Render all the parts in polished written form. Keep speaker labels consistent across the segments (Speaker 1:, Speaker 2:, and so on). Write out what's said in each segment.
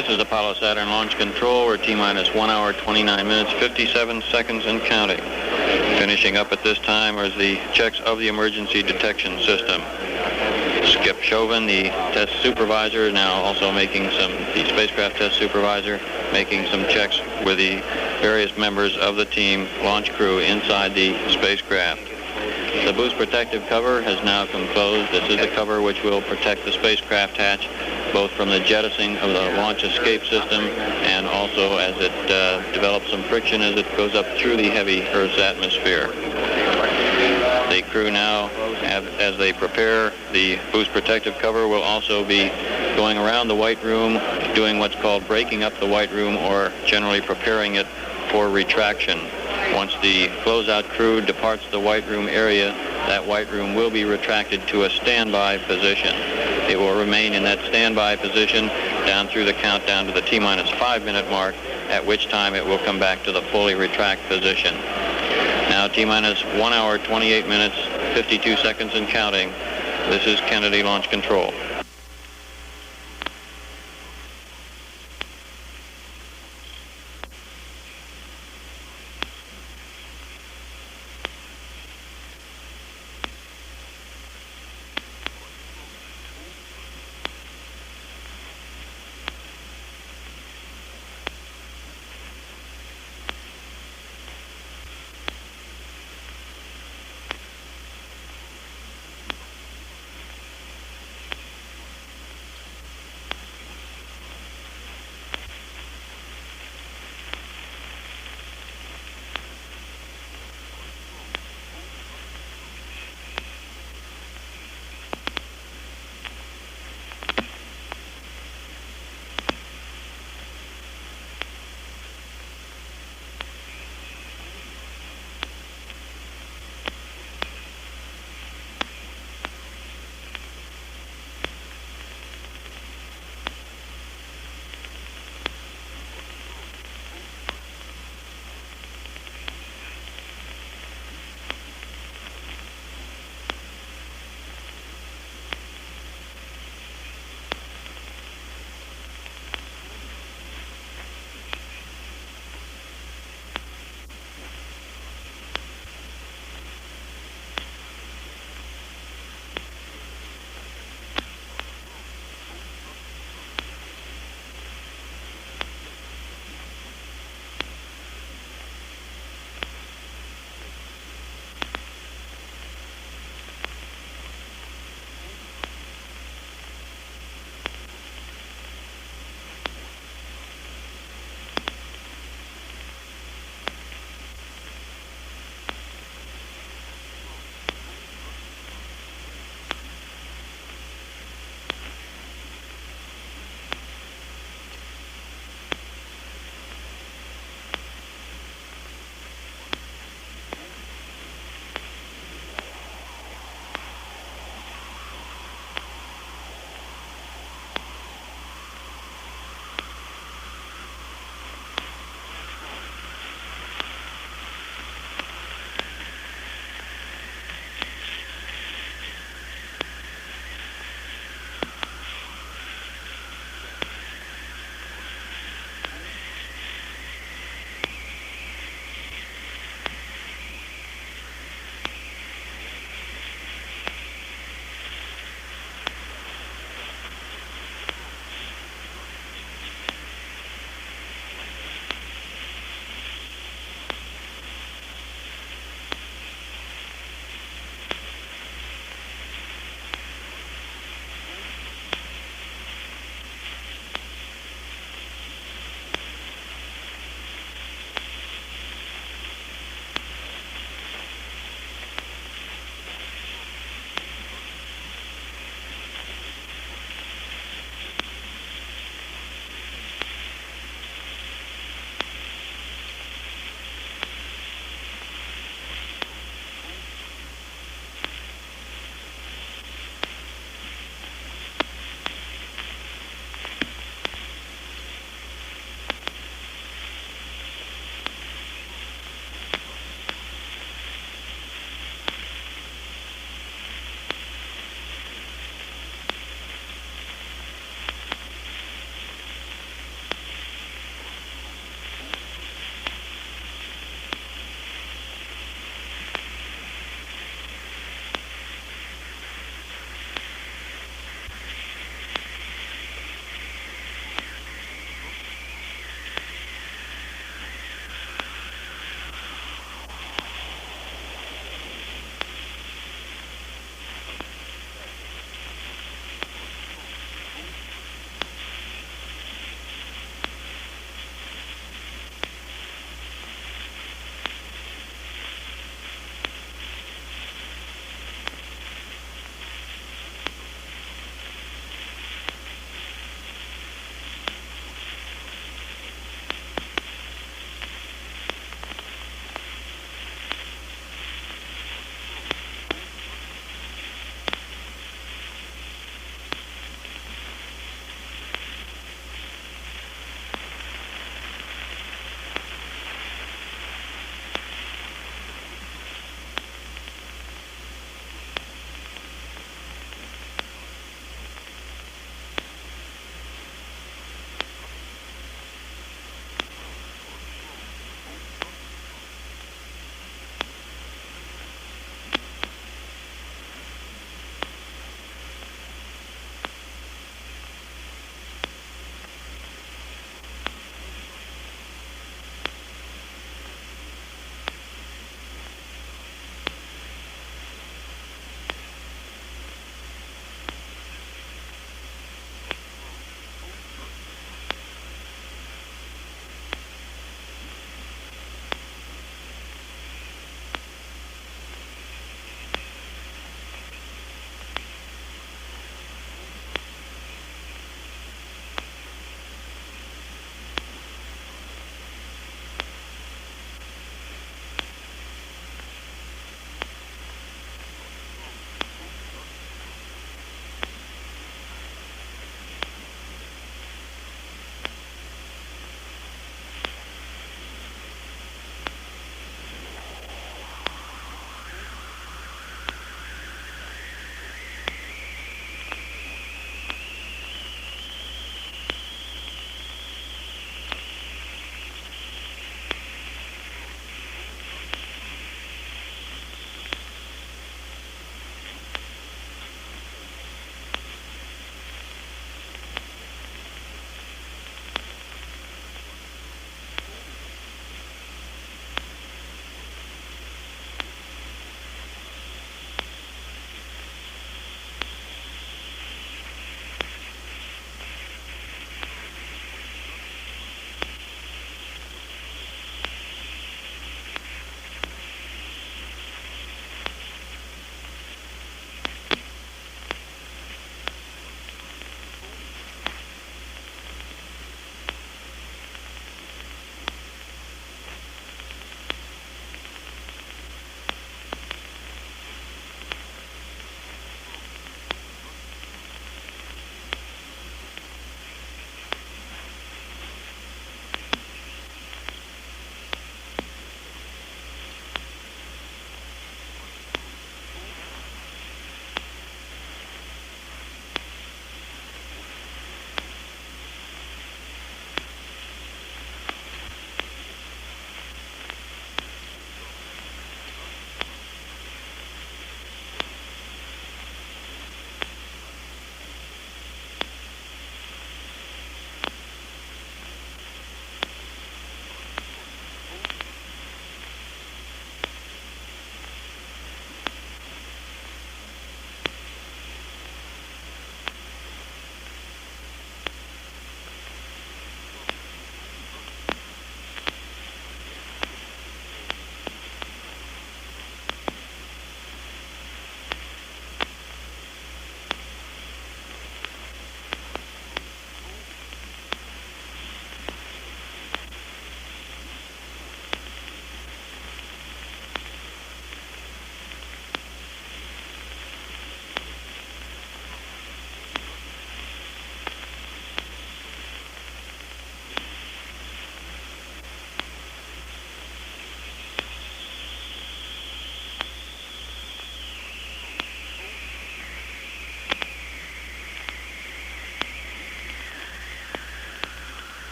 Speaker 1: This is Apollo Saturn Launch Control. We're T-minus 1 hour, 29 minutes, 57 seconds and counting. Finishing up at this time are the checks of the emergency detection system. Skip Chauvin, the test supervisor, now also making the spacecraft test supervisor, making some checks with the various members of the team launch crew inside the spacecraft. The boost protective cover has now come closed. This is the cover which will protect the spacecraft hatch, both from the jettisoning of the launch escape system and also as it develops some friction as it goes up through the heavy Earth's atmosphere. The crew now, as they prepare the boost protective cover, will also be going around the white room, doing what's called breaking up the white room, or generally preparing it for retraction. Once the closeout crew departs the white room area, that white room will be retracted to a standby position. It will remain in that standby position down through the countdown to the T-minus 5 minute mark, at which time it will come back to the fully retract position. Now T-minus 1 hour, 28 minutes, 52 seconds and counting. This is Kennedy Launch Control.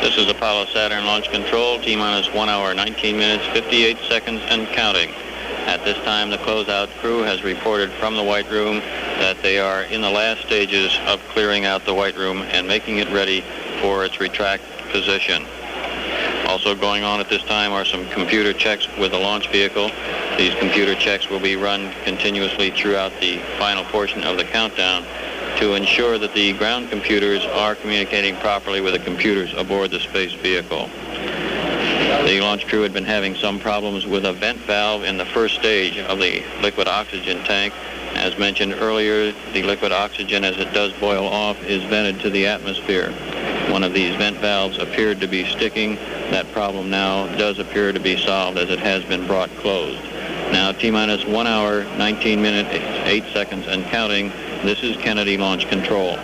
Speaker 1: This is Apollo Saturn Launch Control, T-minus 1 hour, 19 minutes, 58 seconds and counting. At this time, the closeout crew has reported from the White Room that they are in the last stages of clearing out the White Room and making it ready for its retract position. Also going on at this time are some computer checks with the launch vehicle. These computer checks will be run continuously throughout the final portion of the countdown to ensure that the ground computers are communicating properly with the computers aboard the space vehicle. The launch crew had been having some problems with a vent valve in the first stage of the liquid oxygen tank. As mentioned earlier, the liquid oxygen, as it does boil off, is vented to the atmosphere. One of these vent valves appeared to be sticking. That problem now does appear to be solved as it has been brought closed. Now T-minus 1 hour, 19 minutes, 8 seconds and counting. This is Kennedy Launch Control.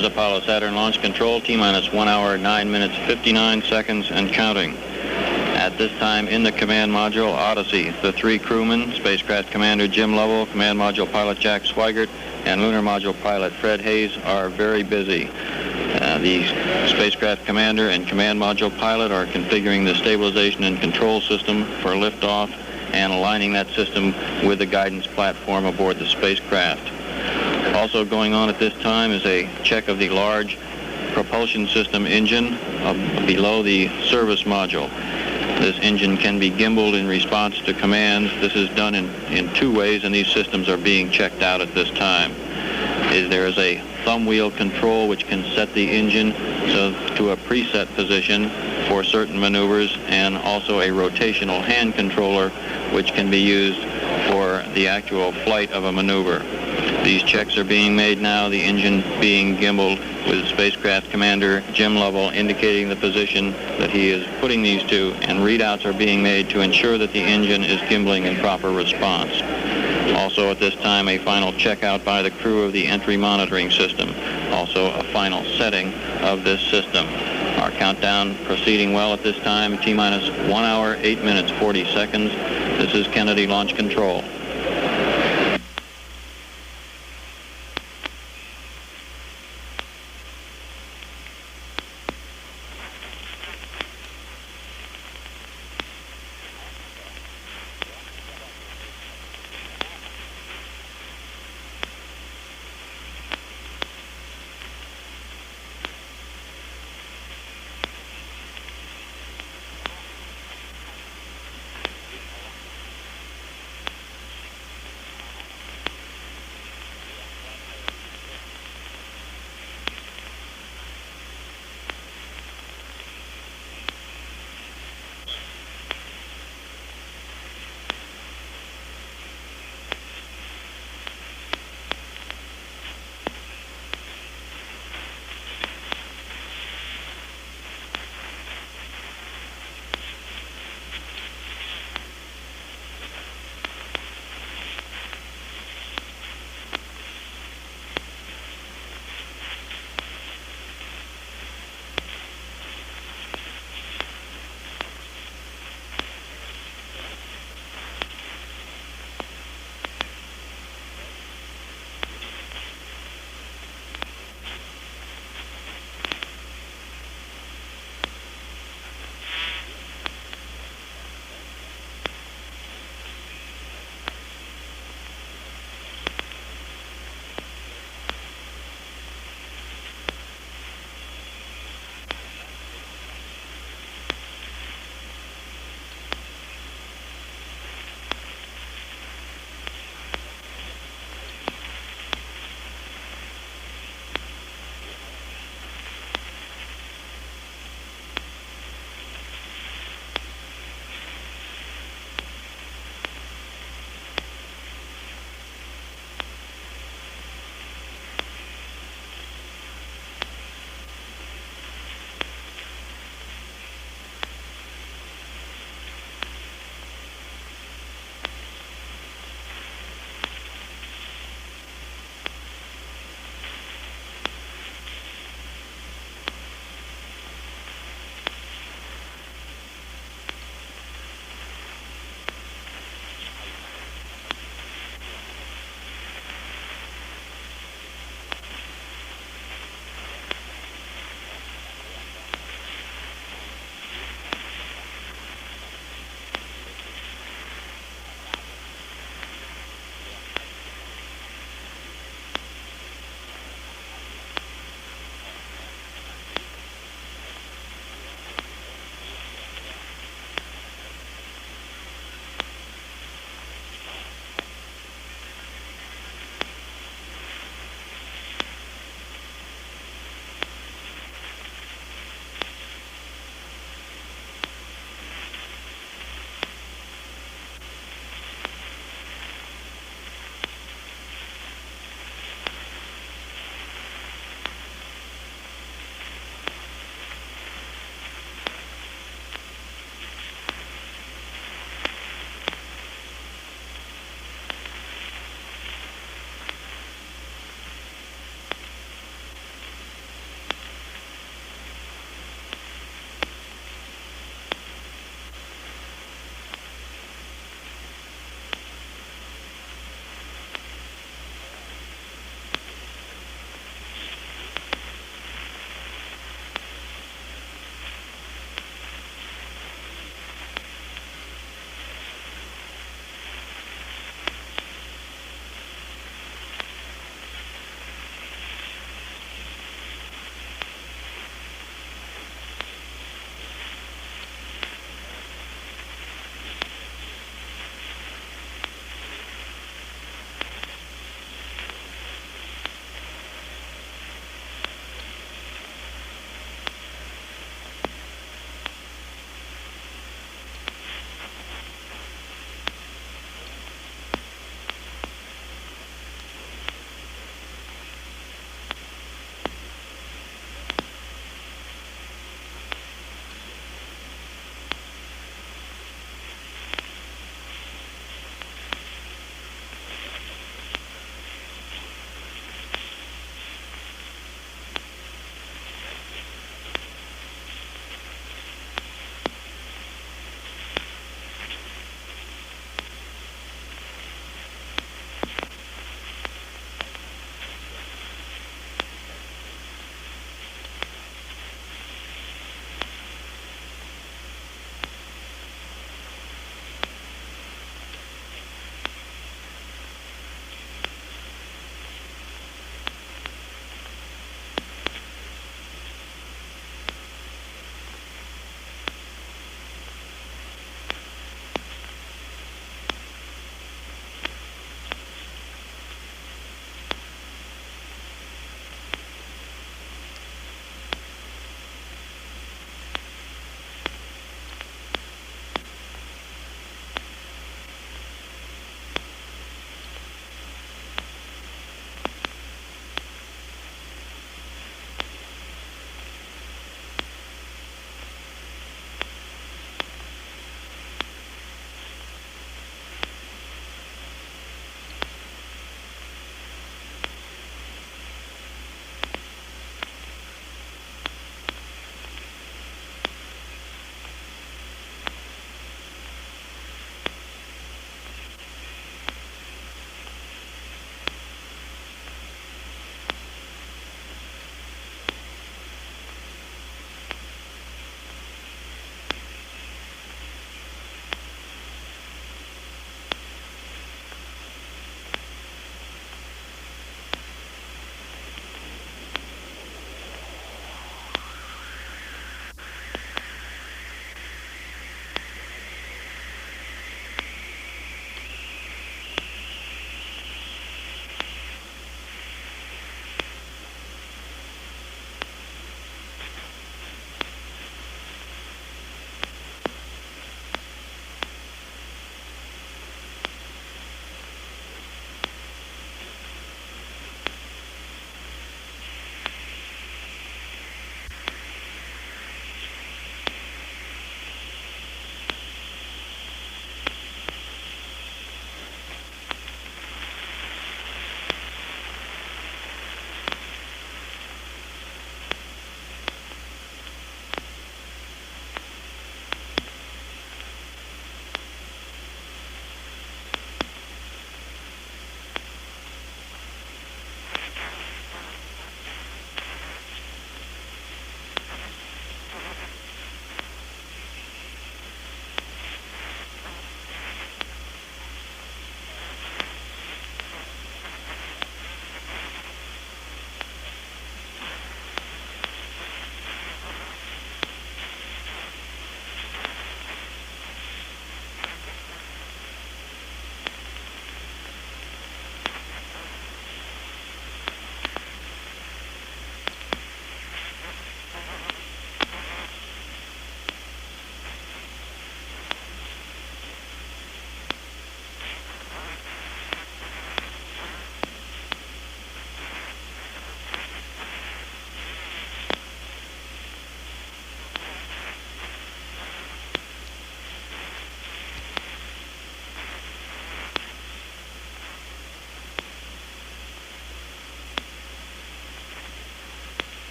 Speaker 1: is Apollo Saturn Launch Control, T-minus 1 hour, 9 minutes, 59 seconds and counting. At this time in the command module, Odyssey, the 3 crewmen, Spacecraft Commander Jim Lovell, Command Module Pilot Jack Swigert, and Lunar Module Pilot Fred Hayes are very busy. The Spacecraft Commander and Command Module Pilot are configuring the stabilization and control system for liftoff and aligning that system with the guidance platform aboard the spacecraft. Also going on at this time is a check of the large propulsion system engine below the service module. This engine can be gimbaled in response to commands. This is done in 2 ways, and these systems are being checked out at this time. There is a thumb wheel control which can set the engine to a preset position for certain maneuvers, and also a rotational hand controller which can be used for the actual flight of a maneuver. These checks are being made now, the engine being gimbaled with Spacecraft Commander Jim Lovell indicating the position that he is putting these to, and readouts are being made to ensure that the engine is gimbaling in proper response. Also at this time, a final checkout by the crew of the entry monitoring system. Also a final setting of this system. Our countdown proceeding well at this time, T-minus 1 hour, 8 minutes, 40 seconds. This is Kennedy Launch Control.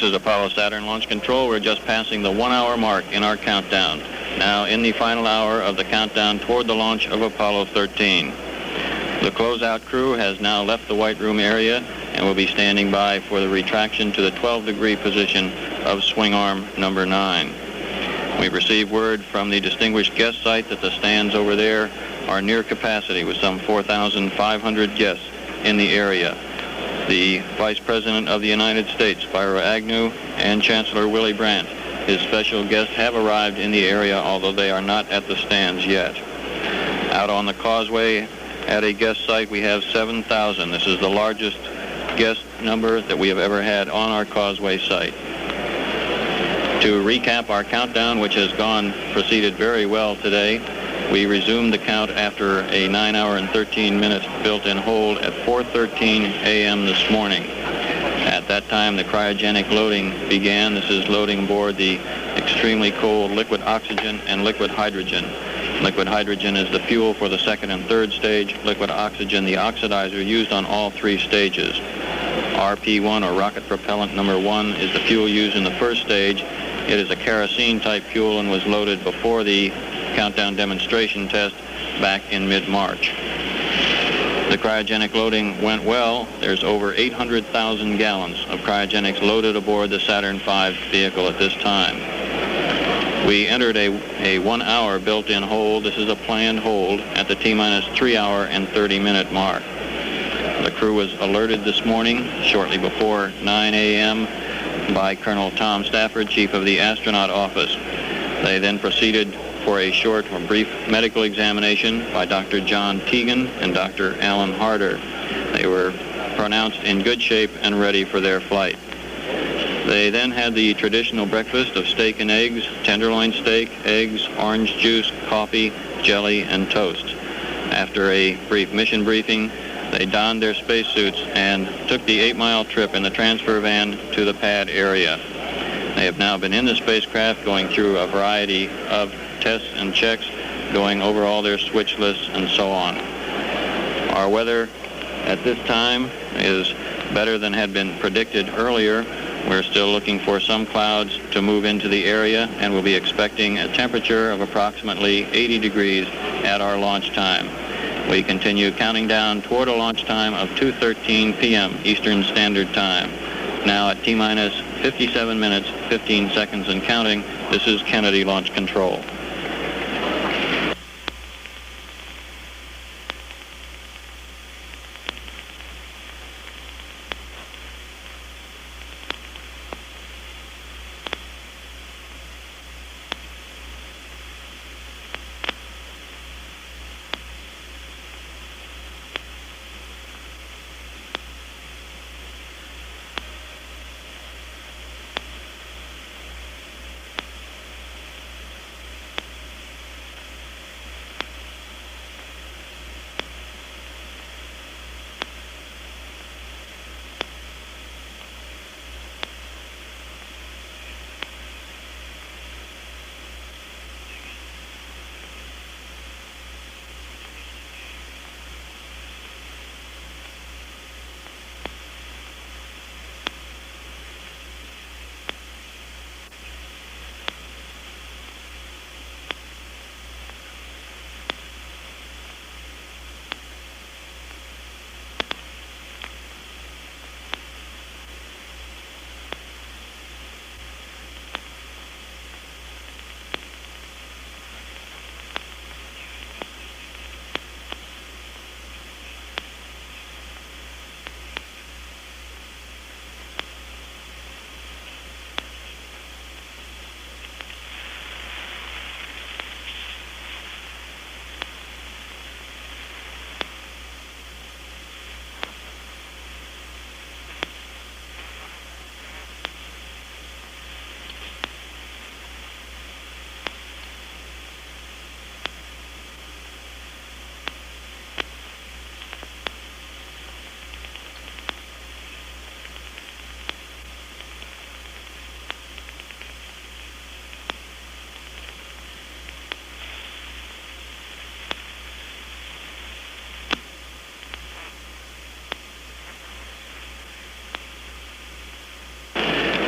Speaker 1: This is Apollo Saturn Launch Control. We're just passing the 1 hour mark in our countdown. Now in the final hour of the countdown toward the launch of Apollo 13. The closeout crew has now left the White Room area and will be standing by for the retraction to the 12-degree position of swing arm number 9. We've received word from the distinguished guest site that the stands over there are near capacity with some 4,500 guests in the area. The Vice President of the United States, Spiro Agnew, and Chancellor Willy Brandt, his special guests, have arrived in the area, although they are not at the stands yet. Out on the causeway at a guest site, we have 7,000. This is the largest guest number that we have ever had on our causeway site. To recap our countdown, which has proceeded very well today, we resumed the count after a 9 hour and 13 minute built-in hold at 4:13 a.m. this morning. At that time, the cryogenic loading began. This is loading aboard the extremely cold liquid oxygen and liquid hydrogen. Liquid hydrogen is the fuel for the second and third stage. Liquid oxygen, the oxidizer used on all 3 stages. RP1, or rocket propellant number 1, is the fuel used in the first stage. It is a kerosene-type fuel and was loaded before the countdown demonstration test back in mid-March. The cryogenic loading went well. There's over 800,000 gallons of cryogenics loaded aboard the Saturn V vehicle at this time. We entered a 1 hour built-in hold. This is a planned hold at the T-minus 3 hour and 30 minute mark. The crew was alerted this morning, shortly before 9 a.m., by Colonel Tom Stafford, Chief of the Astronaut Office. They then proceeded for a short or brief medical examination by Dr. John Teagan and Dr. Alan Harder. They were pronounced in good shape and ready for their flight. They then had the traditional breakfast of steak and eggs, tenderloin steak, eggs, orange juice, coffee, jelly, and toast. After a brief mission briefing, they donned their spacesuits and took the 8-mile trip in the transfer van to the pad area. They have now been in the spacecraft going through a variety of tests and checks, going over all their switch lists and so on. Our weather at this time is better than had been predicted earlier. We're still looking for some clouds to move into the area, and we'll be expecting a temperature of approximately 80 degrees at our launch time. We continue counting down toward a launch time of 2:13 p.m. Eastern Standard Time. Now at T-minus 57 minutes, 15 seconds and counting, this is Kennedy Launch Control.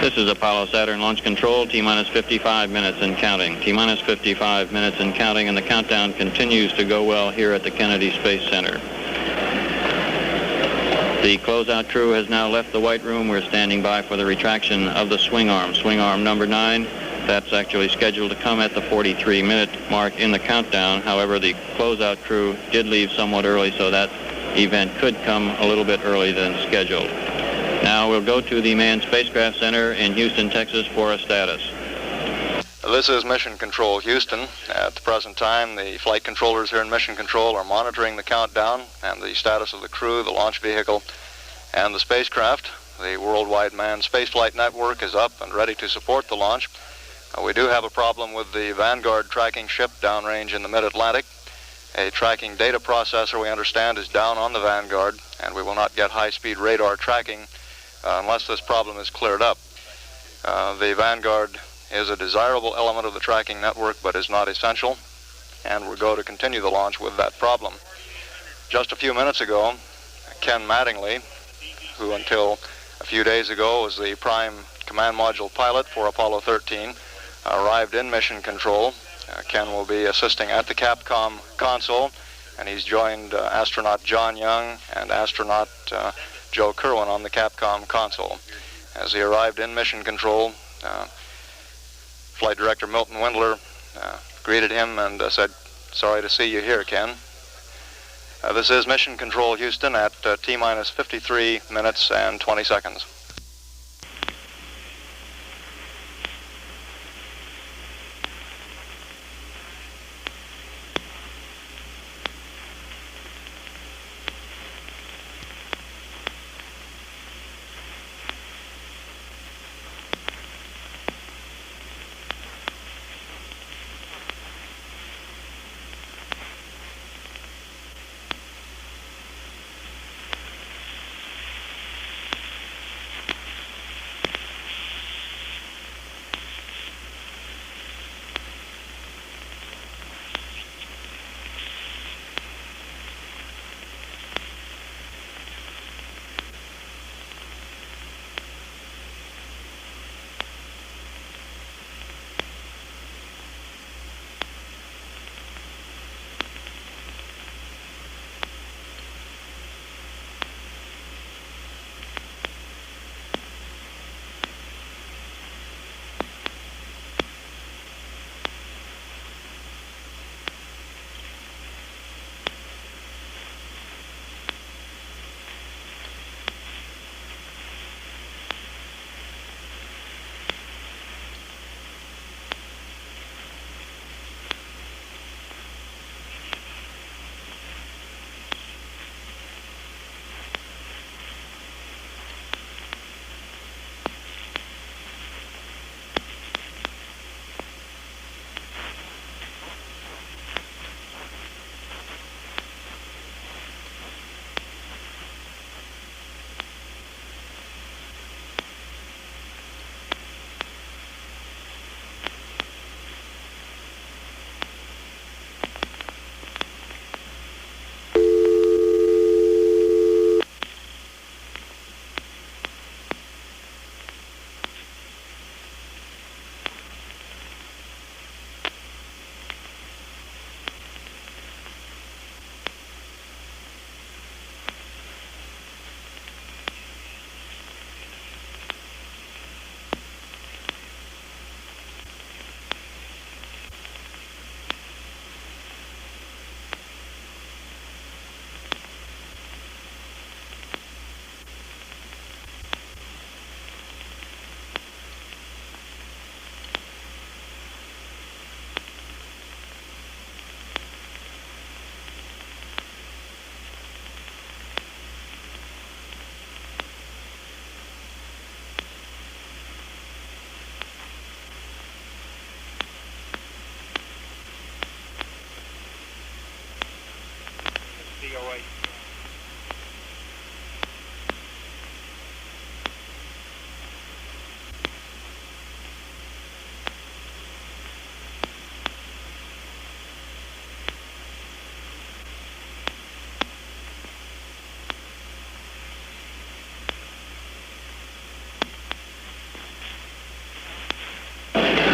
Speaker 1: This is Apollo Saturn Launch Control, T-minus 55 minutes and counting. T-minus 55 minutes and counting, and the countdown continues to go well here at the Kennedy Space Center. The closeout crew has now left the White Room. We're standing by for the retraction of the swing arm. Swing arm number 9, that's actually scheduled to come at the 43-minute mark in the countdown. However, the closeout crew did leave somewhat early, so that event could come a little bit early than scheduled. Now we'll go to the Manned Spacecraft Center in Houston, Texas for a status.
Speaker 2: This is Mission Control, Houston. At the present time, the flight controllers here in Mission Control are monitoring the countdown and the status of the crew, the launch vehicle, and the spacecraft. The Worldwide Manned Spaceflight Network is up and ready to support the launch. We do have a problem with the Vanguard tracking ship downrange in the mid-Atlantic. A tracking data processor, we understand, is down on the Vanguard, and we will not get high-speed radar tracking unless this problem is cleared up. The Vanguard is a desirable element of the tracking network, but is not essential, and we're going to continue the launch with that problem. Just a few minutes ago, Ken Mattingly, who until a few days ago was the prime command module pilot for Apollo 13, arrived in Mission Control. Ken will be assisting at the Capcom console, and he's joined astronaut John Young and astronaut Joe Kerwin on the Capcom console. As he arrived in Mission Control, Flight Director Milton Windler greeted him and said, "Sorry to see you here, Ken." This is Mission Control, Houston, at T-minus 53 minutes and 20 seconds.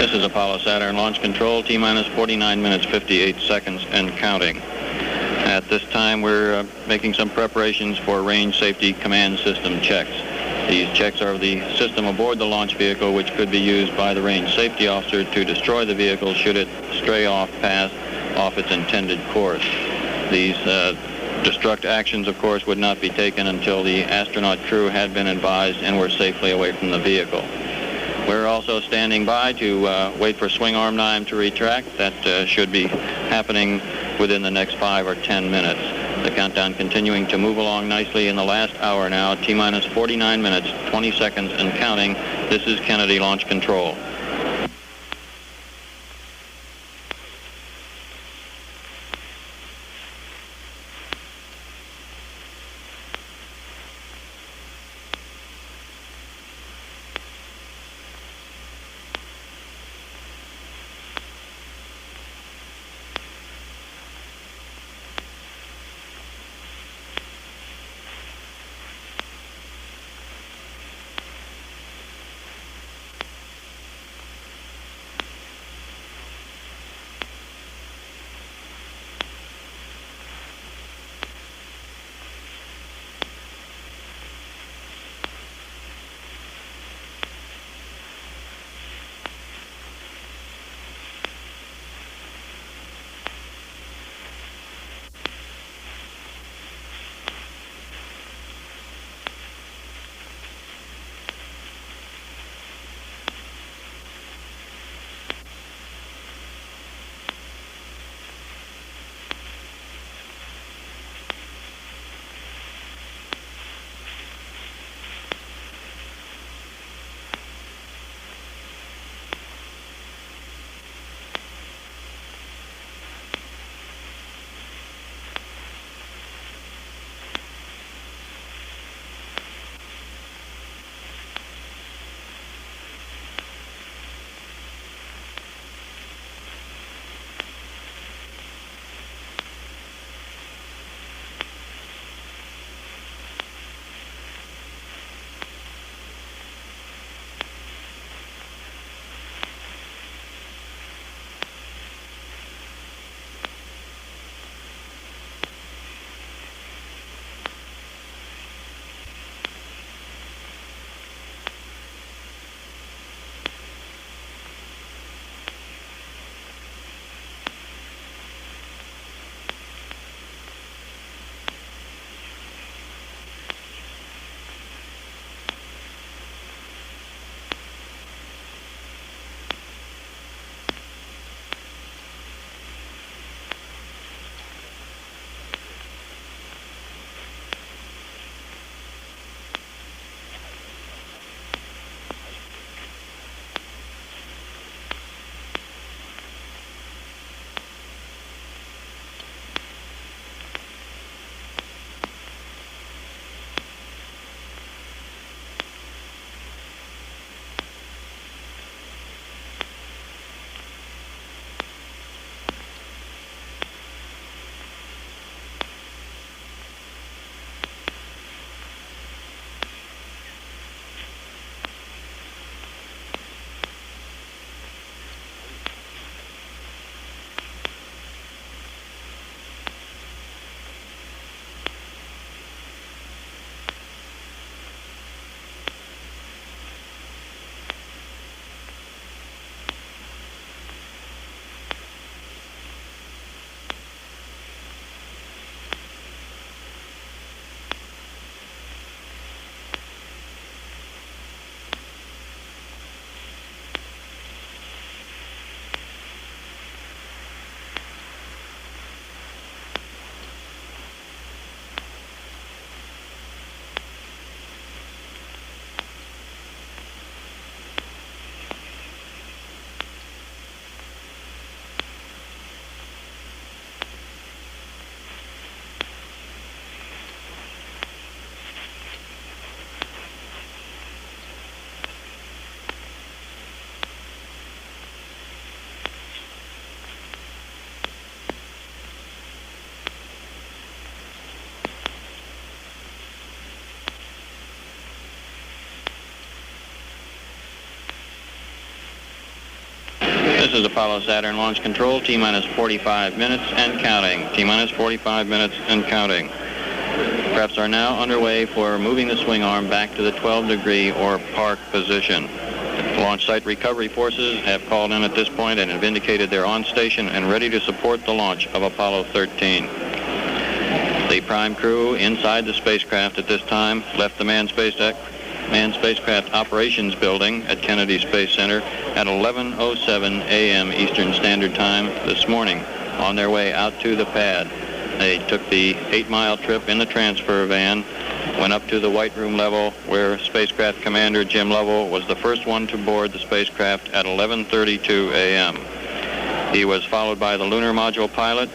Speaker 1: This is Apollo Saturn Launch Control, T-minus 49 minutes 58 seconds and counting. At this time, we're making some preparations for range safety command system checks. These checks are of the system aboard the launch vehicle, which could be used by the range safety officer to destroy the vehicle should it stray off its intended course. These destruct actions, of course, would not be taken until the astronaut crew had been advised and were safely away from the vehicle. We're also standing by to wait for swing arm 9 to retract. That should be happening within the next 5 or 10 minutes. The countdown continuing to move along nicely in the last hour now, T-minus 49 minutes, 20 seconds and counting. This is Kennedy Launch Control. is Apollo Saturn Launch Control, T-minus 45 minutes and counting. T-minus 45 minutes and counting. Preps are now underway for moving the swing arm back to the 12-degree or park position. Launch site recovery forces have called in at this point and have indicated they're on station and ready to support the launch of Apollo 13. The prime crew inside the spacecraft at this time left the manned spacecraft operations building at Kennedy Space Center at 11:07 a.m. Eastern Standard Time this morning on their way out to the pad. They took the 8-mile trip in the transfer van, went up to the White Room level where Spacecraft Commander Jim Lovell was the first one to board the spacecraft at 11:32 a.m. He was followed by the Lunar Module pilot,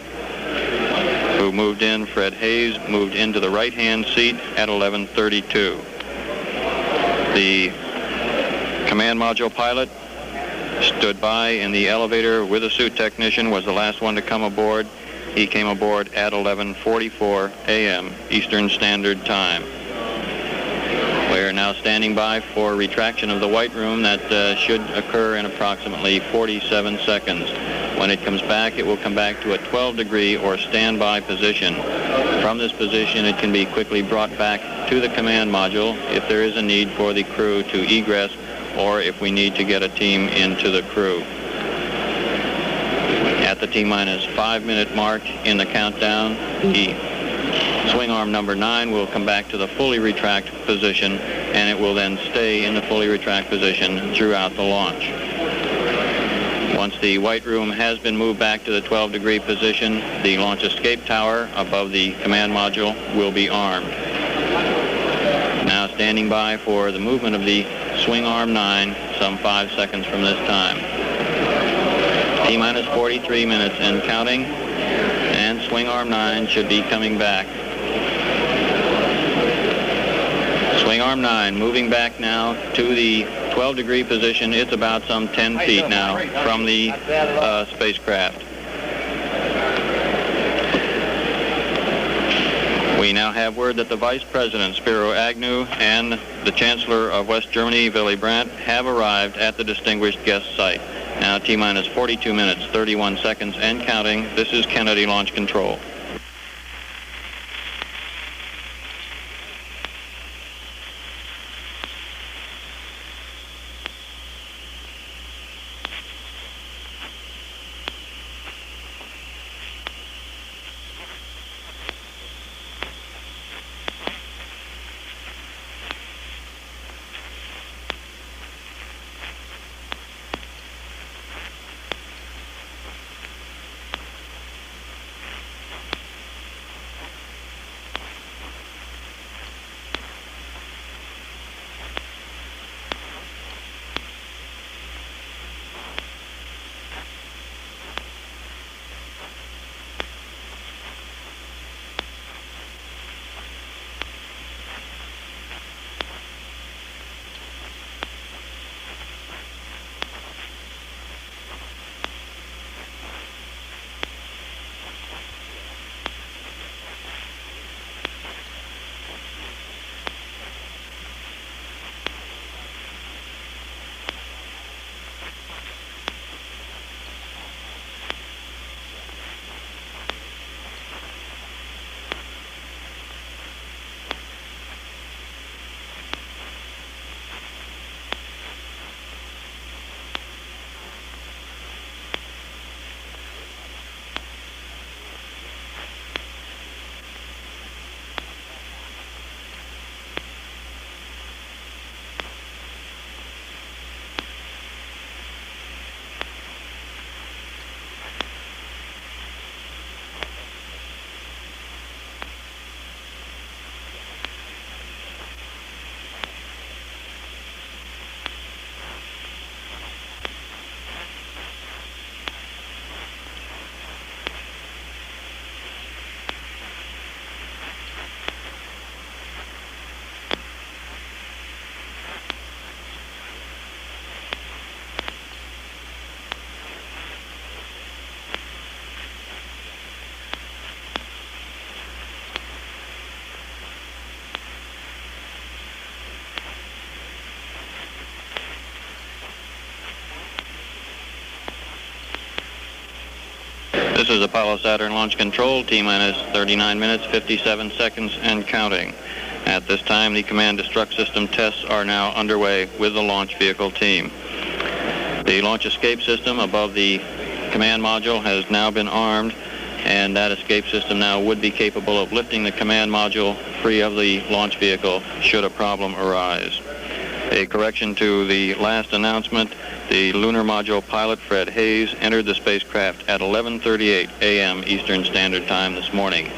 Speaker 1: who moved in. Fred Hayes moved into the right-hand seat at 11:32. The command module pilot stood by in the elevator with a suit technician, was the last one to come aboard. He came aboard at 11:44 a.m. Eastern Standard Time. We are now standing by for retraction of the White Room. That should occur in approximately 47 seconds. When it comes back, it will come back to a 12-degree or standby position. From this position, it can be quickly brought back to the command module if there is a need for the crew to egress or if we need to get a team into the crew. At the T-minus 5-minute mark in the countdown, the swing arm number 9 will come back to the fully retract position, and it will then stay in the fully retract position throughout the launch. Once the White Room has been moved back to the 12-degree position, the launch escape tower above the command module will be armed. Now standing by for the movement of the swing arm 9 some 5 seconds from this time. T-minus 43 minutes and counting, and swing arm 9 should be coming back. Swing arm 9 moving back now to the 12-degree position. It's about some 10 feet now from the spacecraft. We now have word that the Vice President, Spiro Agnew, and the Chancellor of West Germany, Willy Brandt, have arrived at the distinguished guest site. Now T-minus 42 minutes, 31 seconds and counting. This is Kennedy Launch Control. This is Apollo Saturn Launch Control, T-minus 39 minutes, 57 seconds and counting. At this time, the command destruct system tests are now underway with the launch vehicle team. The launch escape system above the command module has now been armed, and that escape system now would be capable of lifting the command module free of the launch vehicle should a problem arise. A correction to the last announcement, the lunar module pilot Fred Hayes entered the spacecraft at 11:38 a.m. Eastern Standard Time this morning.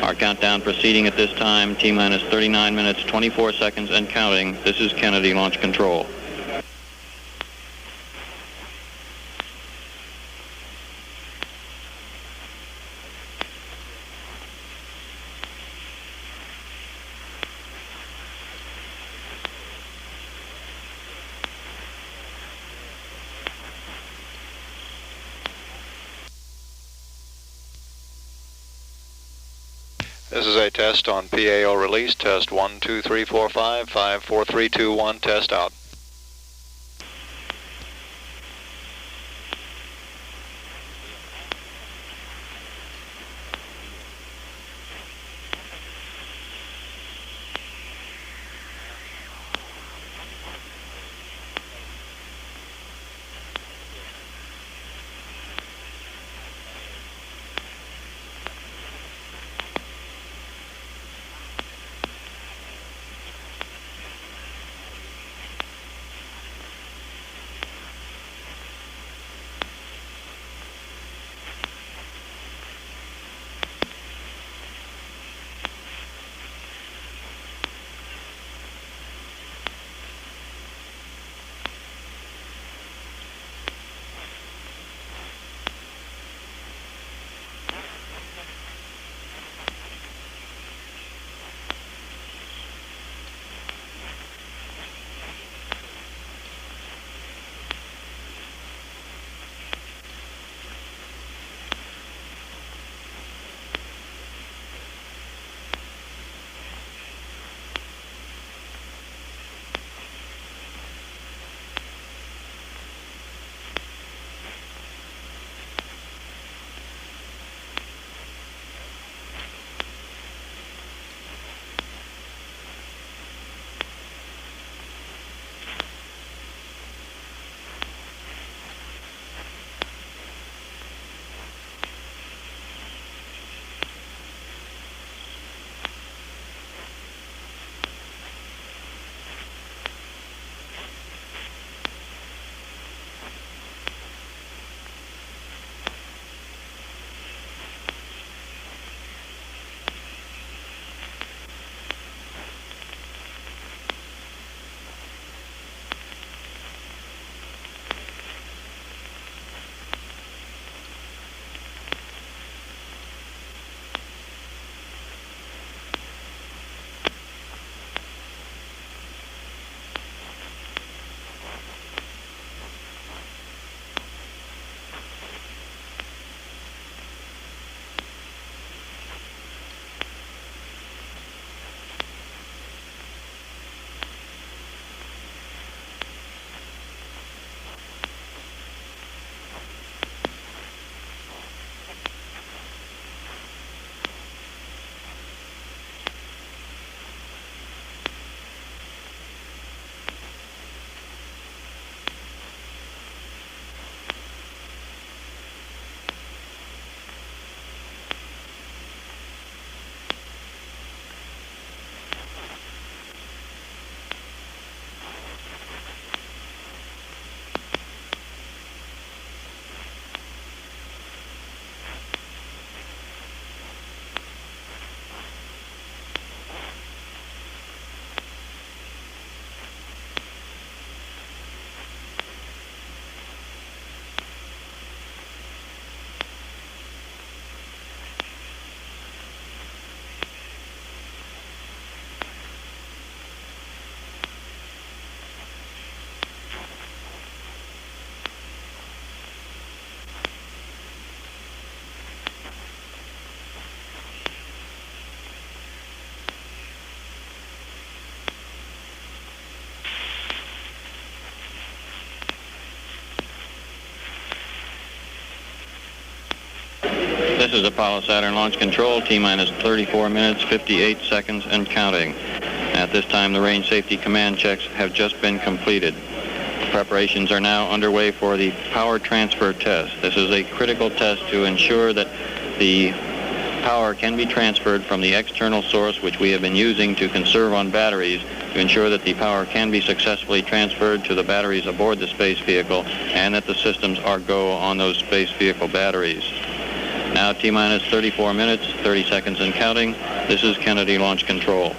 Speaker 1: Our countdown proceeding at this time, T-minus 39 minutes, 24 seconds and counting. This is Kennedy Launch Control.
Speaker 2: This is a test on PAO release, test 1, 2, 3, 4, 5, 5, 4, 3, 2, 1, test out.
Speaker 1: This is Apollo Saturn Launch Control, T-minus 34 minutes, 58 seconds and counting. At this time, the range safety command checks have just been completed. Preparations are now underway for the power transfer test. This is a critical test to ensure that the power can be transferred from the external source, which we have been using to conserve on batteries, to ensure that the power can be successfully transferred to the batteries aboard the space vehicle and that the systems are go on those space vehicle batteries. Now T-minus 34 minutes, 30 seconds and counting. This is Kennedy Launch Control.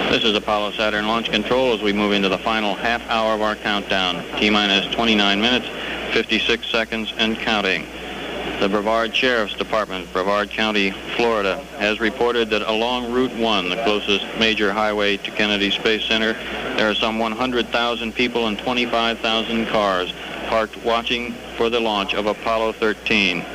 Speaker 1: This is Apollo Saturn Launch Control as we move into the final half hour of our countdown. T-minus 29 minutes, 56 seconds and counting. The Brevard Sheriff's Department, Brevard County, Florida, has reported that along Route 1, the closest major highway to Kennedy Space Center, there are some 100,000 people and 25,000 cars parked watching for the launch of Apollo 13.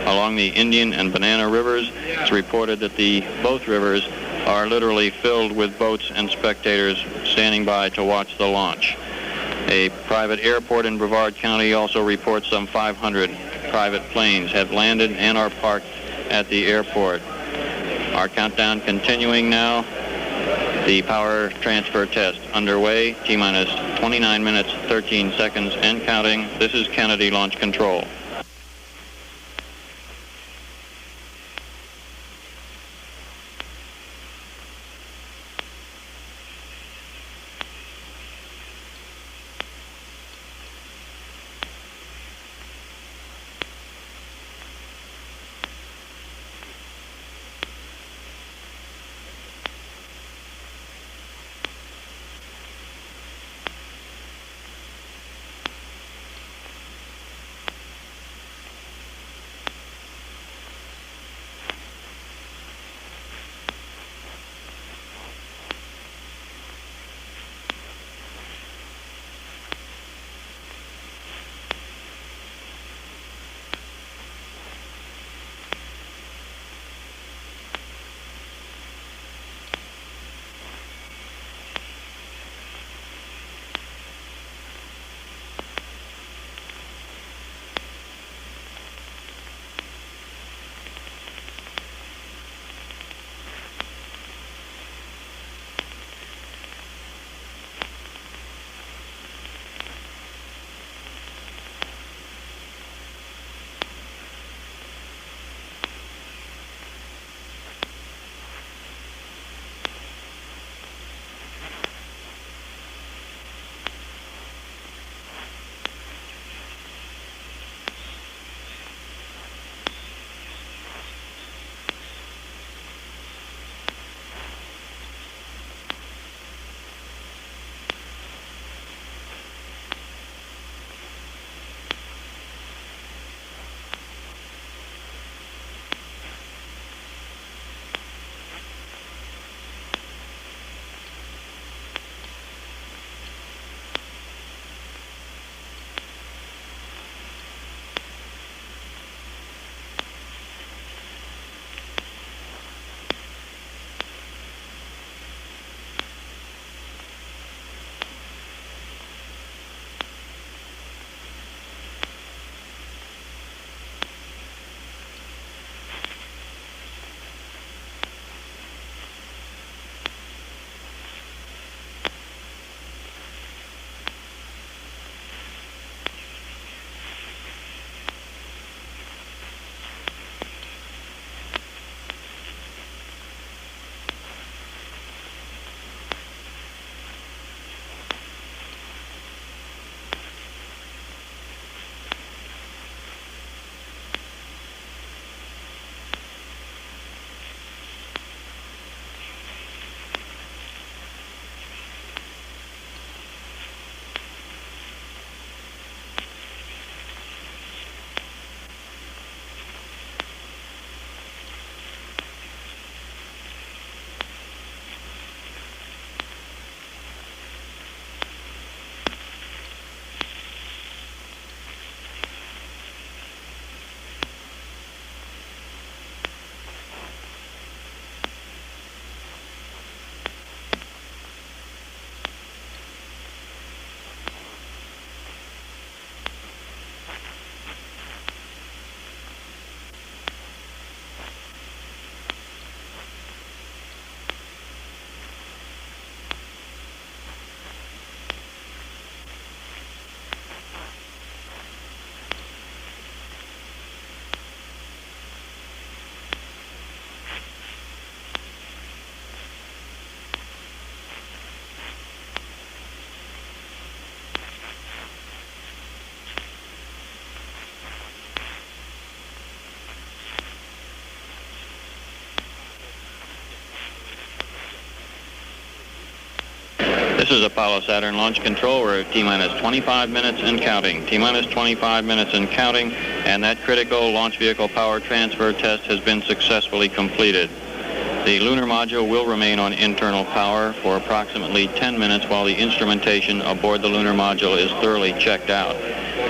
Speaker 1: Along the Indian and Banana Rivers, it's reported that both rivers are literally filled with boats and spectators standing by to watch the launch. A private airport in Brevard County also reports some 500 private planes have landed and are parked at the airport. Our countdown continuing now. The power transfer test underway. T-minus 29 minutes, 13 seconds and counting. This is Kennedy Launch Control. This is Apollo Saturn Launch Control. We're at T-minus 25 minutes and counting. T-minus 25 minutes and counting, and that critical launch vehicle power transfer test has been successfully completed. The lunar module will remain on internal power for approximately 10 minutes while the instrumentation aboard the lunar module is thoroughly checked out.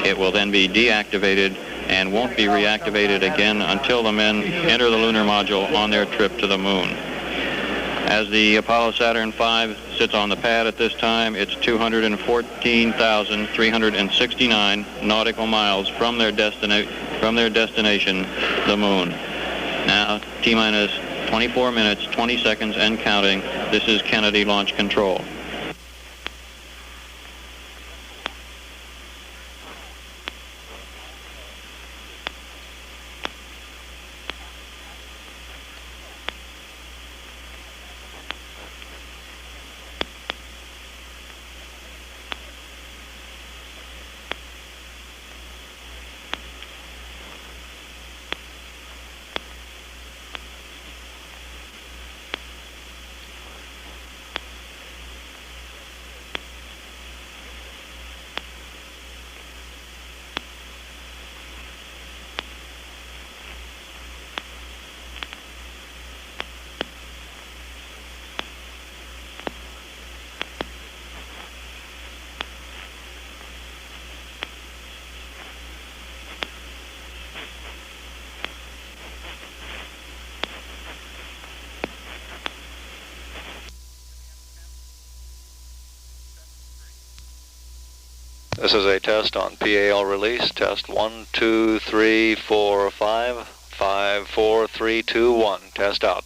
Speaker 1: It will then be deactivated and won't be reactivated again until the men enter the lunar module on their trip to the moon. As the Apollo Saturn V sits on the pad at this time, it's 214,369 nautical miles from their destination, the moon. Now, T-minus 24 minutes, 20 seconds and counting. This is Kennedy Launch Control.
Speaker 2: This is a test on PAL release. Test 1, 2, 3, 4, 5. 5, 4, 3, 2, 1. Test out.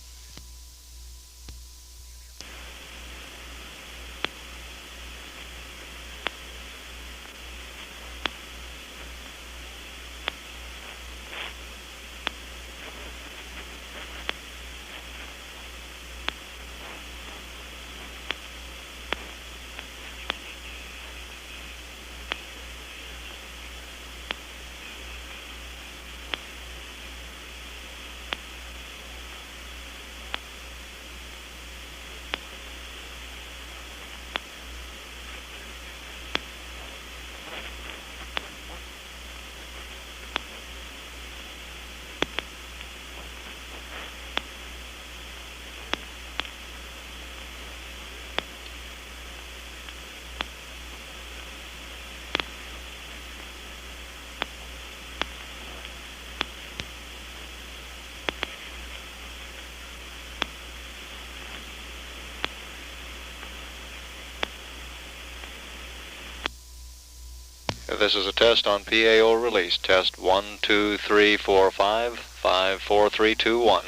Speaker 2: This is a test on PAO release. Test 1, 2, 3, 4, 5. 5, 4, 3, 2, 1.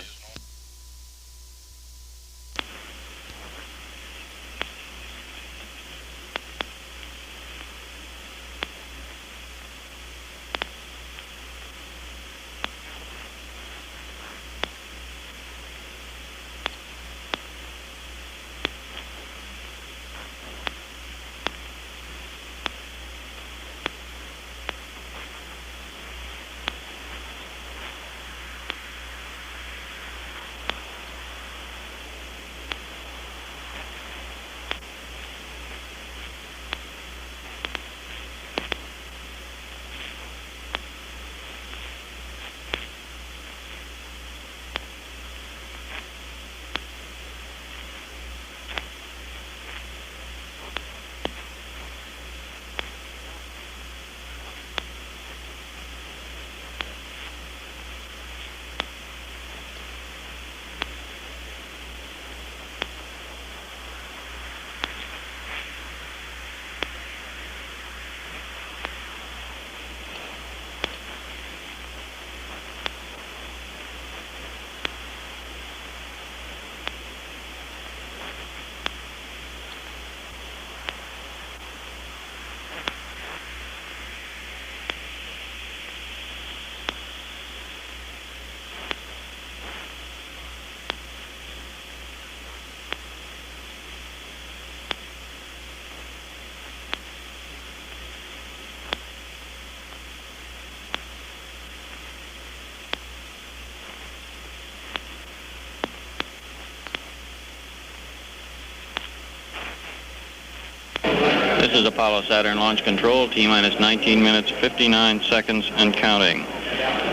Speaker 1: This is Apollo Saturn Launch Control, T-minus 19 minutes, 59 seconds and counting.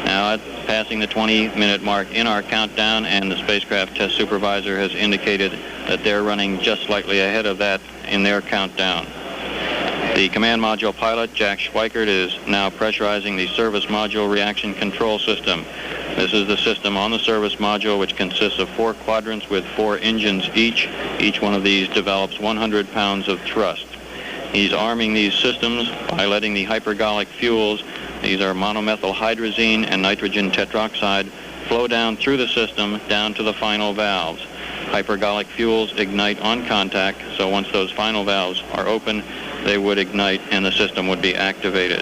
Speaker 1: Now, passing the 20-minute mark in our countdown, and the spacecraft test supervisor has indicated that they're running just slightly ahead of that in their countdown. The command module pilot, Jack Schweikert, is now pressurizing the service module reaction control system. This is the system on the service module, which consists of 4 quadrants with 4 engines each. Each one of these develops 100 pounds of thrust. He's arming these systems by letting the hypergolic fuels, these are monomethyl hydrazine and nitrogen tetroxide, flow down through the system down to the final valves. Hypergolic fuels ignite on contact, so once those final valves are open, they would ignite and the system would be activated.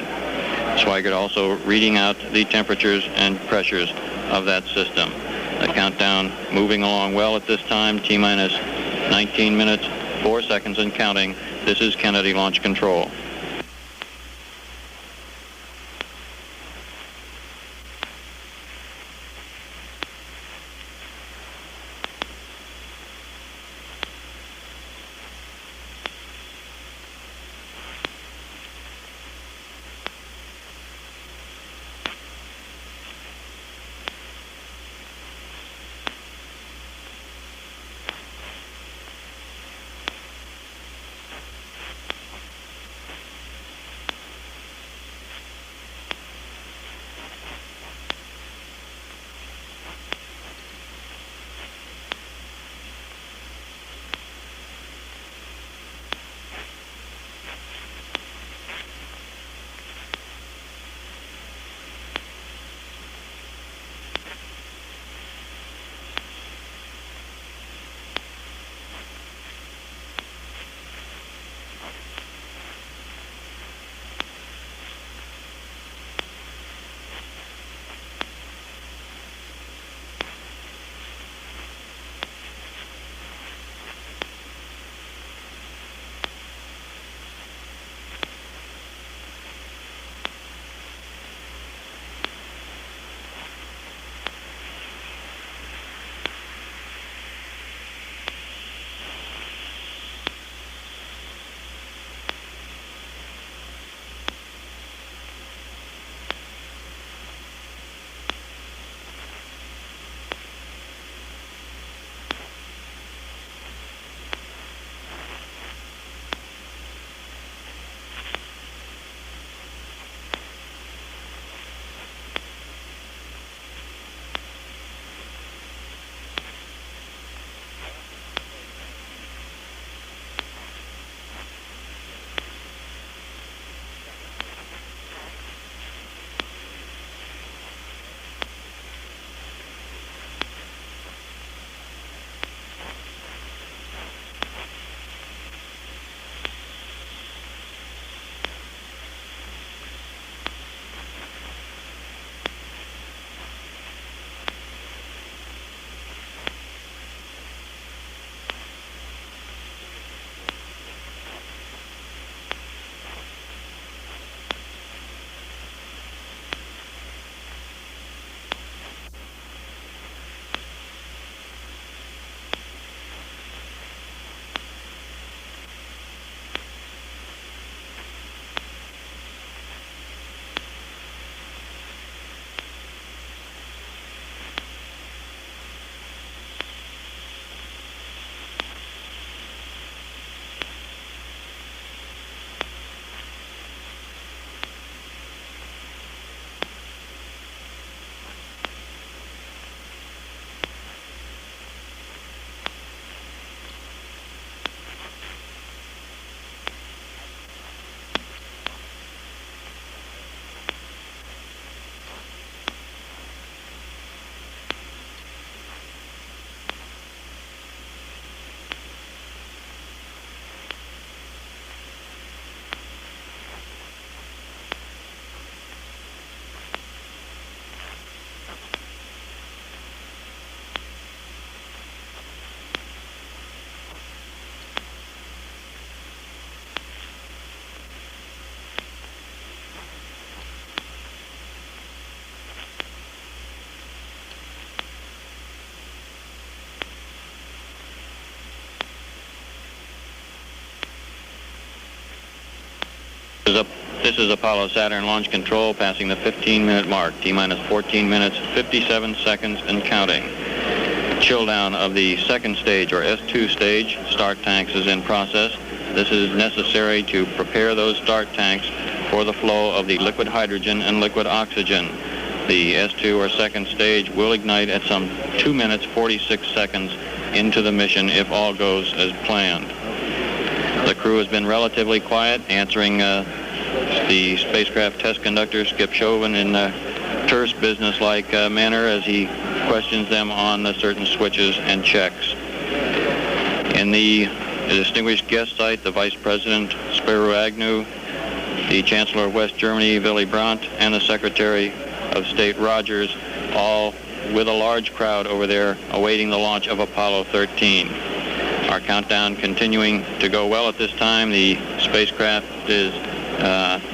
Speaker 1: Schweikert also reading out the temperatures and pressures of that system. The countdown moving along well at this time, T-minus 19 minutes, 4 seconds and counting. This is Kennedy Launch Control. This is Apollo Saturn launch control passing the 15-minute mark. T-minus 14 minutes, 57 seconds and counting. Chill down of the second stage, or S2 stage, start tanks is in process. This is necessary to prepare those start tanks for the flow of the liquid hydrogen and liquid oxygen. The S2 or second stage will ignite at some 2 minutes 46 seconds into the mission if all goes as planned. The crew has been relatively quiet, answering the spacecraft test conductor, Skip Chauvin, in a terse, business-like manner as he questions them on certain switches and checks. In the distinguished guest site, the Vice President, Spiro Agnew, the Chancellor of West Germany, Willy Brandt, and the Secretary of State Rogers, all with a large crowd over there awaiting the launch of Apollo 13. Our countdown continuing to go well at this time. The spacecraft is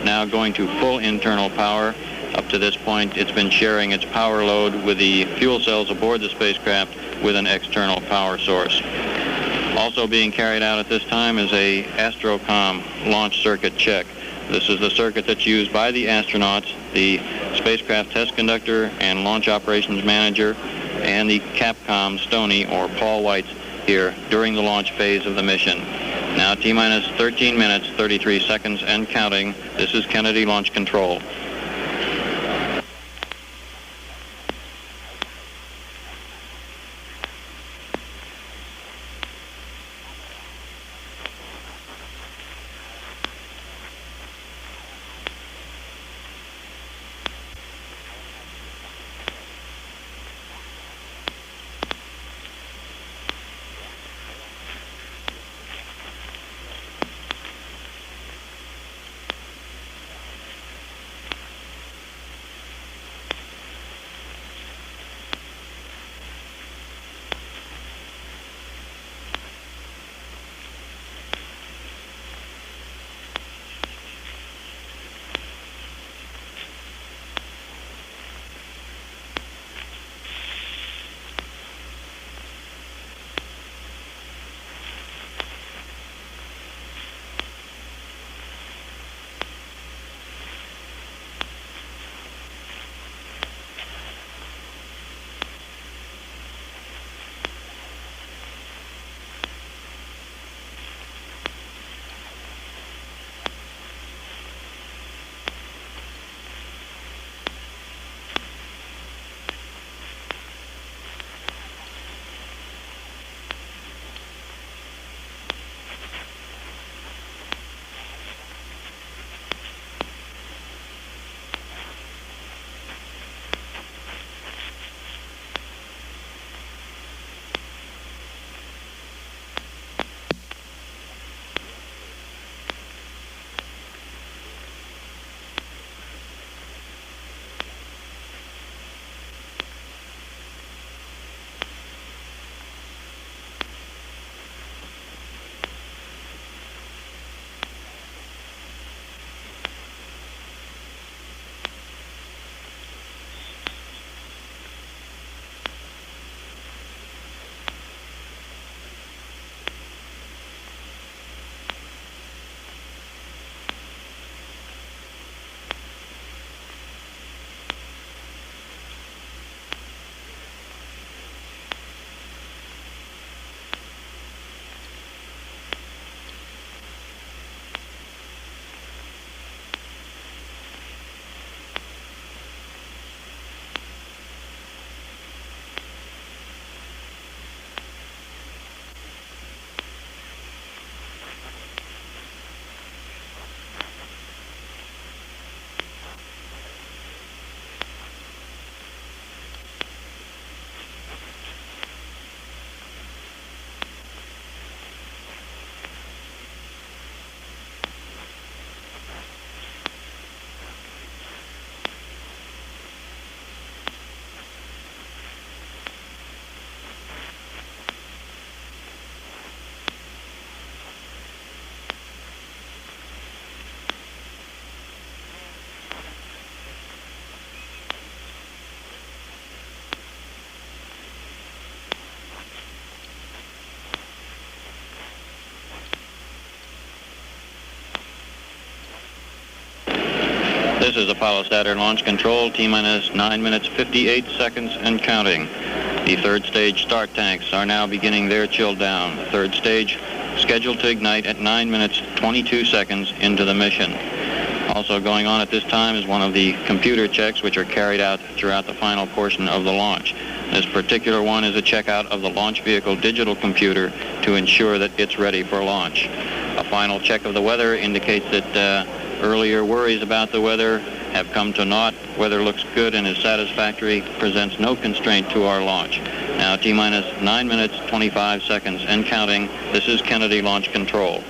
Speaker 1: now going to full internal power. Up to this point, it's been sharing its power load with the fuel cells aboard the spacecraft with an external power source. Also being carried out at this time is a Astrocom launch circuit check. This is the circuit that's used by the astronauts, the spacecraft test conductor and launch operations manager, and the Capcom Stoney, or Paul Weitz, here during the launch phase of the mission. Now T-minus 13 minutes, 33 seconds and counting. This is Kennedy Launch Control. This is Apollo Saturn Launch Control, T-minus 9 minutes 58 seconds and counting. The third stage start tanks are now beginning their chill down. The third stage scheduled to ignite at 9 minutes 22 seconds into the mission. Also going on at this time is one of the computer checks which are carried out throughout the final portion of the launch. This particular one is a checkout of the launch vehicle digital computer to ensure that it's ready for launch. A final check of the weather indicates that earlier worries about the weather have come to naught. Weather looks good and is satisfactory, presents no constraint to our launch. Now T-minus 9 minutes 25 seconds and counting. This is Kennedy Launch Control.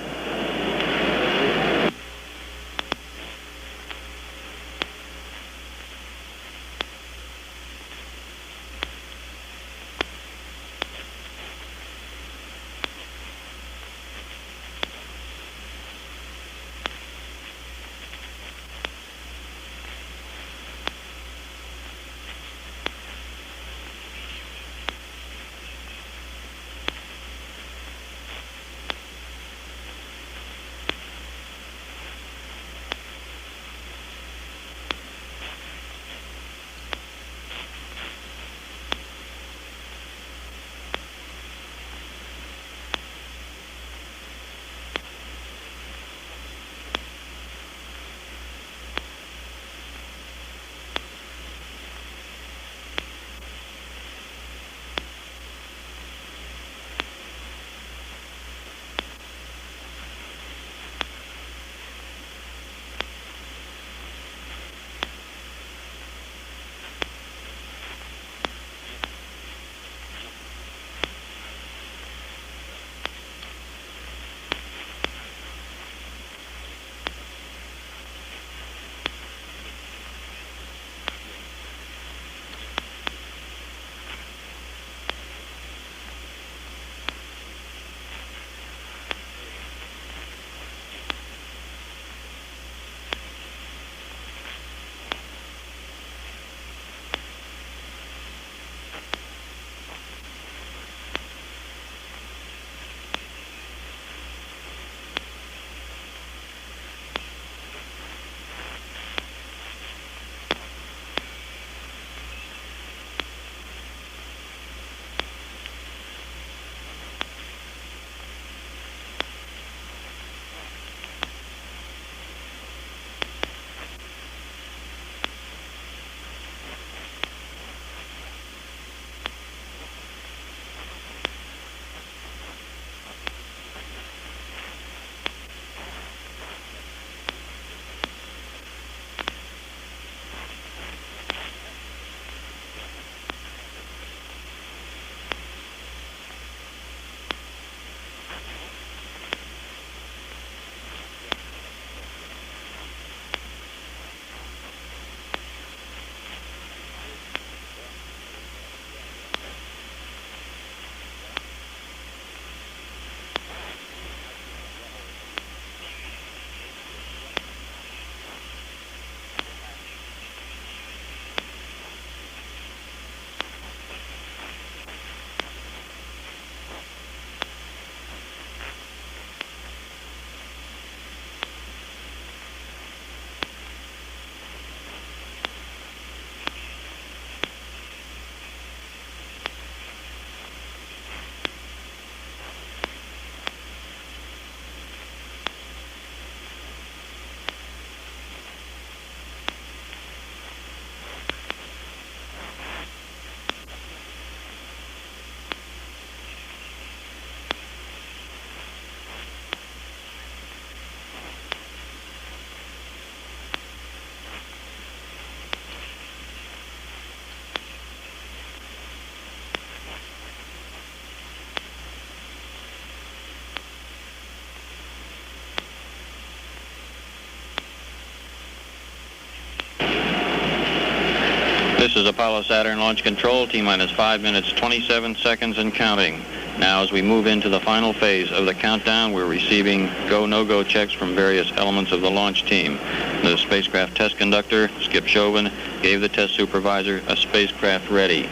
Speaker 1: This is Apollo Saturn Launch Control, T-minus 5 minutes 27 seconds and counting. Now as we move into the final phase of the countdown, we're receiving go, no-go checks from various elements of the launch team. The spacecraft test conductor, Skip Chauvin, gave the test supervisor a spacecraft ready.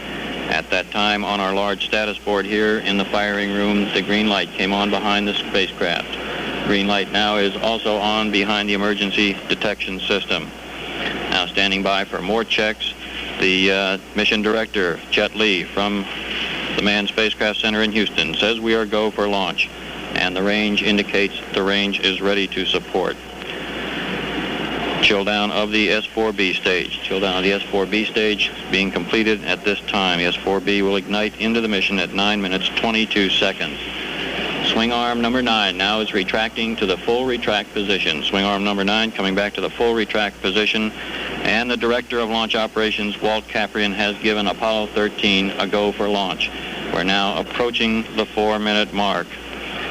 Speaker 1: At that time, on our large status board here in the firing room, the green light came on behind the spacecraft. Green light now is also on behind the emergency detection system. standing by for more checks. The mission director, Chet Lee, from the Manned Spacecraft Center in Houston, says we are go for launch, and the range indicates the range is ready to support. Chill down of the S4B stage. Chill down of the S4B stage being completed at this time. The S4B will ignite into the mission at 9 minutes 22 seconds. Swing arm number 9 now is retracting to the full retract position. Swing arm number 9 coming back to the full retract position. And the Director of Launch Operations, Walt Caprian, has given Apollo 13 a go for launch. We're now approaching the 4-minute mark.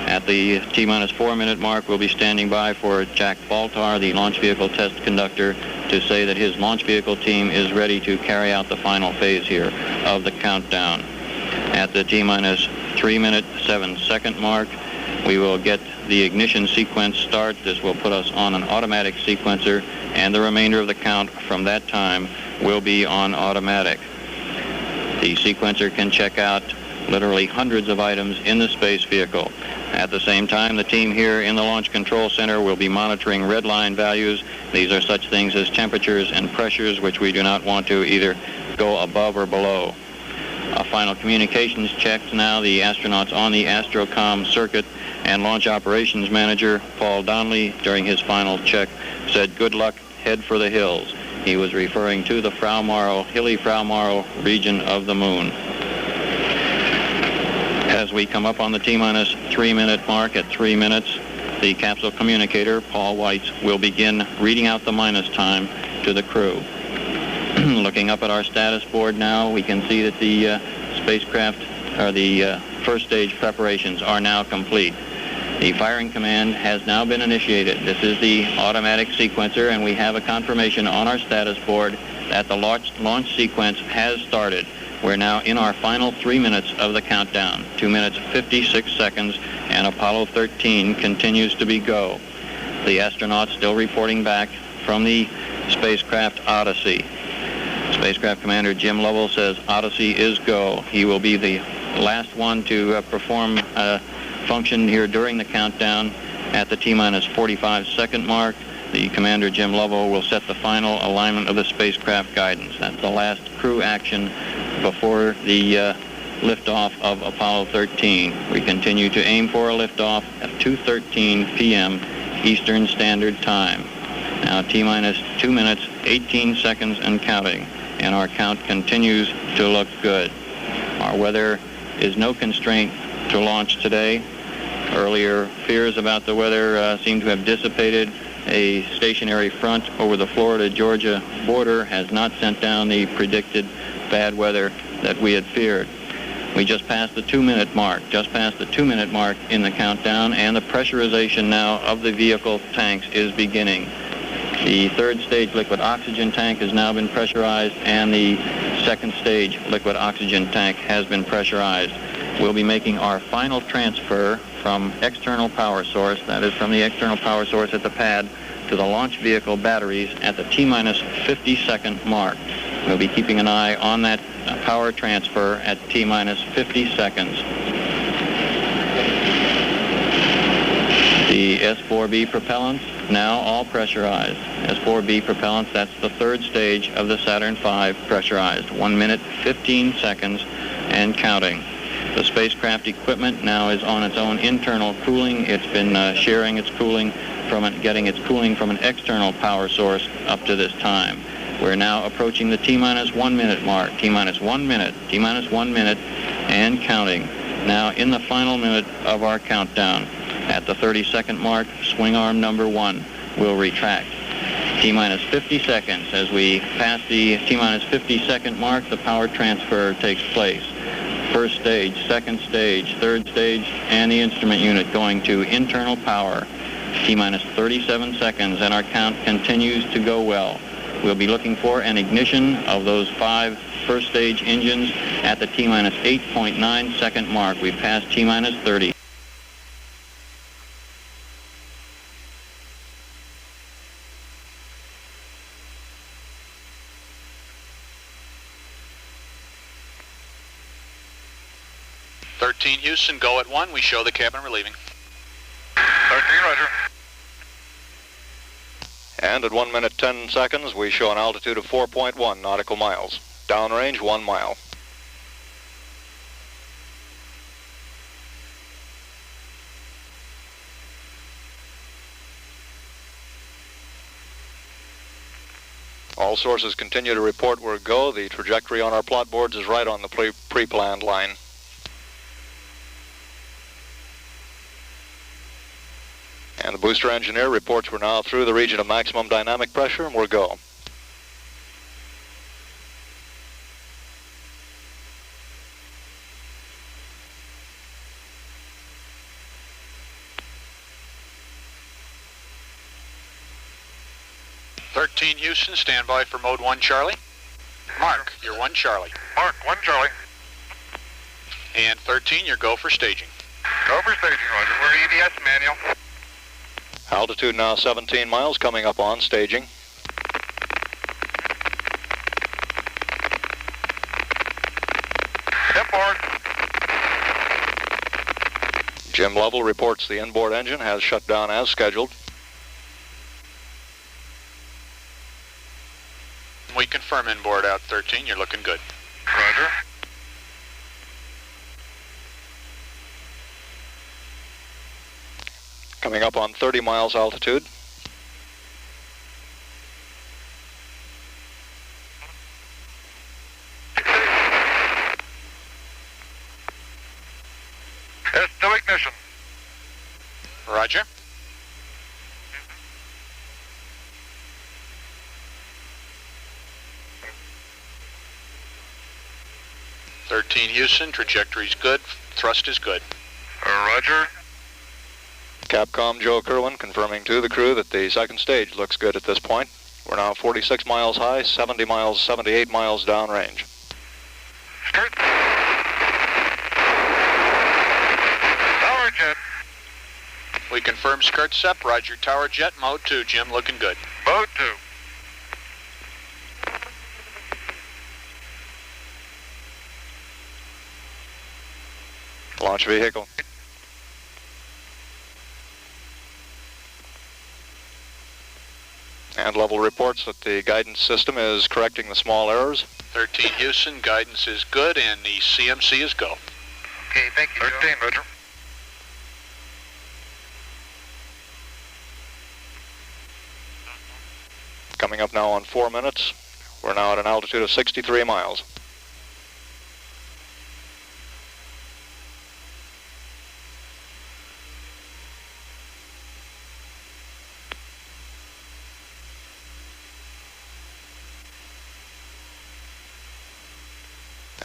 Speaker 1: At the T-minus 4-minute mark, we'll be standing by for Jack Baltar, the launch vehicle test conductor, to say that his launch vehicle team is ready to carry out the final phase here of the countdown. At the T-minus 3-minute 7-second mark, we will get the ignition sequence start. This will put us on an automatic sequencer, and the remainder of the count from that time will be on automatic. The sequencer can check out literally hundreds of items in the space vehicle. At the same time, the team here in the Launch Control Center will be monitoring red line values. These are such things as temperatures and pressures, which we do not want to either go above or below. Final communications checks now. The astronauts on the Astrocom circuit, and Launch Operations Manager Paul Donnelly, during his final check, said, "Good luck, head for the hills." He was referring to the hilly Frau-Morrow region of the moon. As we come up on the T-minus 3-minute mark at 3 minutes, the capsule communicator, Paul Weitz, will begin reading out the minus time to the crew. Looking up at our status board now, we can see that the spacecraft, or the first stage preparations, are now complete. The firing command has now been initiated. This is the automatic sequencer, and we have a confirmation on our status board that the launch sequence has started. We're now in our final 3 minutes of the countdown, 2 minutes 56 seconds, and Apollo 13 continues to be go. The astronauts still reporting back from the spacecraft Odyssey. Spacecraft Commander Jim Lovell says Odyssey is go. He will be the last one to perform a function here during the countdown at the T-minus 45-second mark. The Commander Jim Lovell will set the final alignment of the spacecraft guidance. That's the last crew action before the liftoff of Apollo 13. We continue to aim for a liftoff at 2:13 p.m. Eastern Standard Time. Now T-minus 2 minutes, 18 seconds and counting, and our count continues to look good. Our weather is no constraint to launch today. Earlier fears about the weather seem to have dissipated. A stationary front over the Florida-Georgia border has not sent down the predicted bad weather that we had feared. We just passed the 2-minute mark, in the countdown, and the pressurization now of the vehicle tanks is beginning. The third stage liquid oxygen tank has now been pressurized, and the second stage liquid oxygen tank has been pressurized. We'll be making our final transfer from external power source, that is from the external power source at the pad, to the launch vehicle batteries at the T-minus 50-second mark. We'll be keeping an eye on that power transfer at T-minus 50 seconds. The S4B propellants now all pressurized. S4B propellants, that's the third stage of the Saturn V, pressurized. 1 minute, 15 seconds and counting. The spacecraft equipment now is on its own internal cooling. It's been sharing its cooling getting its cooling from an external power source up to this time. We're now approaching the T-minus 1 minute mark. T-minus 1 minute, T-minus 1 minute and counting. Now in the final minute of our countdown. At the 30-second mark, swing arm number 1 will retract. T-minus 50 seconds. As we pass the T-minus 50-second mark, the power transfer takes place. First stage, second stage, third stage, and the instrument unit going to internal power. T-minus 37 seconds, and our count continues to go well. We'll be looking for an ignition of those 5 first stage engines at the T-minus 8.9 second mark. We've passed T-minus 30.
Speaker 3: Houston, go at 1. We show the cabin relieving.
Speaker 4: 13, roger.
Speaker 2: And at 1 minute 10 seconds, we show an altitude of 4.1 nautical miles. Downrange 1 mile. All sources continue to report we're go. The trajectory on our plot boards is right on the pre-planned line. And the booster engineer reports we're now through the region of maximum dynamic pressure and we're go.
Speaker 3: Houston, stand by for mode 1 Charlie. Mark, you're 1 Charlie.
Speaker 4: Mark, 1 Charlie.
Speaker 3: And 13, you're go for staging.
Speaker 4: Go for staging, Roger. We're EDS manual.
Speaker 2: Altitude now 17 miles, coming up on staging.
Speaker 4: Step forward.
Speaker 2: Jim Lovell reports the inboard engine has shut down as scheduled.
Speaker 3: We confirm inboard out 13, you're looking good.
Speaker 4: Roger.
Speaker 2: Coming up on 30 miles altitude.
Speaker 4: S2 ignition.
Speaker 3: Roger. Houston, trajectory's good, thrust is good.
Speaker 4: Roger.
Speaker 2: Capcom Joe Kerwin confirming to the crew that the second stage looks good at this point. We're now 46 miles high, 78 miles downrange.
Speaker 4: Skirt. Tower jet.
Speaker 3: We confirm skirt SEP, roger, tower jet, mode 2, Jim, looking good.
Speaker 4: Mode 2.
Speaker 2: Launch vehicle. And Lovell reports that the guidance system is correcting the small errors.
Speaker 3: 13 Houston, guidance is good and the CMC is go.
Speaker 4: Okay, thank you. 13, Roger.
Speaker 2: Coming up now on 4 minutes. We're now at an altitude of 63 miles.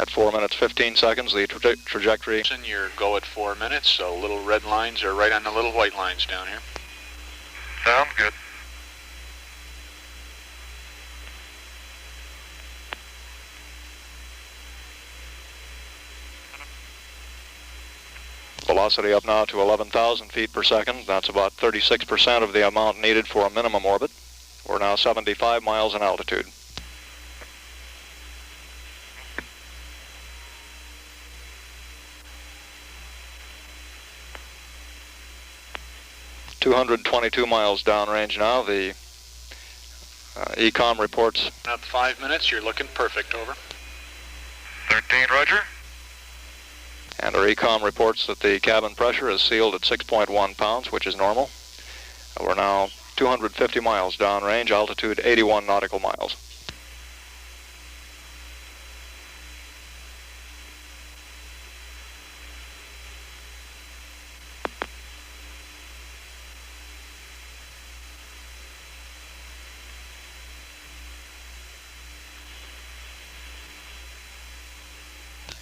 Speaker 2: At 4 minutes 15 seconds, the trajectory.
Speaker 3: You're go at 4 minutes, so little red lines are right on the little white lines down here.
Speaker 4: Sounds good.
Speaker 2: Velocity up now to 11,000 feet per second. That's about 36% of the amount needed for a minimum orbit. We're now 75 miles in altitude. ...222 miles downrange now. The ECOM reports...
Speaker 3: Up 5 minutes, you're looking perfect, over.
Speaker 4: 13, Roger.
Speaker 2: And our ECOM reports that the cabin pressure is sealed at 6.1 pounds, which is normal. We're now 250 miles downrange, altitude 81 nautical miles.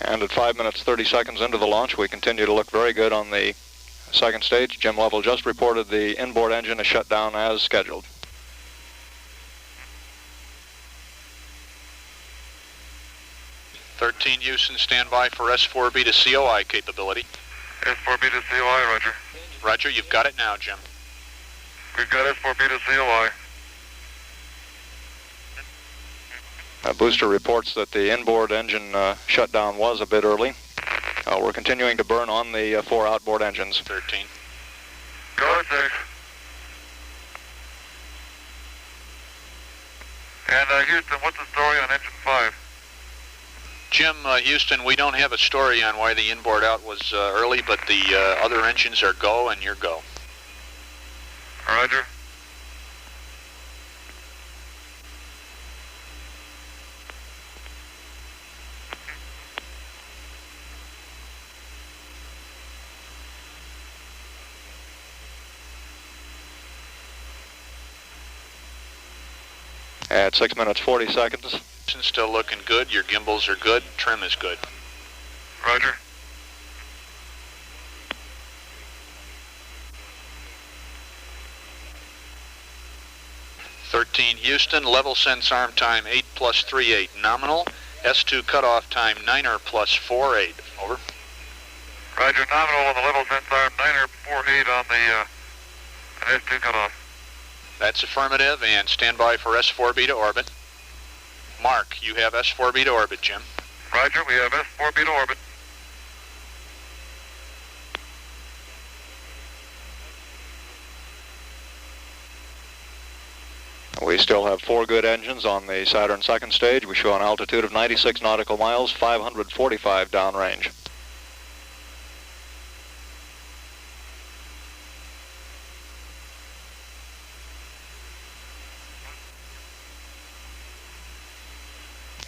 Speaker 2: And at 5 minutes 30 seconds into the launch, we continue to look very good on the second stage. Jim Lovell just reported the inboard engine is shut down as scheduled.
Speaker 3: .13 Houston, stand by for S4B to COI capability.
Speaker 4: S4B to COI, Roger.
Speaker 3: Roger, you've got it now, Jim.
Speaker 4: We've got S4B to COI.
Speaker 2: Booster reports that the inboard engine shutdown was a bit early. We're continuing to burn on the 4 outboard engines.
Speaker 3: 13.
Speaker 4: Go 6. And Houston, what's the story on engine 5?
Speaker 3: Jim, Houston, we don't have a story on why the inboard out was early, but the other engines are go and you're go.
Speaker 4: Roger.
Speaker 2: At 6 minutes 40 seconds.
Speaker 3: Still looking good, your gimbals are good, trim is good.
Speaker 4: Roger.
Speaker 3: Houston, level sense arm time 8+38 nominal, S2 cutoff time 9er plus 48. Over.
Speaker 4: Roger, nominal on the level sense arm, 9er 48 on the S2 cutoff.
Speaker 3: That's affirmative, and stand by for S4B to orbit. Mark, you have S4B to orbit, Jim.
Speaker 4: Roger, we have S4B to orbit.
Speaker 2: We still have 4 good engines on the Saturn second stage. We show an altitude of 96 nautical miles, 545 downrange.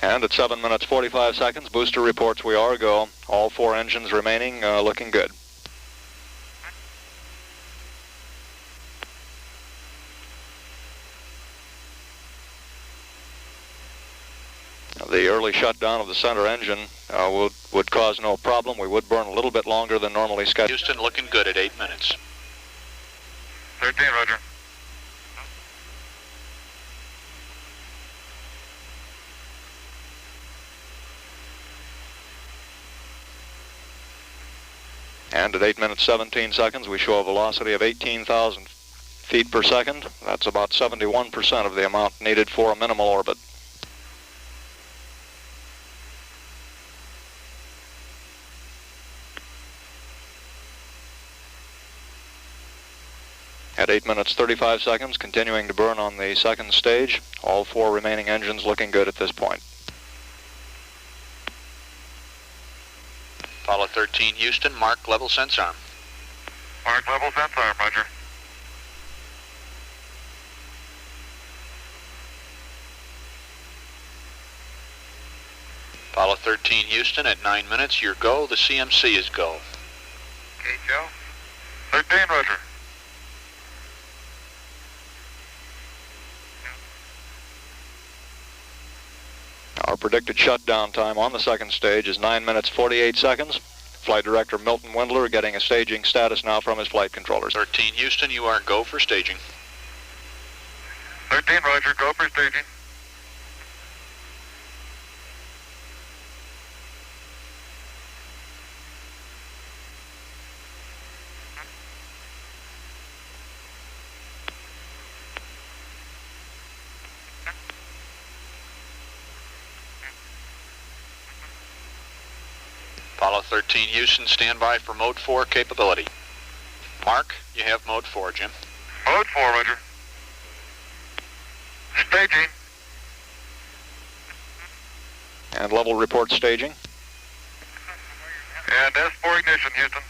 Speaker 2: And at 7 minutes 45 seconds, booster reports we are go. All 4 engines remaining looking good. The early shutdown of the center engine would cause no problem. We would burn a little bit longer than normally scheduled.
Speaker 3: Houston looking good at 8 minutes.
Speaker 4: 13, roger.
Speaker 2: And at 8 minutes 17 seconds, we show a velocity of 18,000 feet per second. That's about 71% of the amount needed for a minimal orbit. At 8 minutes 35 seconds, continuing to burn on the second stage. All 4 remaining engines looking good at this point.
Speaker 3: Apollo 13, Houston, mark level sense arm.
Speaker 4: Mark level sense arm, roger.
Speaker 3: Apollo 13, Houston, at 9 minutes, you're go, the CMC is go.
Speaker 4: Okay, Joe. 13, roger.
Speaker 2: Our predicted shutdown time on the second stage is 9 minutes 48 seconds. Flight Director Milton Windler getting a staging status now from his flight controllers.
Speaker 3: 13, Houston, you are go for staging.
Speaker 4: 13, roger, go for staging.
Speaker 3: Apollo 13, Houston, stand by for mode 4 capability. Mark, you have mode 4, Jim.
Speaker 4: Mode 4, roger. Staging.
Speaker 2: And level report staging.
Speaker 4: And S4 ignition, Houston.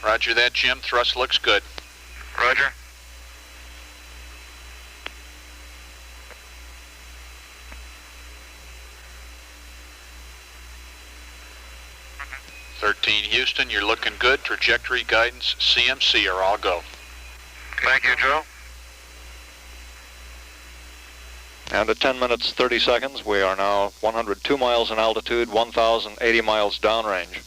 Speaker 3: Roger that, Jim. Thrust looks good.
Speaker 4: Roger.
Speaker 3: Houston, you're looking good. Trajectory, guidance, CMC are all go.
Speaker 4: Thank you, Joe.
Speaker 2: And at 10 minutes 30 seconds, we are now 102 miles in altitude, 1,080 miles downrange.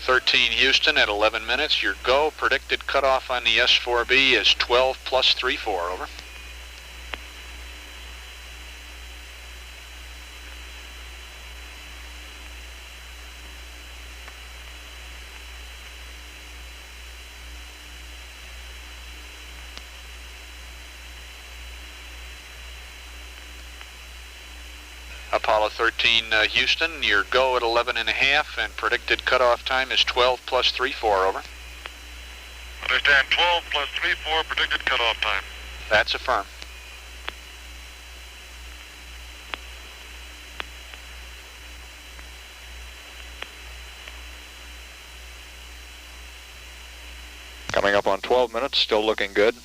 Speaker 3: 13 Houston at 11 minutes. Your go. Predicted cutoff on the S4B is 12 plus 34, over. Apollo 13 Houston, your go at 11.5 and predicted cutoff time is 12 plus 34, over.
Speaker 4: Understand, 12 plus 34 predicted cutoff time.
Speaker 3: That's affirmed.
Speaker 2: Coming up on 12 minutes, still looking good.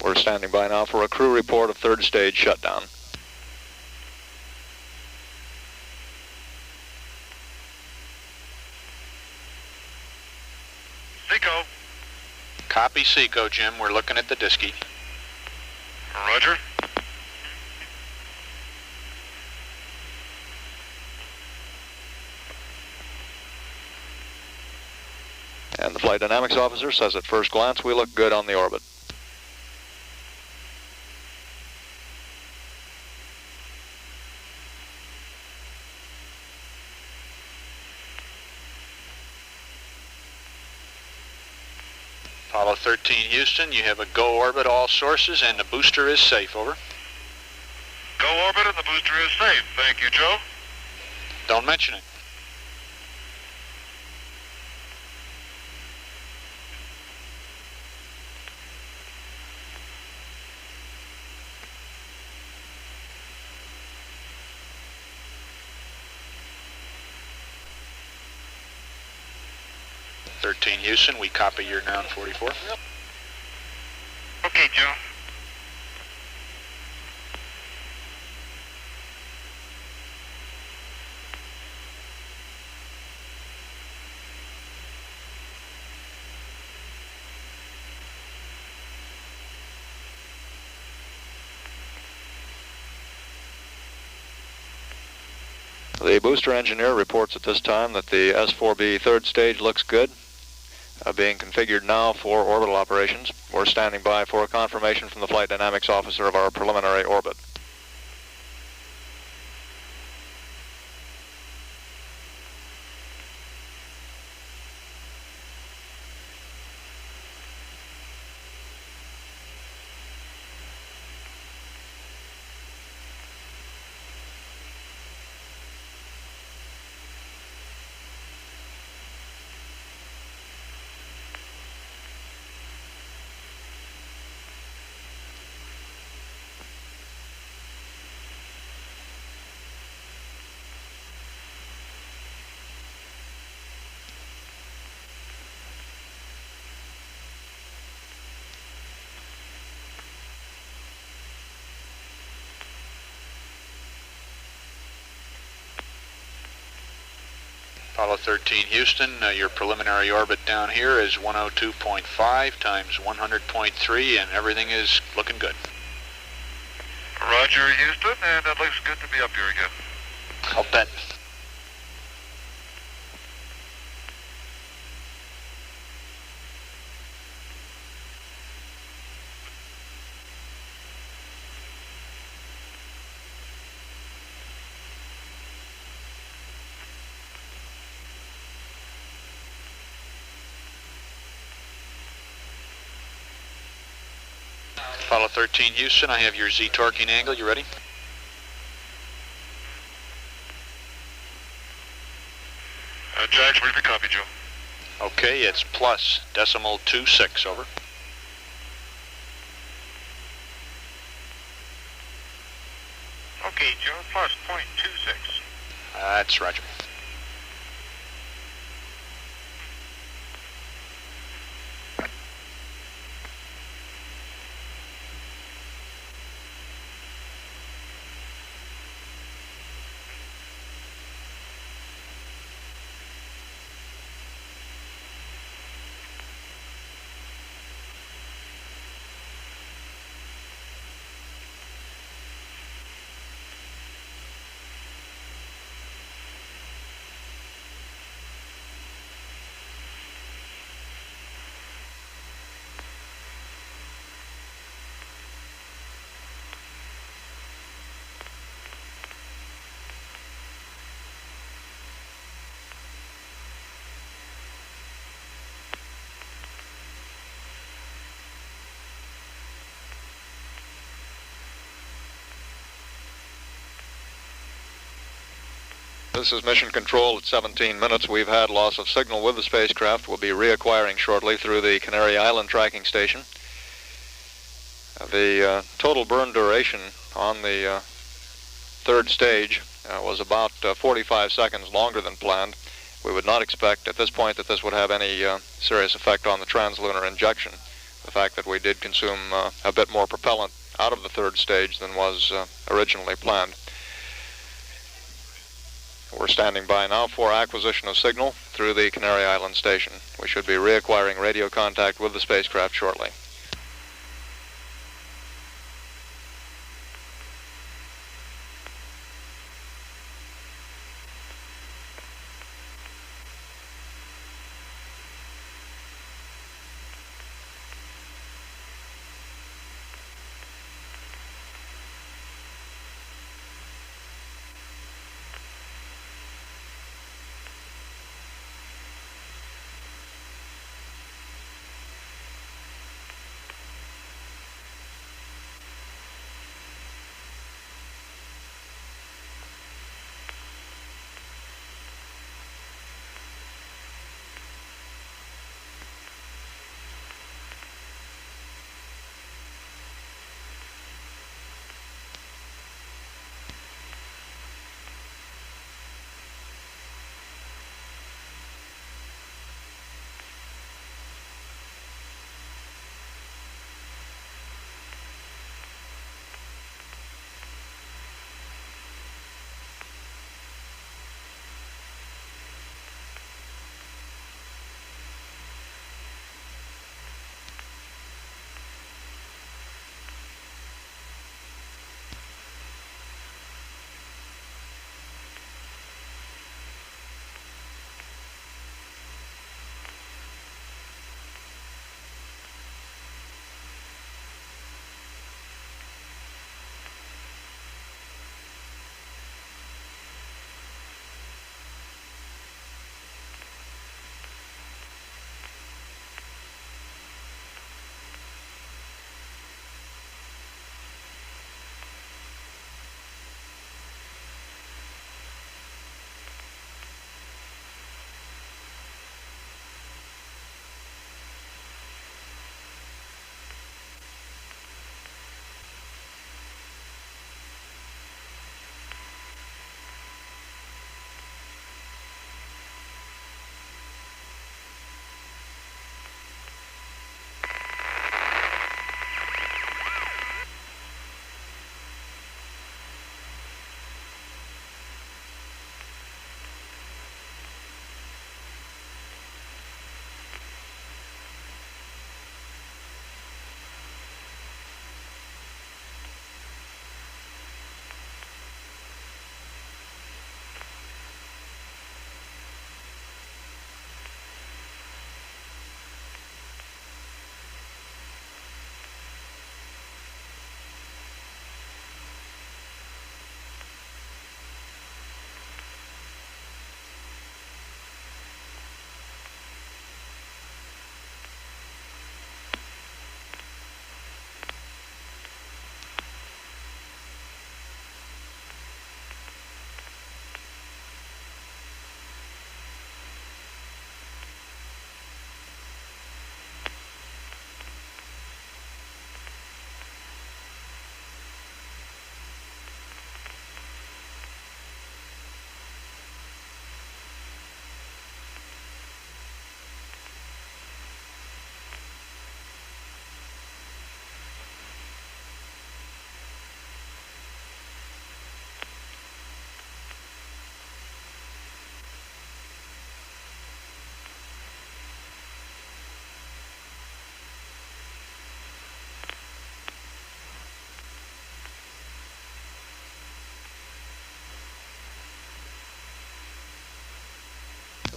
Speaker 2: We're standing by now for a crew report of third stage shutdown.
Speaker 4: Seco.
Speaker 3: Copy Seco, Jim. We're looking at the diski.
Speaker 4: Roger.
Speaker 2: And the flight dynamics officer says at first glance we look good on the orbit.
Speaker 3: Apollo 13 Houston, you have a go orbit all sources and the booster is safe, over.
Speaker 4: Go orbit and the booster is safe. Thank you, Joe.
Speaker 3: Don't mention it. Houston, we copy your ground 44.
Speaker 4: Okay, Joe.
Speaker 2: The booster engineer reports at this time that the S4B third stage looks good, being configured now for orbital operations. We're standing by for a confirmation from the flight dynamics officer of our preliminary orbit.
Speaker 3: Apollo 13 Houston, your preliminary orbit down here is 102.5 times 100.3 and everything is looking good.
Speaker 4: Roger, Houston, and it looks good to be up here again.
Speaker 3: I'll bet. Apollo 13 Houston, I have your Z torquing angle. You ready?
Speaker 4: Jack's ready to copy, Joe.
Speaker 3: Okay, it's plus decimal 26, over.
Speaker 4: Okay, Joe, plus 0.26.
Speaker 3: That's Roger.
Speaker 2: This is Mission Control at 17 minutes. We've had loss of signal with the spacecraft. We'll be reacquiring shortly through the Canary Island tracking station. The total burn duration on the third stage was about 45 seconds longer than planned. We would not expect at this point that this would have any serious effect on the translunar injection. The fact that we did consume a bit more propellant out of the third stage than was originally planned. We're standing by now for acquisition of signal through the Canary Island station. We should be reacquiring radio contact with the spacecraft shortly.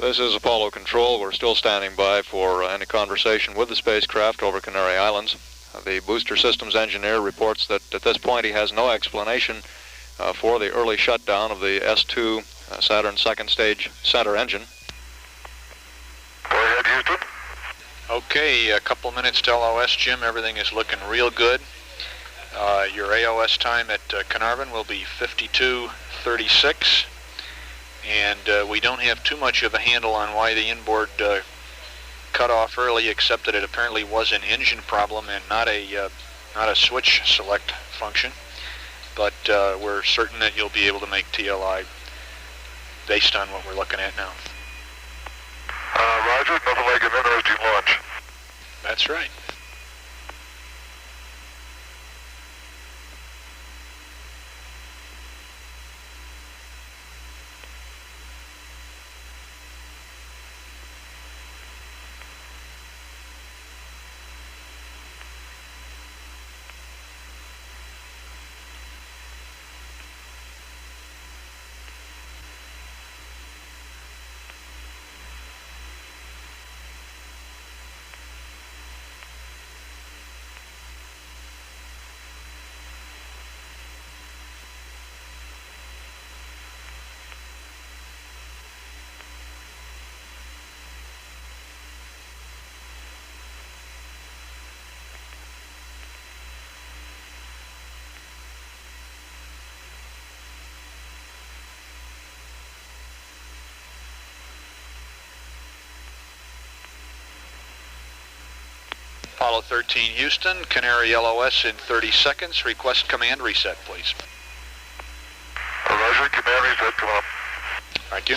Speaker 2: This is Apollo Control. We're still standing by for any conversation with the spacecraft over Canary Islands. The booster systems engineer reports that at this point he has no explanation for the early shutdown of the S2 Saturn second stage center engine.
Speaker 4: Go ahead, Houston.
Speaker 3: Okay, a couple minutes to LOS, Jim. Everything is looking real good. Your AOS time at Carnarvon will be 52:36. and we don't have too much of a handle on why the inboard cut off early, except that it apparently was an engine problem and not a switch select function. But we're certain that you'll be able to make TLI based on what we're looking at now.
Speaker 4: Roger, nothing like an interesting launch.
Speaker 3: That's right. Apollo 13 Houston, Canary LOS in 30 seconds. Request command reset, please.
Speaker 4: Roger, command reset, come up.
Speaker 3: Thank you.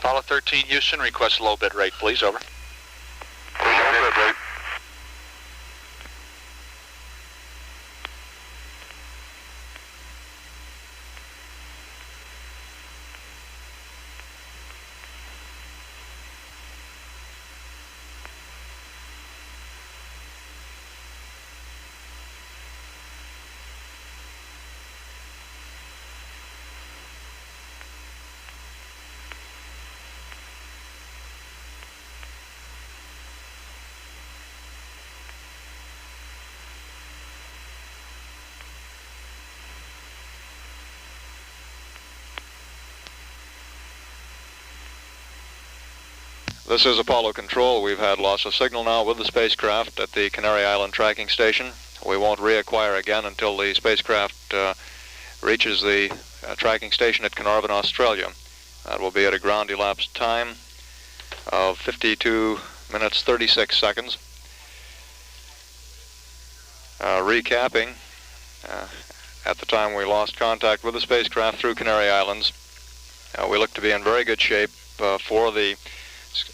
Speaker 3: Apollo 13 Houston, request low bit rate, please, over.
Speaker 4: Low bit rate.
Speaker 2: This is Apollo Control. We've had loss of signal now with the spacecraft at the Canary Island tracking station. We won't reacquire again until the spacecraft reaches the tracking station at Carnarvon, Australia. That will be at a ground elapsed time of 52 minutes 36 seconds. Recapping, at the time we lost contact with the spacecraft through Canary Islands, we look to be in very good shape for the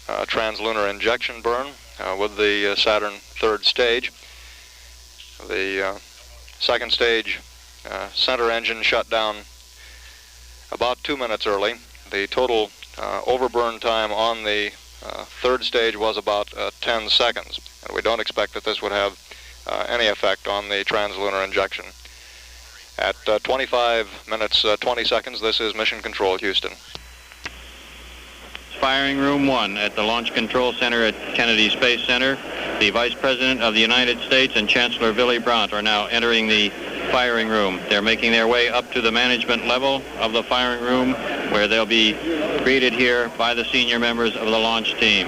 Speaker 2: Translunar injection burn with the Saturn third stage. The second stage center engine shut down about 2 minutes early. The total overburn time on the third stage was about 10 seconds. And we don't expect that this would have any effect on the Translunar injection. At 25 minutes 20 seconds, this is Mission Control, Houston.
Speaker 1: Firing Room 1 at the Launch Control Center at Kennedy Space Center. The Vice President of the United States and Chancellor Willy Brandt are now entering the firing room. They're making their way up to the management level of the firing room, where they'll be greeted here by the senior members of the launch team.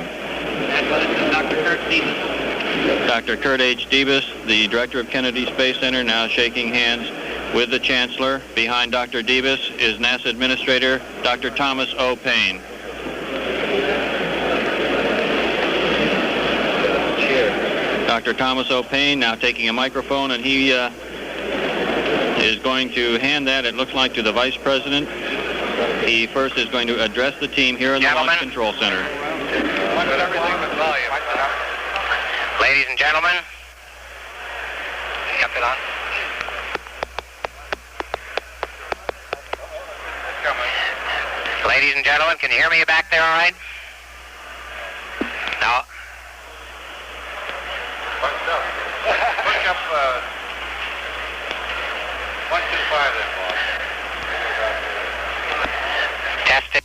Speaker 1: Dr. Kurt H. Debus, the Director of Kennedy Space Center, now shaking hands with the Chancellor. Behind Dr. Debus is NASA Administrator Dr. Thomas O. Payne. Dr. Thomas O. Payne now taking a microphone, and he is going to hand that, it looks like, to the Vice President. He first is going to address the team here in the Launch Control Center.
Speaker 5: Ladies and gentlemen, kept it on. Ladies and gentlemen, can you hear me back there all right? No.
Speaker 4: Push up 125 then, boss.
Speaker 5: Test it.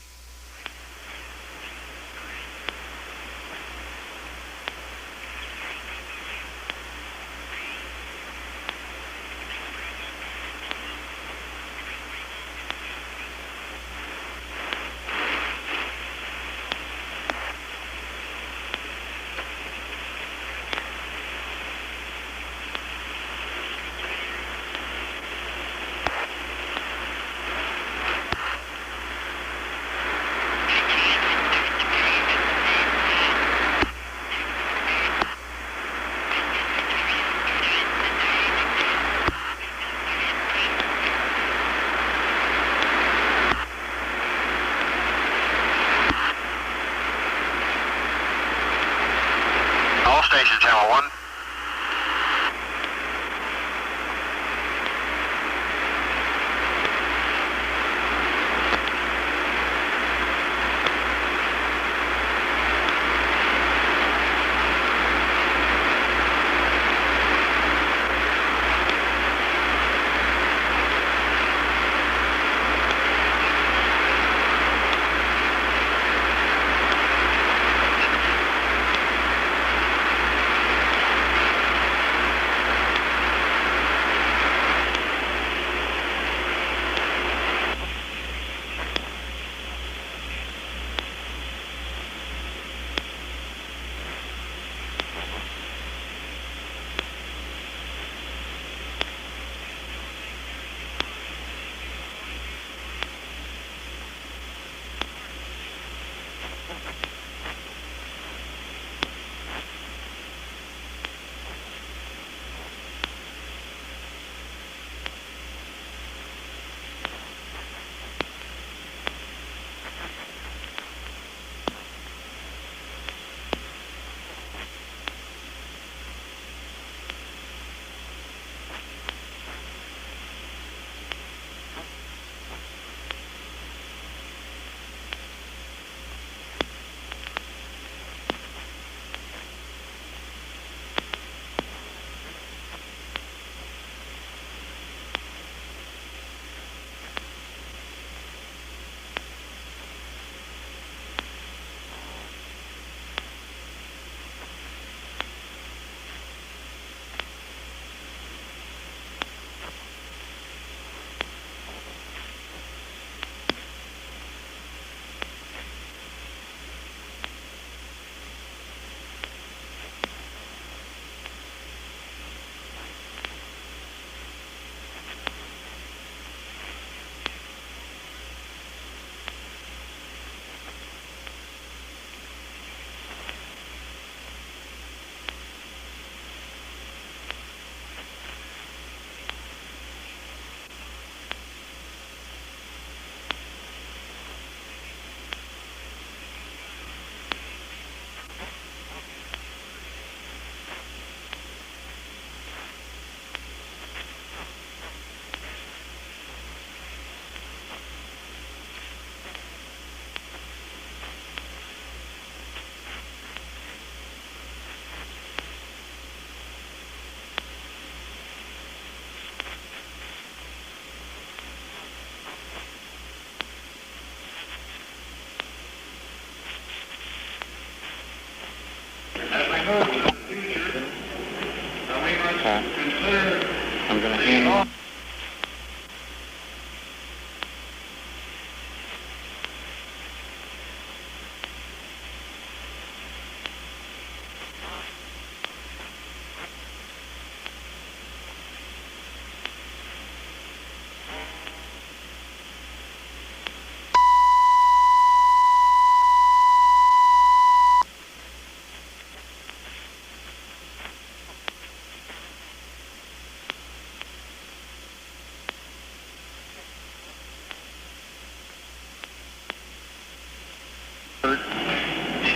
Speaker 1: I'm going to hand...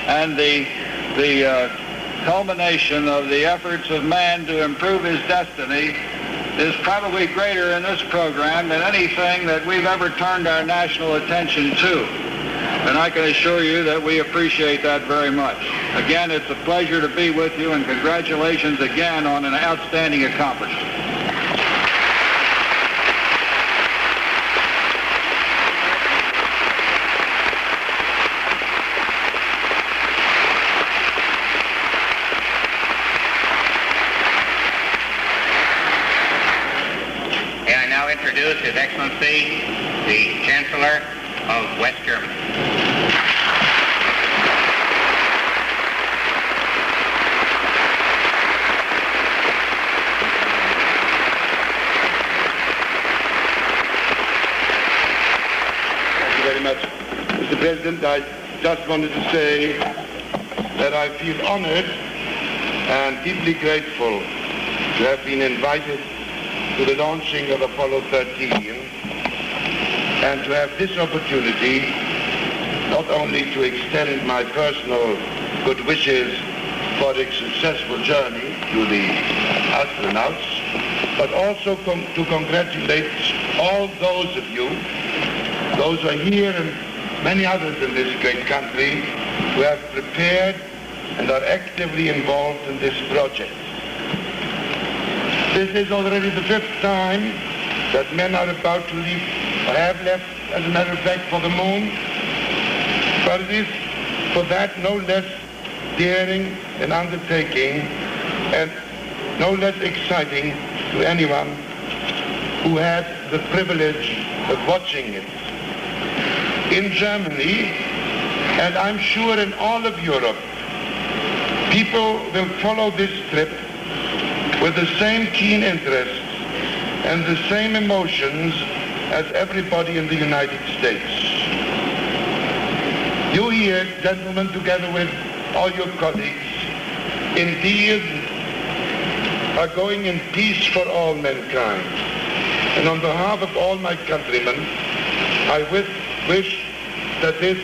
Speaker 6: And the culmination of the efforts of man to improve his destiny is probably greater in this program than anything that we've ever turned our national attention to. And I can assure you that we appreciate that very much. Again, it's a pleasure to be with you, and congratulations again on an outstanding accomplishment.
Speaker 5: Introduce His Excellency, the Chancellor of West Germany.
Speaker 7: Thank you very much. Mr. President, I just wanted to say that I feel honored and deeply grateful to have been invited to the launching of Apollo 13 and to have this opportunity not only to extend my personal good wishes for a successful journey to the astronauts, but also to congratulate all those of you, those who are here and many others in this great country who have prepared and are actively involved in this project. This is already the 5th time that men are about to leave, or have left, as a matter of fact, for the moon. But it is for that no less daring an undertaking and no less exciting to anyone who had the privilege of watching it. In Germany, and I'm sure in all of Europe, people will follow this trip with the same keen interest and the same emotions as everybody in the United States. You here, gentlemen, together with all your colleagues, indeed are going in peace for all mankind. And on behalf of all my countrymen, I wish that this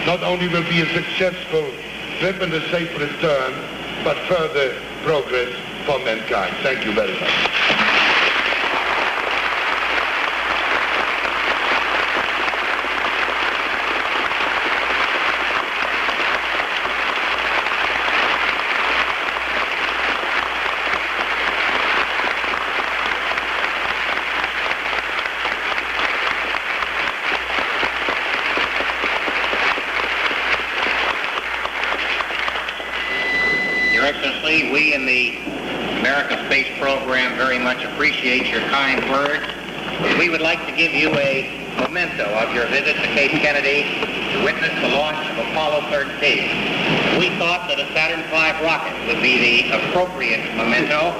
Speaker 7: not only will be a successful trip and a safe return, but further progress for mankind. Thank you very much.
Speaker 5: Your Excellency, we in the American Space Program very much appreciate your kind words. We would like to give you a memento of your visit to Cape Kennedy to witness the launch of Apollo 13. We thought that a Saturn V rocket would be the appropriate memento,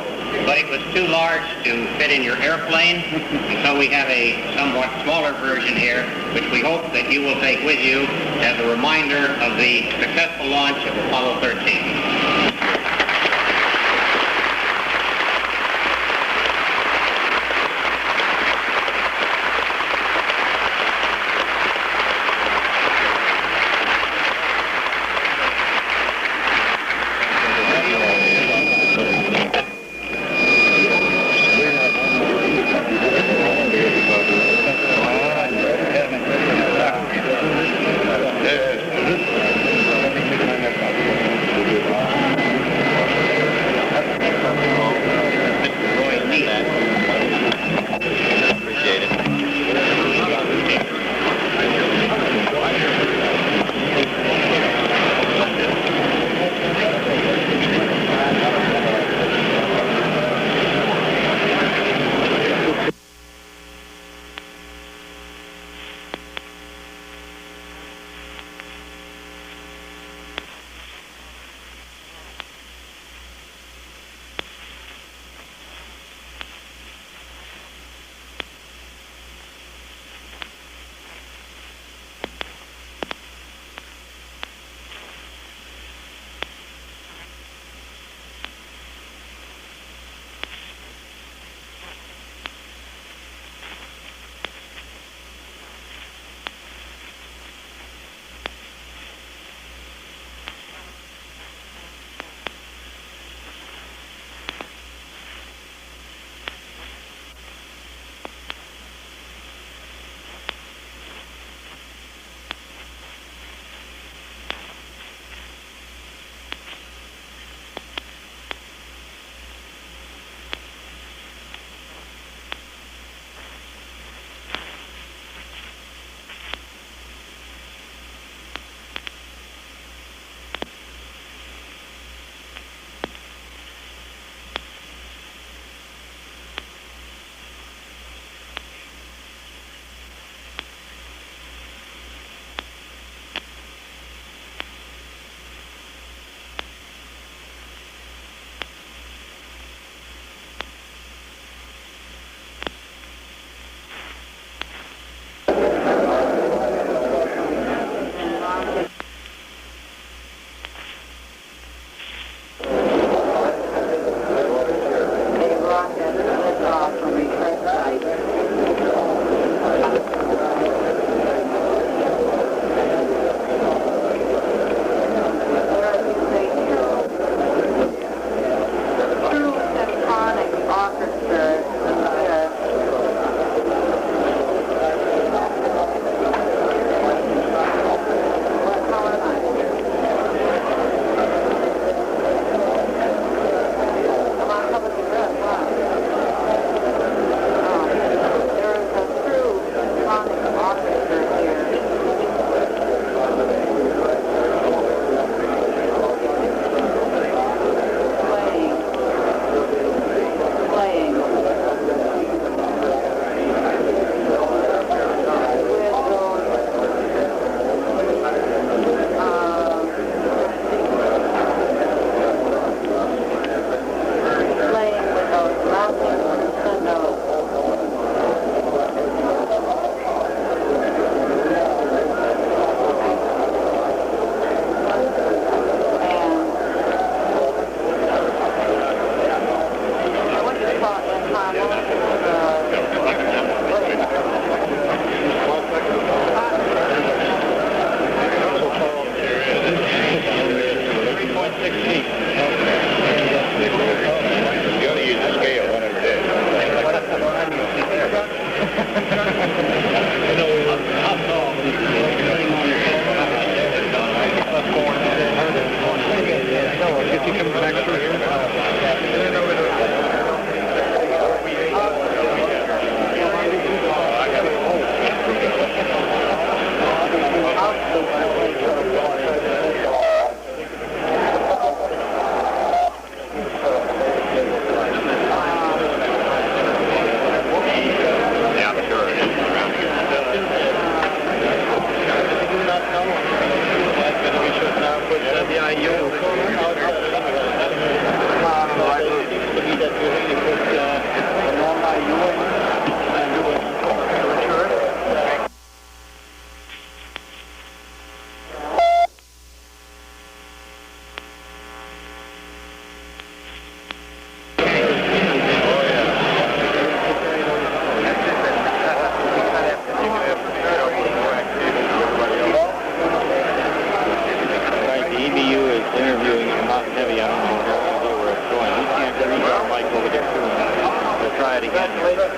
Speaker 5: but it was too large to fit in your airplane, and so we have a somewhat smaller version here, which we hope that you will take with you as a reminder of the successful launch of Apollo 13.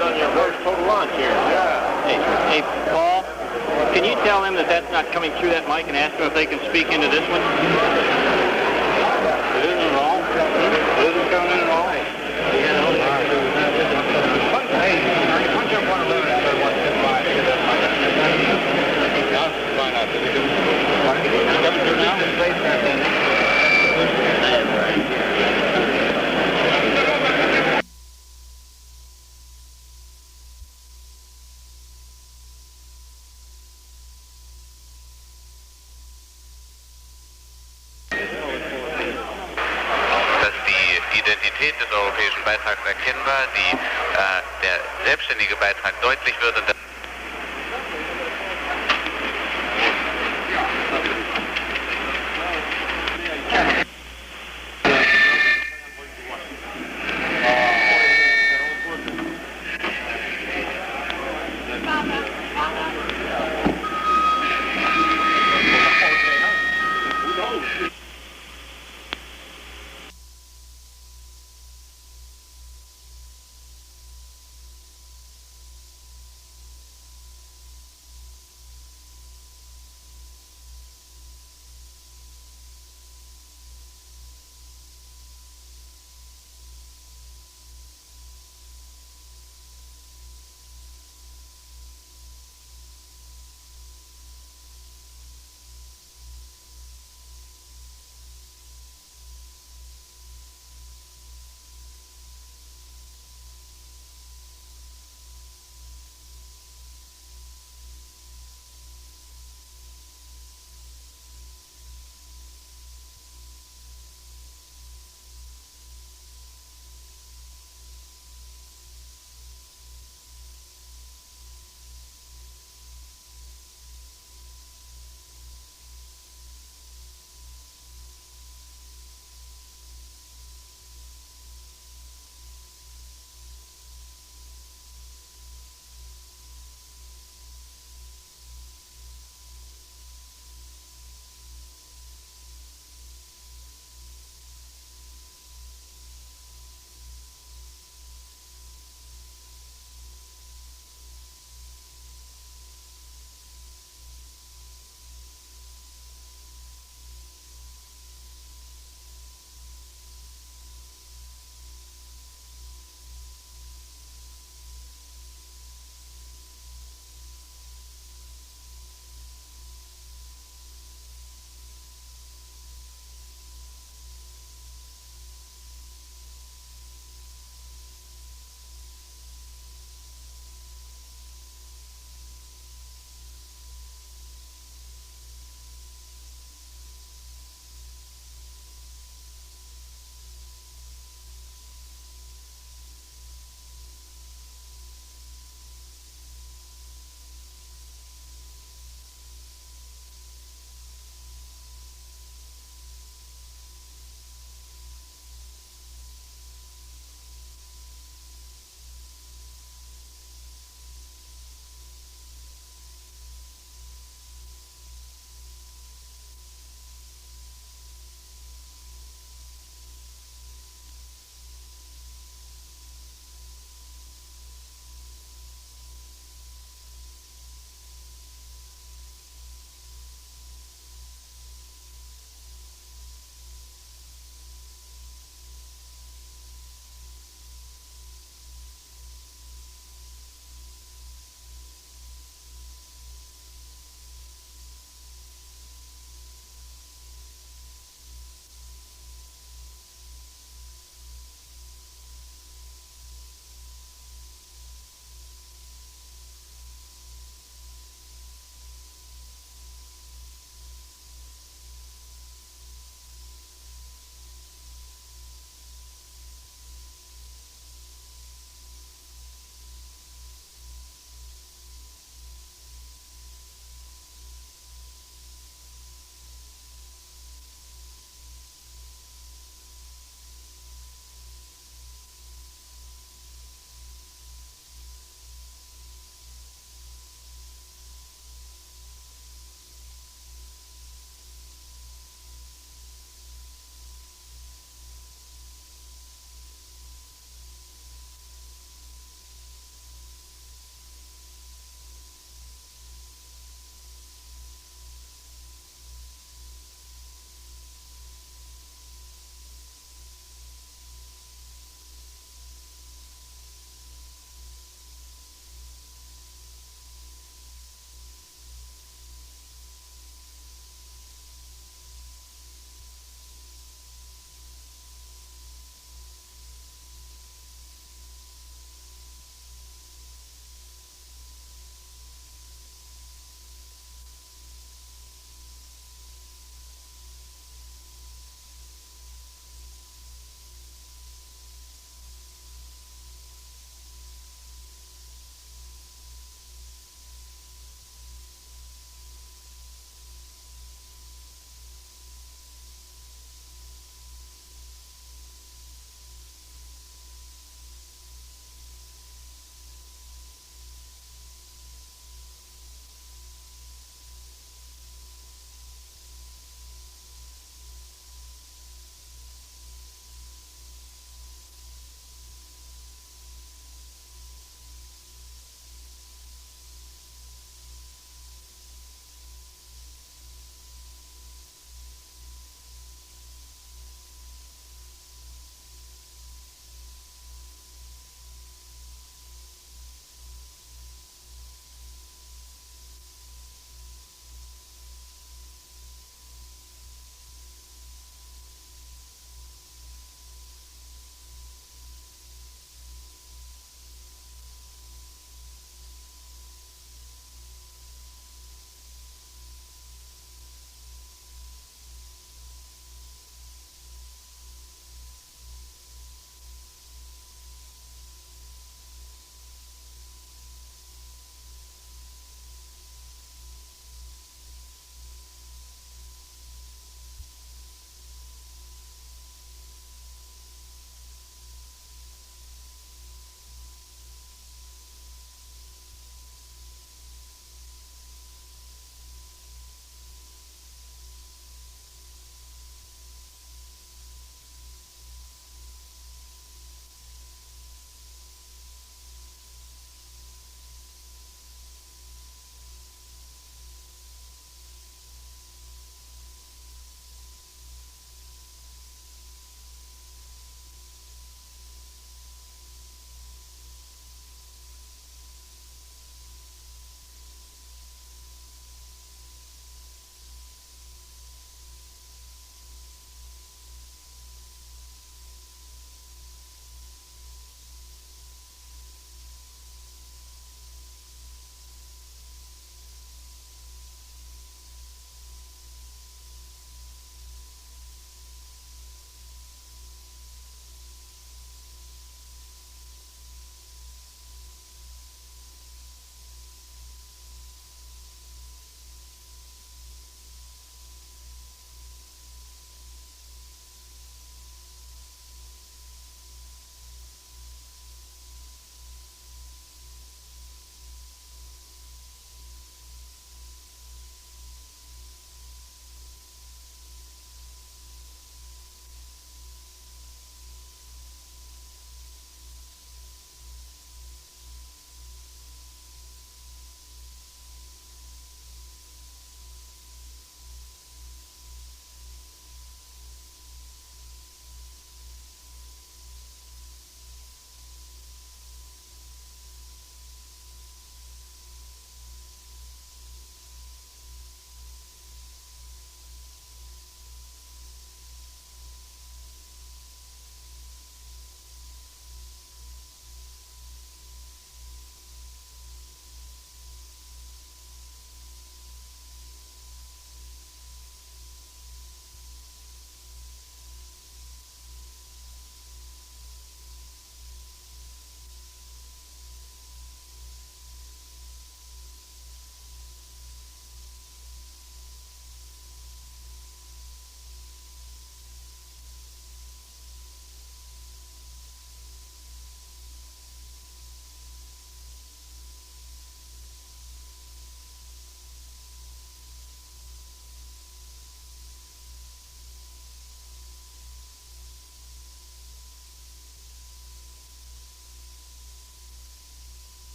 Speaker 8: on your first total launch here. Yeah.
Speaker 1: Hey, Paul, can you tell them that that's not coming through that mic and ask them if they can speak into this one?
Speaker 8: It isn't at all? It isn't coming in at all? Hey, punch up 111 and say 155 to get that mic. Now, find out. Did it come through now? Spacecraft in it.
Speaker 9: Des europäischen Beitrags erkennbar, der selbstständige Beitrag deutlich wird und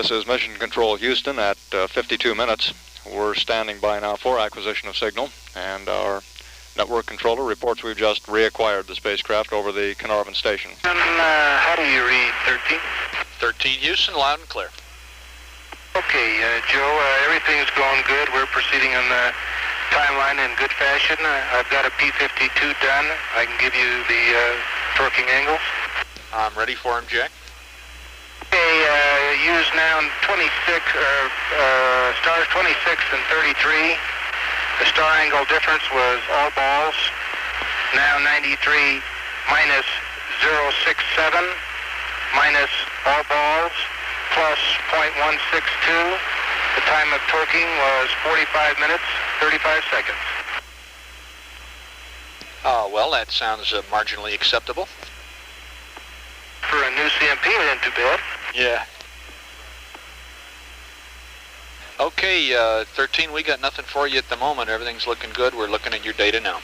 Speaker 2: This is Mission Control Houston at 52 minutes. We're standing by now for acquisition of signal, and our network controller reports we've just reacquired the spacecraft over the Carnarvon station.
Speaker 10: And how do you read 13?
Speaker 3: 13 Houston, loud and clear.
Speaker 10: Okay, Joe, everything's going good. We're proceeding on the timeline in good fashion. I've got a P-52 done. I can give you the torquing angles.
Speaker 3: I'm ready for him, Jack.
Speaker 10: Okay, use now 26, stars 26 and 33. The star angle difference was all balls. Now 93 minus 067 minus all balls plus 0.162. The time of torquing was 45 minutes, 35 seconds.
Speaker 3: Well, that sounds marginally acceptable.
Speaker 10: For a new CMP, it isn't too bad.
Speaker 3: Yeah. Okay, 13, we got nothing for you at the moment. Everything's looking good. We're looking at your data now.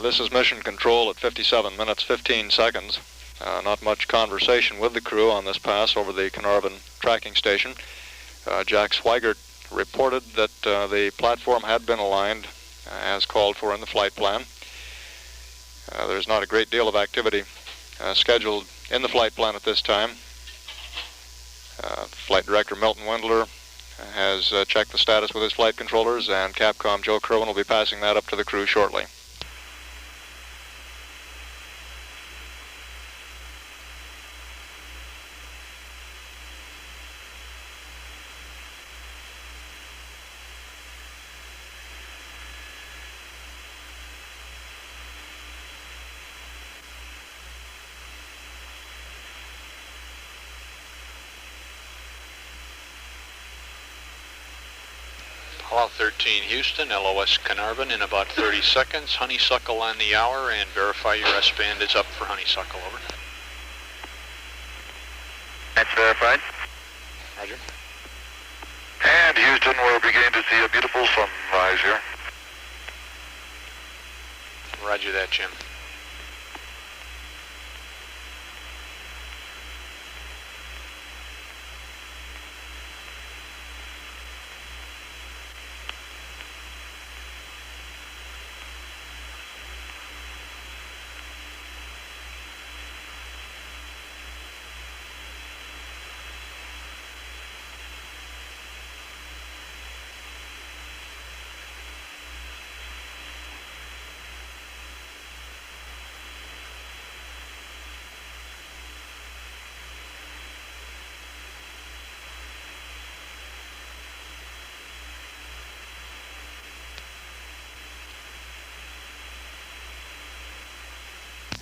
Speaker 2: This is mission control at 57 minutes 15 seconds. Not much conversation with the crew on this pass over the Carnarvon tracking station. Jack Swigert reported that the platform had been aligned as called for in the flight plan. There's not a great deal of activity scheduled in the flight plan at this time. Flight Director Milton Wendler has checked the status with his flight controllers, and Capcom Joe Kerwin will be passing that up to the crew shortly.
Speaker 3: Apollo 13 Houston, LOS Carnarvon in about 30 seconds. Honeysuckle on the hour, and verify your S-band is up for Honeysuckle, over.
Speaker 10: That's verified.
Speaker 3: Roger.
Speaker 4: And Houston, we're beginning to see a beautiful sunrise here.
Speaker 3: Roger that, Jim.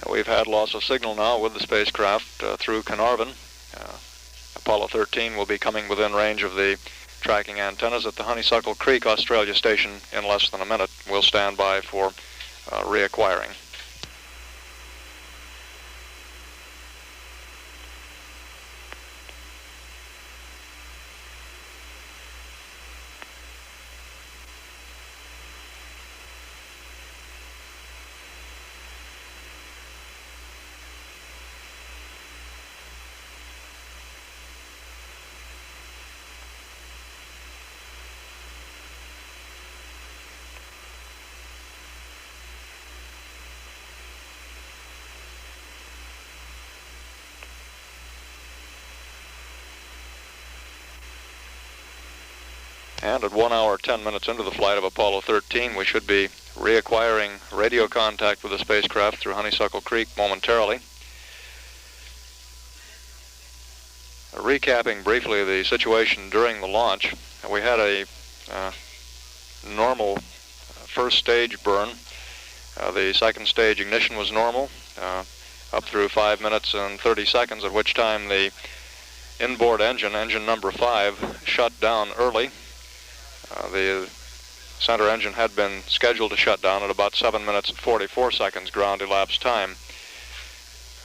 Speaker 2: We've had loss of signal now with the spacecraft through Carnarvon. Apollo 13 will be coming within range of the tracking antennas at the Honeysuckle Creek, Australia station in less than a minute. We'll stand by for reacquiring. And at 1 hour 10 minutes into the flight of Apollo 13, we should be reacquiring radio contact with the spacecraft through Honeysuckle Creek momentarily. Recapping briefly the situation during the launch, we had a normal first stage burn. The second stage ignition was normal, up through 5 minutes and 30 seconds, at which time the inboard engine number 5, shut down early. The center engine had been scheduled to shut down at about 7 minutes and 44 seconds ground elapsed time.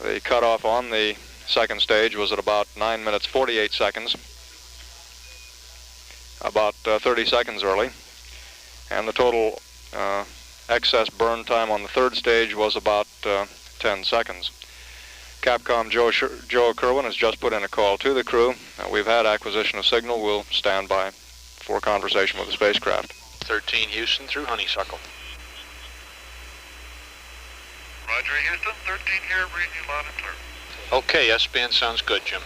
Speaker 2: The cutoff on the second stage was at about 9 minutes 48 seconds, about 30 seconds early, and the total excess burn time on the third stage was about 10 seconds. Capcom Joe Kerwin has just put in a call to the crew. We've had acquisition of signal. We'll stand by for conversation with the spacecraft.
Speaker 3: 13 Houston through Honeysuckle.
Speaker 4: Roger, Houston. 13 here, reading you loud and clear.
Speaker 3: Okay, S-band sounds good, Jim.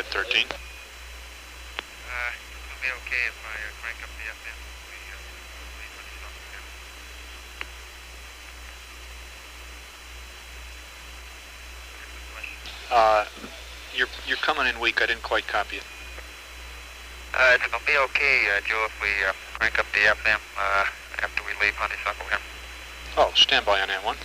Speaker 3: ahead, 13.
Speaker 10: It'll be okay if I crank up the FM.
Speaker 3: You're coming in weak. I didn't quite copy it.
Speaker 10: It's going to be okay, Joe, if we crank up the FM after we leave Honeysuckle here.
Speaker 3: Oh, stand by on that one.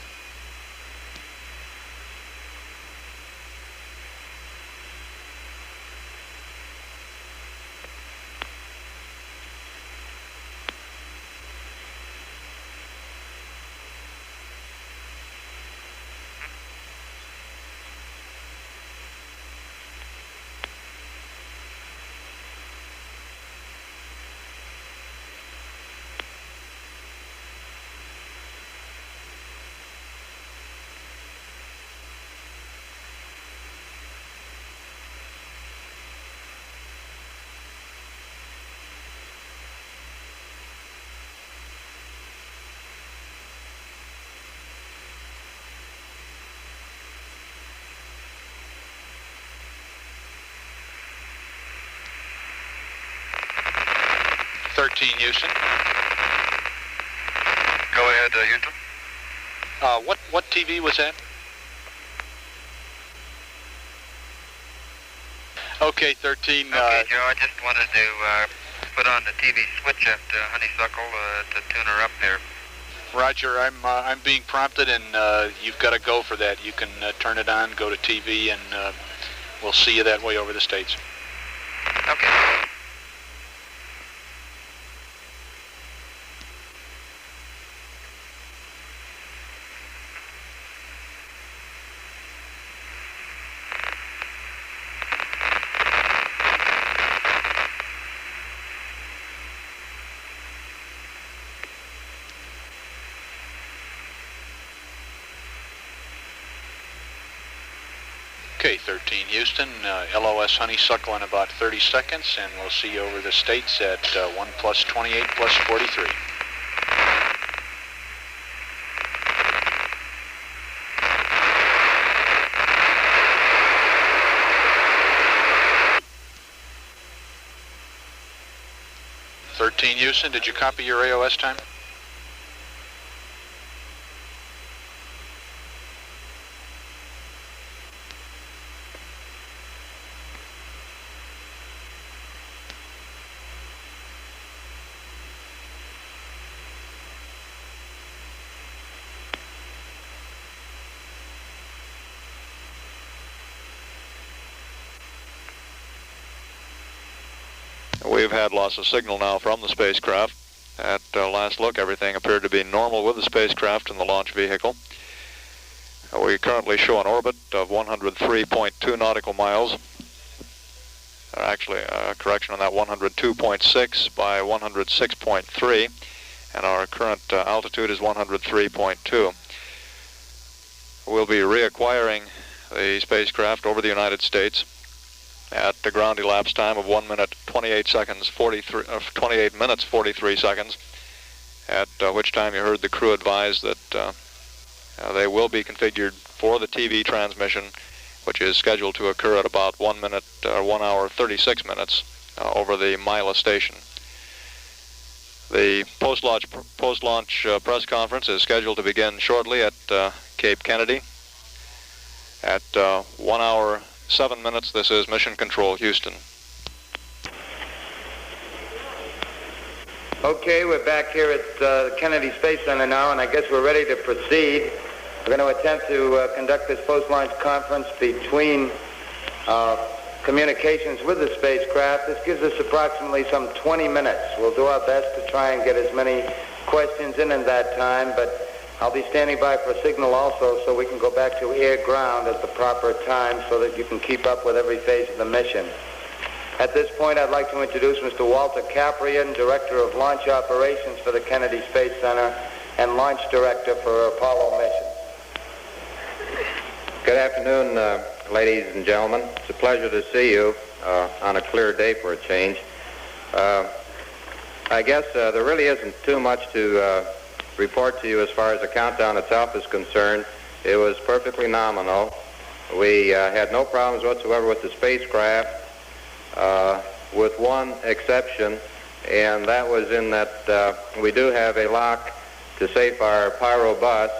Speaker 3: Houston.
Speaker 10: Go ahead, Houston.
Speaker 3: What TV was that? Okay, 13.
Speaker 10: Okay, Joe, I just wanted to put on the TV switch at Honeysuckle to tune her up there.
Speaker 3: Roger, I'm being prompted, and you've got to go for that. You can turn it on, go to TV, and we'll see you that way over the States.
Speaker 10: Okay.
Speaker 3: Okay, 13 Houston, LOS Honeysuckle in about 30 seconds, and we'll see you over the States at 1 plus 28 plus 43. Houston, did you copy your AOS time?
Speaker 2: We've had loss of signal now from the spacecraft. At last look, everything appeared to be normal with the spacecraft and the launch vehicle. We currently show an orbit of 103.2 nautical miles. Actually, correction on that, 102.6 by 106.3, and our current altitude is 103.2. We'll be reacquiring the spacecraft over the United States at the ground elapsed time of 1 minute 28 seconds 28 minutes 43 seconds, at which time you heard the crew advise that they will be configured for the TV transmission, which is scheduled to occur at about 1 hour 36 minutes over the Mila station. The post-launch press conference is scheduled to begin shortly at Cape Kennedy at 1 hour 7 minutes. This is Mission Control, Houston.
Speaker 11: Okay, we're back here at Kennedy Space Center now, and I guess we're ready to proceed. We're going to attempt to conduct this post-launch conference between communications with the spacecraft. This gives us approximately some 20 minutes. We'll do our best to try and get as many questions in that time, but I'll be standing by for a signal also so we can go back to air-ground at the proper time so that you can keep up with every phase of the mission. At this point, I'd like to introduce Mr. Walter Caprian, Director of Launch Operations for the Kennedy Space Center and Launch Director for Apollo missions.
Speaker 12: Good afternoon, ladies and gentlemen. It's a pleasure to see you on a clear day for a change. I guess there really isn't too much to report to you as far as the countdown itself is concerned. It was perfectly nominal. We had no problems whatsoever with the spacecraft. with one exception, and that was in that we do have a lock to safe our pyro bus,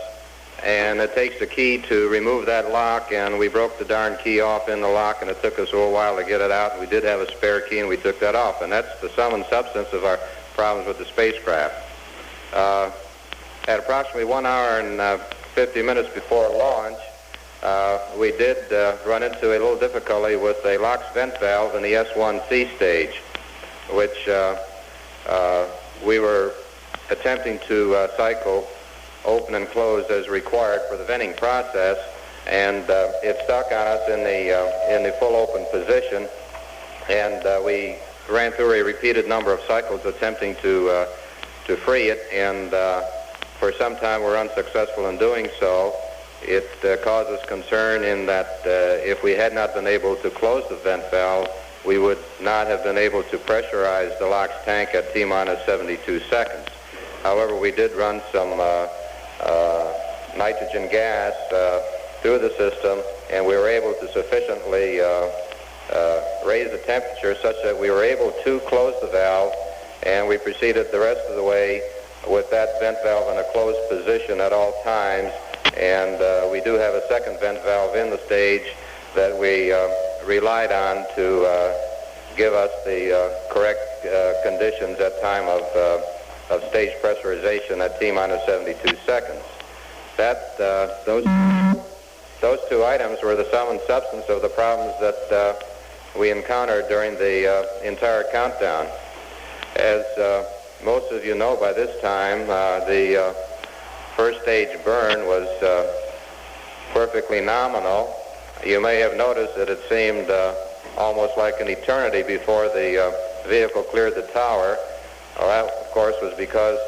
Speaker 12: and it takes a key to remove that lock, and we broke the darn key off in the lock, and it took us a little while to get it out, and we did have a spare key, and we took that off, and that's the sum and substance of our problems with the spacecraft. At approximately 1 hour and 50 minutes before launch, we did run into a little difficulty with a LOX vent valve in the S1C stage, which we were attempting to cycle open and close as required for the venting process, and it stuck on us in the full open position, and we ran through a repeated number of cycles attempting to free it, and for some time we're unsuccessful in doing so. It causes concern in that if we had not been able to close the vent valve, we would not have been able to pressurize the LOX tank at T-minus 72 seconds. However, we did run some nitrogen gas through the system, and we were able to sufficiently raise the temperature such that we were able to close the valve, and we proceeded the rest of the way with that vent valve in a closed position at all times. And we do have a second vent valve in the stage that we relied on to give us the correct conditions at time of stage pressurization at T-minus 72 seconds. Those two items were the sum and substance of the problems that we encountered during the entire countdown. As most of you know by this time, the first stage burn was perfectly nominal. You may have noticed that it seemed almost like an eternity before the vehicle cleared the tower. Well, that, of course, was because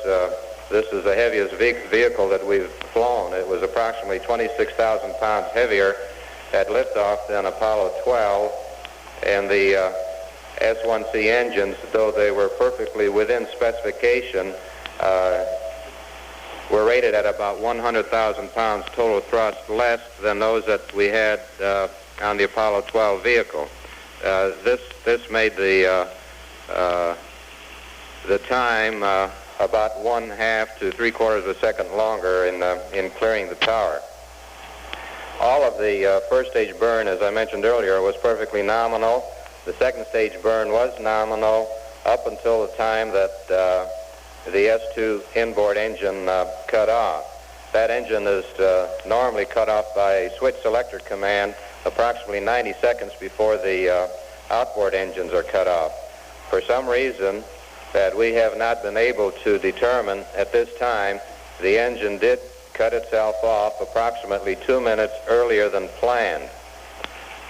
Speaker 12: this is the heaviest vehicle that we've flown. It was approximately 26,000 pounds heavier at liftoff than Apollo 12, and the S1C engines, though they were perfectly within specification, were rated at about 100,000 pounds total thrust less than those that we had on the Apollo 12 vehicle. This made the time about 1/2 to 3/4 of a second longer in clearing the tower. All of the first stage burn, as I mentioned earlier, was perfectly nominal. The second stage burn was nominal up until the time that the S2 inboard engine cut off. That engine is normally cut off by a switch selector command approximately 90 seconds before the outboard engines are cut off. For some reason that we have not been able to determine at this time, the engine did cut itself off approximately 2 minutes earlier than planned.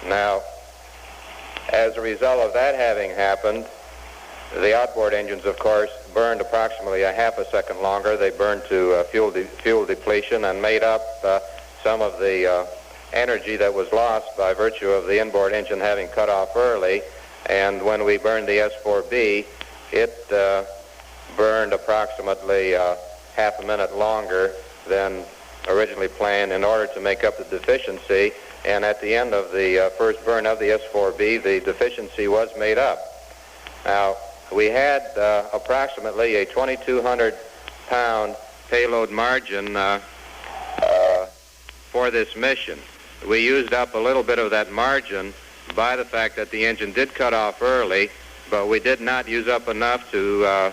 Speaker 12: Now, as a result of that having happened, the outboard engines, of course, burned approximately a half a second longer. They burned to fuel depletion and made up some of the energy that was lost by virtue of the inboard engine having cut off early. And when we burned the S4B, it burned approximately half a minute longer than originally planned in order to make up the deficiency. And at the end of the first burn of the S4B, the deficiency was made up. Now, we had approximately a 2,200 pound payload margin for this mission. We used up a little bit of that margin by the fact that the engine did cut off early, but we did not use up enough to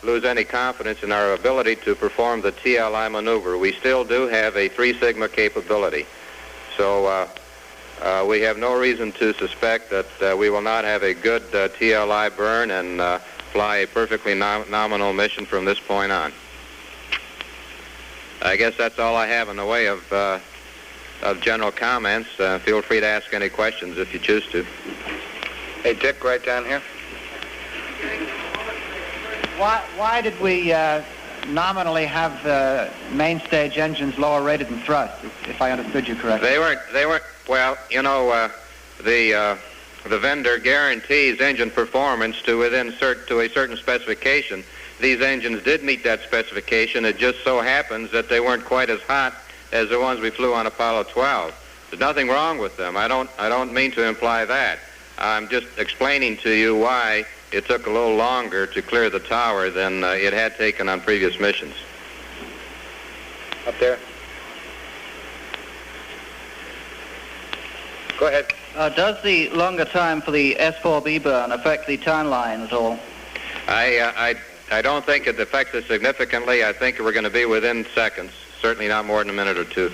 Speaker 12: lose any confidence in our ability to perform the TLI maneuver. We still do have a 3 sigma capability. So we have no reason to suspect that we will not have a good TLI burn and fly a perfectly nominal mission from this point on. I guess that's all I have in the way of general comments. Feel free to ask any questions if you choose to.
Speaker 11: Hey, Dick, right down here.
Speaker 13: Why did we nominally have the main stage engines lower rated than thrust, if I understood you correctly?
Speaker 12: They weren't, well, you know, the vendor guarantees engine performance to a certain specification. These engines did meet that specification. It just so happens that they weren't quite as hot as the ones we flew on Apollo 12. There's nothing wrong with them. I don't mean to imply that. I'm just explaining to you why it took a little longer to clear the tower than it had taken on previous missions.
Speaker 11: Up there. Go ahead.
Speaker 14: Does the longer time for the S4B burn affect the timeline at all?
Speaker 12: I don't think it affects it significantly. I think we're going to be within seconds, certainly not more than a minute or two.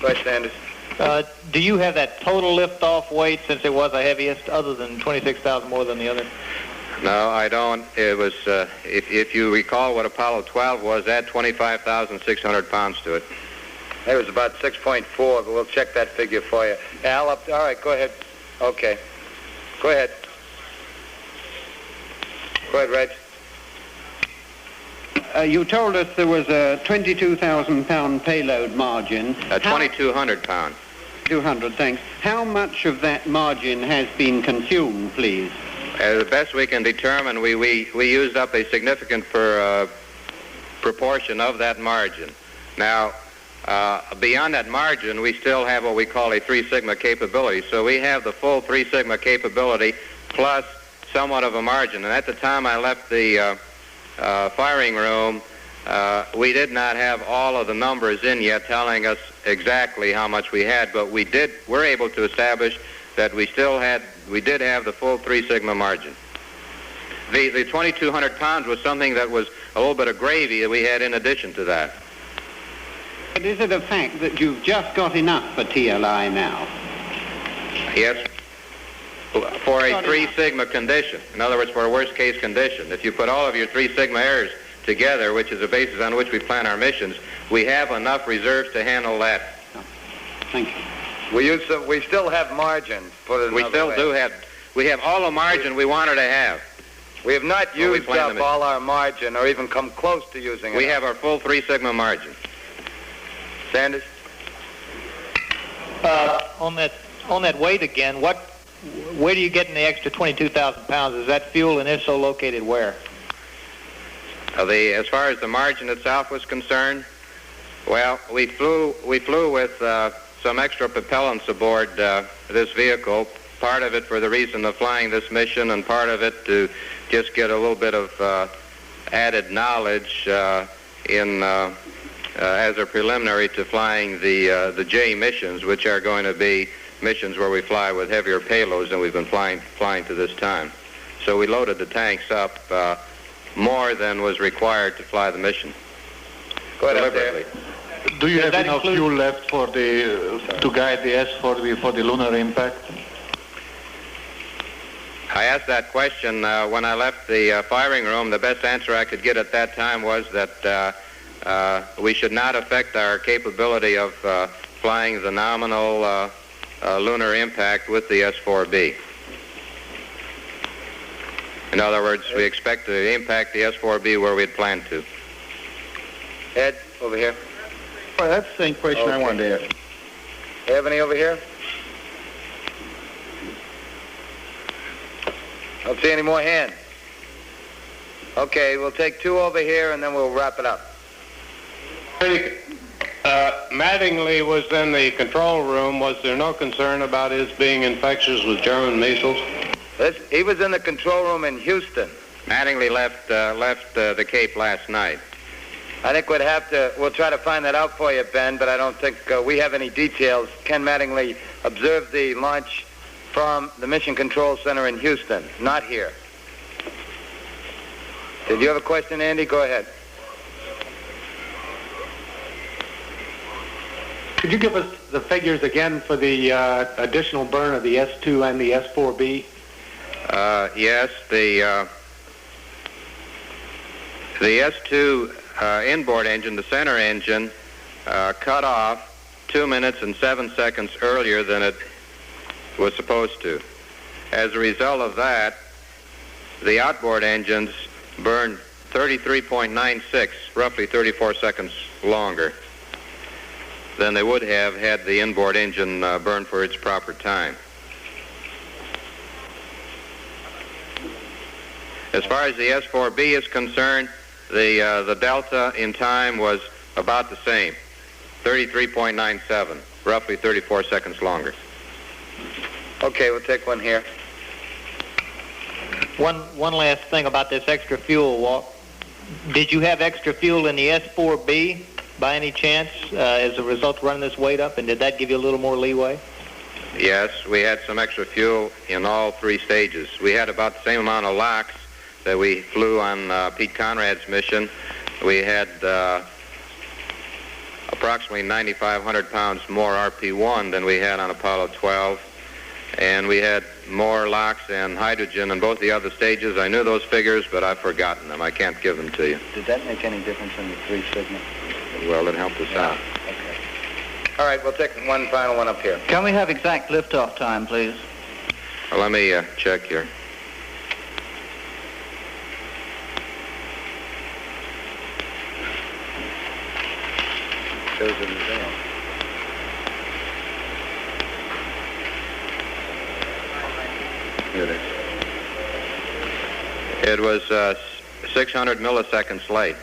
Speaker 11: Go ahead, Sanders.
Speaker 15: Do you have that total lift-off weight, since it was the heaviest, other than 26,000 more than the other?
Speaker 12: No, I don't. It was, if you recall what Apollo 12 was, add 25,600 pounds to it.
Speaker 11: It was about 6.4, but we'll check that figure for you. Al, all right, go ahead. Okay. Go ahead. Go ahead, Reg.
Speaker 16: You told us there was a 22,000-pound payload margin.
Speaker 12: 2,200 pound.
Speaker 16: 200, thanks. How much of that margin has been consumed, please?
Speaker 12: The best we can determine, we used up a significant proportion of that margin. Now, beyond that margin, we still have what we call a 3 sigma capability. So we have the full 3 sigma capability plus somewhat of a margin. And at the time I left the firing room, we did not have all of the numbers in yet telling us exactly how much we had, but we're able to establish that we did have the full 3 sigma margin. The 2,200 pounds was something that was a little bit of gravy that we had in addition to that.
Speaker 16: But is it a fact that you've just got enough for TLI now?
Speaker 12: Yes. For a 3 sigma condition. In other words, for a worst case condition. If you put all of your 3 sigma errors together, which is the basis on which we plan our missions, we have enough reserves to handle that.
Speaker 16: Thank you.
Speaker 11: We still have margin, put it another way.
Speaker 12: We have all the margin we wanted to have.
Speaker 11: We have not used up all our margin or even come close to using it.
Speaker 12: We have our full 3 sigma margin.
Speaker 11: Sanders?
Speaker 15: On that weight again, where do you get in the extra 22,000 pounds? Is that fuel, and if so, located where?
Speaker 12: As far as the margin itself was concerned, well, we flew with some extra propellants aboard this vehicle, part of it for the reason of flying this mission and part of it to just get a little bit of added knowledge as a preliminary to flying the J missions, which are going to be missions where we fly with heavier payloads than we've been flying to this time. So we loaded the tanks up more than was required to fly the mission.
Speaker 11: Go ahead up there.
Speaker 17: Do you have enough fuel left to guide the S4B for the lunar impact?
Speaker 12: I asked that question when I left the firing room. The best answer I could get at that time was that we should not affect our capability of flying the nominal lunar impact with the S4B. In other words, we expect to impact the S4B where we had planned to.
Speaker 11: Ed, over here.
Speaker 8: Well, that's the same question I wanted to ask.
Speaker 11: Have any over here? I don't see any more hands. Okay, we'll take 2 over here and then we'll wrap it up.
Speaker 18: Mattingly was in the control room. Was there no concern about his being infectious with German measles?
Speaker 11: He was in the control room in Houston.
Speaker 12: Mattingly left the Cape last night.
Speaker 11: I think we'll try to find that out for you, Ben, but I don't think we have any details. Ken Mattingly observed the launch from the Mission Control Center in Houston, not here. Did you have a question, Andy? Go ahead.
Speaker 19: Could you give us the figures again for the additional burn of the S2 and the S4B?
Speaker 12: Yes, the S2 inboard engine, the center engine, cut off 2 minutes and 7 seconds earlier than it was supposed to. As a result of that, the outboard engines burned 33.96, roughly 34 seconds longer than they would have had the inboard engine burn for its proper time. As far as the S4B is concerned, the delta in time was about the same, 33.97, roughly 34 seconds longer.
Speaker 11: Okay, we'll take one here.
Speaker 15: One last thing about this extra fuel, Walt. Did you have extra fuel in the S4B by any chance as a result of running this weight up, and did that give you a little more leeway?
Speaker 12: Yes, we had some extra fuel in all 3 stages. We had about the same amount of LOX that we flew on Pete Conrad's mission. We had approximately 9,500 pounds more RP1 than we had on Apollo 12. And we had more LOX and hydrogen in both the other stages. I knew those figures, but I've forgotten them. I can't give them to you.
Speaker 11: Did that make any difference in the 3 signal?
Speaker 12: Well, it helped us out.
Speaker 11: Okay. All right, we'll take one final one up here.
Speaker 14: Can we have exact liftoff time, please?
Speaker 12: Well, let me check here.
Speaker 11: Shows it in there.
Speaker 12: Here it is. It was 600 milliseconds late.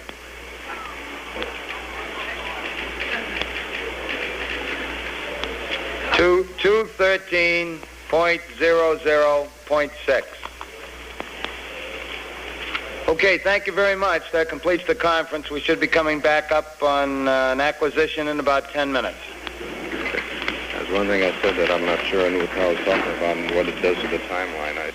Speaker 11: Two 213.00.6. Okay, thank you very much. That completes the conference. We should be coming back up on an acquisition in about 10 minutes.
Speaker 12: There's one thing I said that I'm not sure I knew what I was talking about and what it does to the timeline.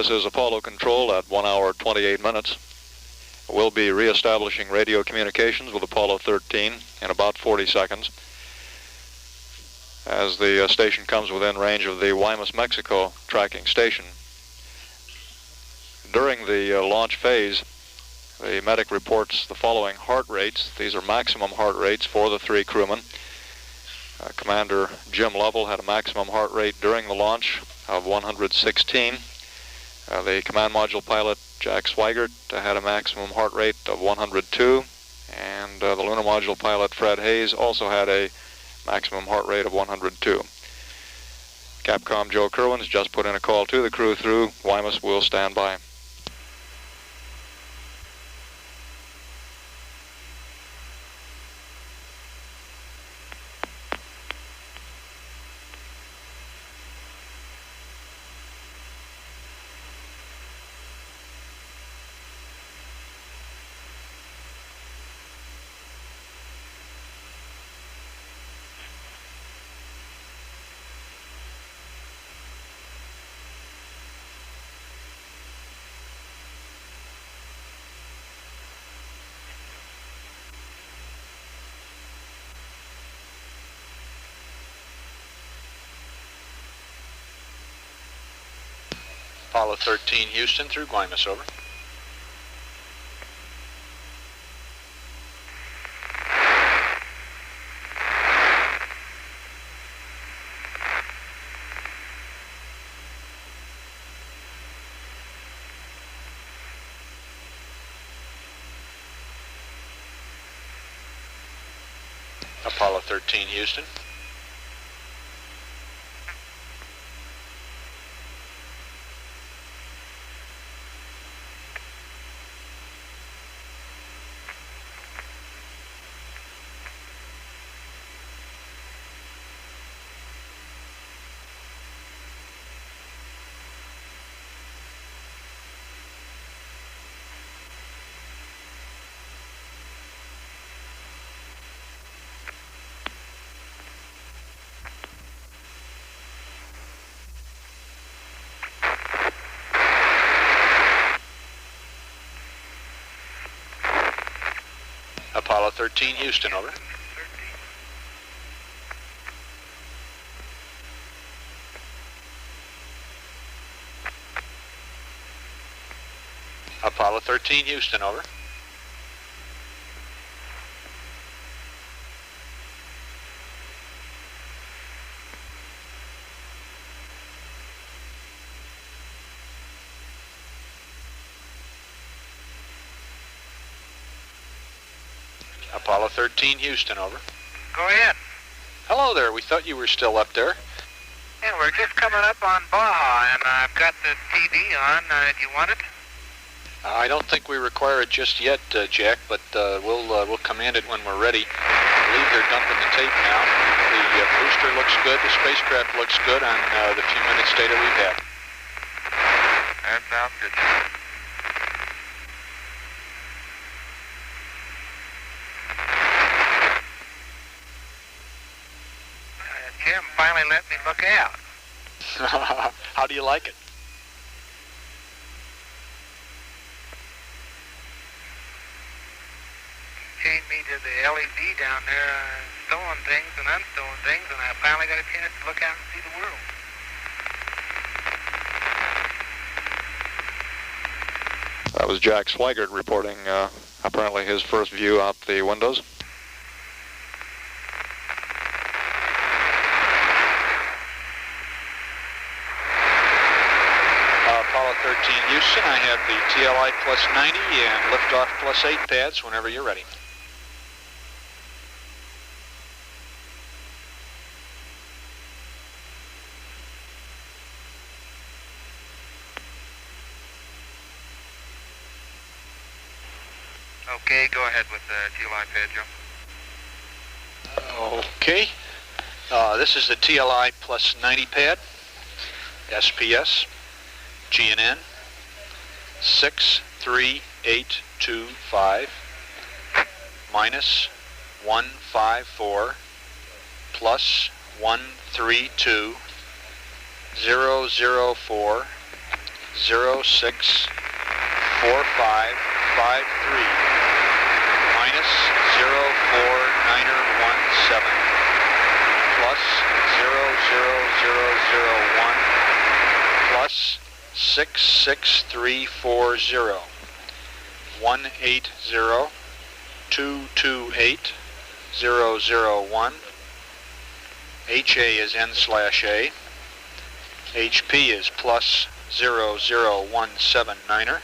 Speaker 2: This is Apollo Control at 1 hour 28 minutes. We'll be reestablishing radio communications with Apollo 13 in about 40 seconds as the station comes within range of the Guaymas, Mexico tracking station. During the launch phase, the medic reports the following heart rates. These are maximum heart rates for the 3 crewmen. Commander Jim Lovell had a maximum heart rate during the launch of 116. The command module pilot Jack Swigert had a maximum heart rate of 102, and the lunar module pilot Fred Hayes also had a maximum heart rate of 102. Capcom Joe Kerwin's just put in a call to the crew through Guaymas. Will stand by.
Speaker 3: Apollo 13 Houston through Guaymas, over. Apollo 13 Houston. Apollo 13 Houston, over. Apollo 13 Houston, over. Apollo 13 Houston, over.
Speaker 10: Go ahead.
Speaker 3: Hello there, we thought you were still up there.
Speaker 10: Yeah, we're just coming up on Baja, and I've got the TV on. Do you want it?
Speaker 3: I don't think we require it just yet, Jack, but we'll command it when we're ready. I believe they're dumping the tape now. The booster looks good, the spacecraft looks good on the few minutes data we've had.
Speaker 10: That sounds good. Jim finally let me look out.
Speaker 3: How do you like it?
Speaker 10: Chained me to the LED down there, stolen things and unstolen things, and I finally got a chance to look out and see the world.
Speaker 2: That was Jack Swigert reporting apparently his first view out the windows.
Speaker 3: Apollo 13 Houston, I have the TLI plus 90 and liftoff plus 8 pads whenever you're ready.
Speaker 10: Okay, go ahead with the TLI pad, Joe.
Speaker 3: Okay. This is the TLI plus 90 pad. SPS. GNN 63825 minus 154 plus 132 004 064553 minus 049017 plus 00001 plus 66340 180-228-001. HA is N/A. HP is plus 00179er.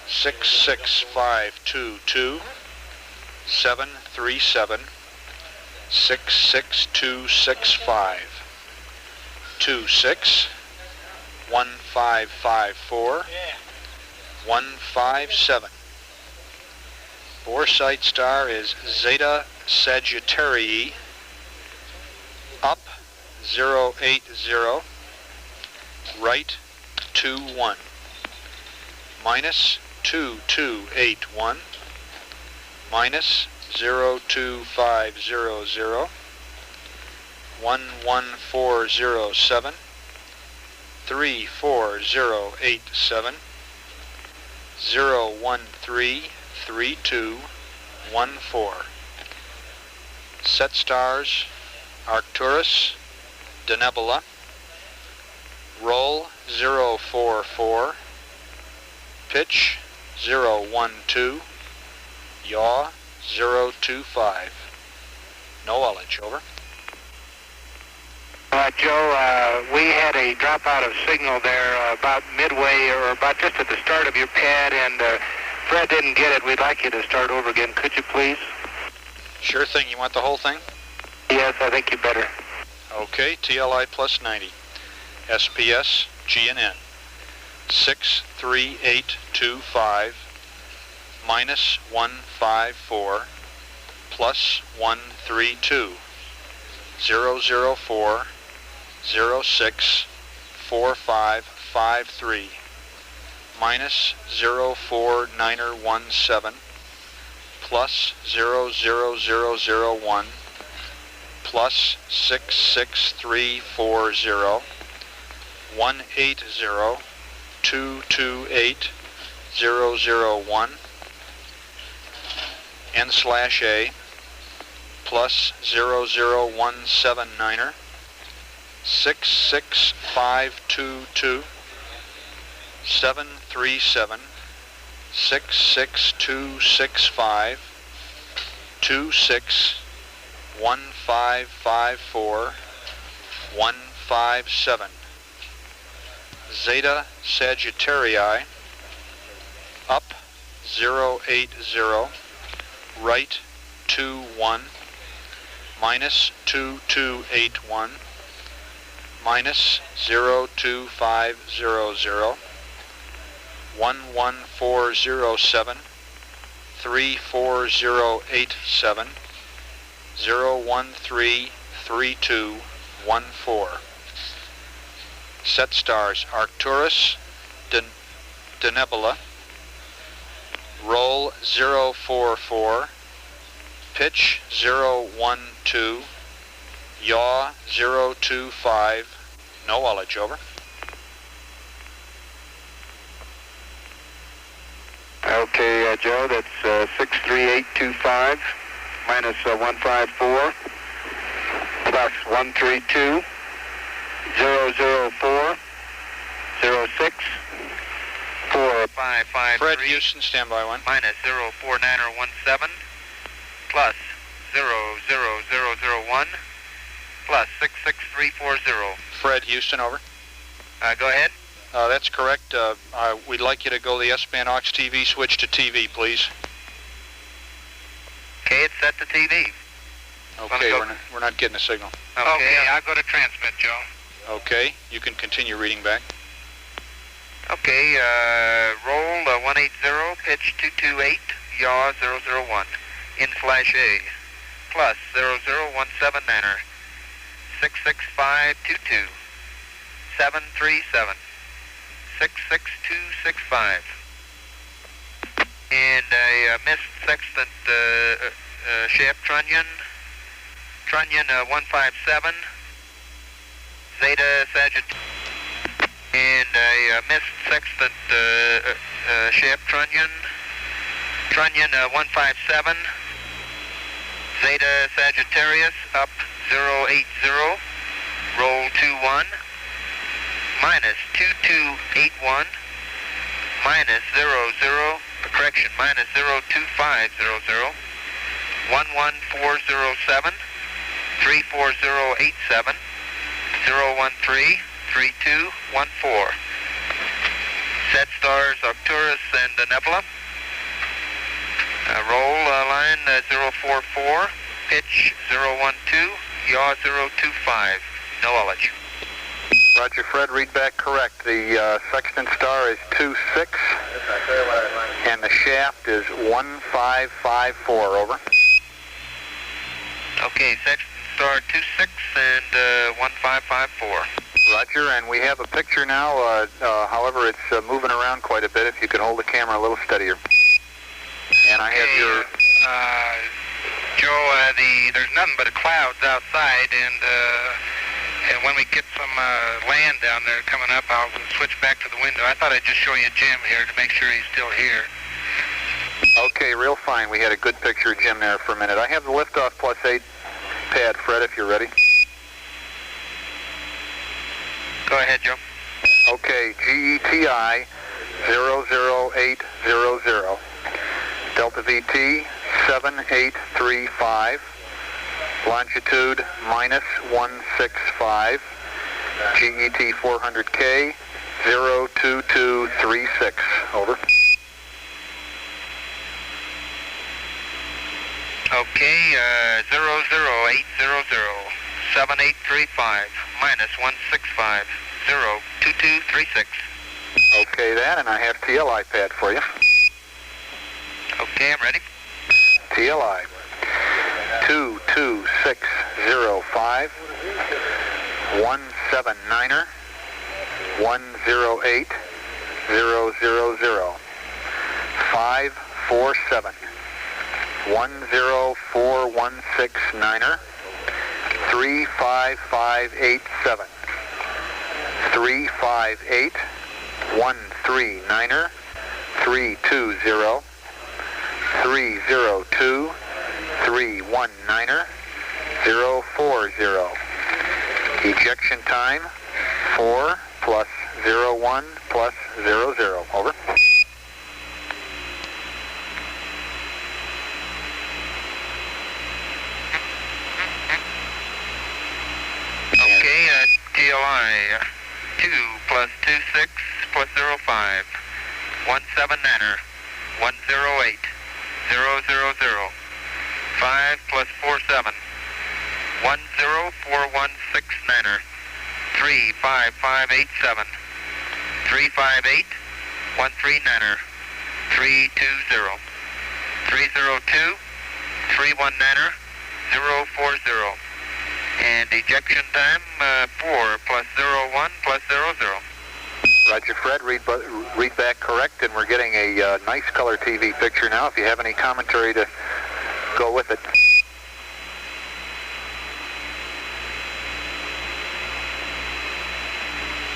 Speaker 3: 66522 737 66265 26 1554 157. Boresight star is Zeta Sagittarii, up 080, right 21, minus 2281, minus 02500, 11407, 34087, 0133214. Set stars Arcturus, Denebula, roll 044, pitch 012, yaw 025. No ullage, over.
Speaker 10: Joe, we had a dropout of signal there about midway or about just at the start of your pad, and Fred didn't get it. We'd like you to start over again. Could you please?
Speaker 3: Sure thing. You want the whole thing?
Speaker 10: Yes, I think you better.
Speaker 3: Okay, TLI plus 90. SPS, GNN. 63825 minus 154 plus 132 004 06 4553 minus 04917 plus 00001 plus 66340 180 228 001 N/A plus 00179er 66522 737 66265 26 1554 157. Zeta Sagittarii, up 080, right 21, minus 2281, minus 02500, 11407, 34087, 0133214. Set stars Arcturus, Denebula, roll 044, pitch 012, yaw 025, no ullage, over.
Speaker 10: Okay, Joe, that's 63825 minus 154 plus 132 004 06 4553.
Speaker 3: Fred Houston, standby one.
Speaker 10: Minus 04917 plus 00001 plus 66340.
Speaker 3: Fred Houston, over.
Speaker 10: Go ahead.
Speaker 3: That's correct. We'd like you to go the S-band aux TV switch to TV, please.
Speaker 10: Okay, it's set to TV.
Speaker 3: Okay, we're not getting a signal.
Speaker 10: Okay, I'll go to transmit, Joe.
Speaker 3: Okay, you can continue reading back.
Speaker 10: Okay, roll 180, pitch 228, yaw 001, N/A, plus 00179er, 66522, 737, 66265. And a missed sextant shape trunnion 157, Zeta Sagittarius, and a missed sextant shaft trunnion 157, Zeta Sagittarius up 080, roll 21, minus 2281, minus 00, correction, minus 02500, 11407, 34087, 013, 3214. Set stars Arcturus and Nebula. Roll line 044, pitch 012, yaw 025, no ullage.
Speaker 3: Roger, Fred, read back correct. The sextant star is 26, and the shaft is 1554, over.
Speaker 10: Okay, sextant star 26 and 1554.
Speaker 3: Roger, and we have a picture now. However, it's moving around quite a bit. If you could hold the camera a little steadier. And I have your...
Speaker 10: Joe, there's nothing but clouds outside, and when we get some land down there coming up, I'll switch back to the window. I thought I'd just show you Jim here to make sure he's still here.
Speaker 3: Okay, real fine. We had a good picture of Jim there for a minute. I have the liftoff +8 pad, Fred, if you're ready.
Speaker 10: Go ahead, Joe.
Speaker 3: Okay, GETI 00800. Delta VT 7835, longitude -165, GET 400K 02236, over.
Speaker 10: Okay, 00800, 7835, -165, 02236.
Speaker 3: Okay, that, and I have TLI pad for you.
Speaker 10: Okay, I'm ready.
Speaker 3: TLI 22605, 179er, 108 000, 547, 10416-9er, 35587, 358, 139er, 320, 302, 319er, 040. Ejection time 4 plus 01 plus 00. Over.
Speaker 10: Okay, TLI 2 plus 26 plus 05, 179er, 108, 000, 5 plus 47, 10416-9er, 35587, 358, 139er, 320, 302, 319er, 040. And ejection time 4 plus 01 plus 00.
Speaker 3: Roger, Fred. Read back correct, and we're getting a nice color TV picture now. If you have any commentary to go with it.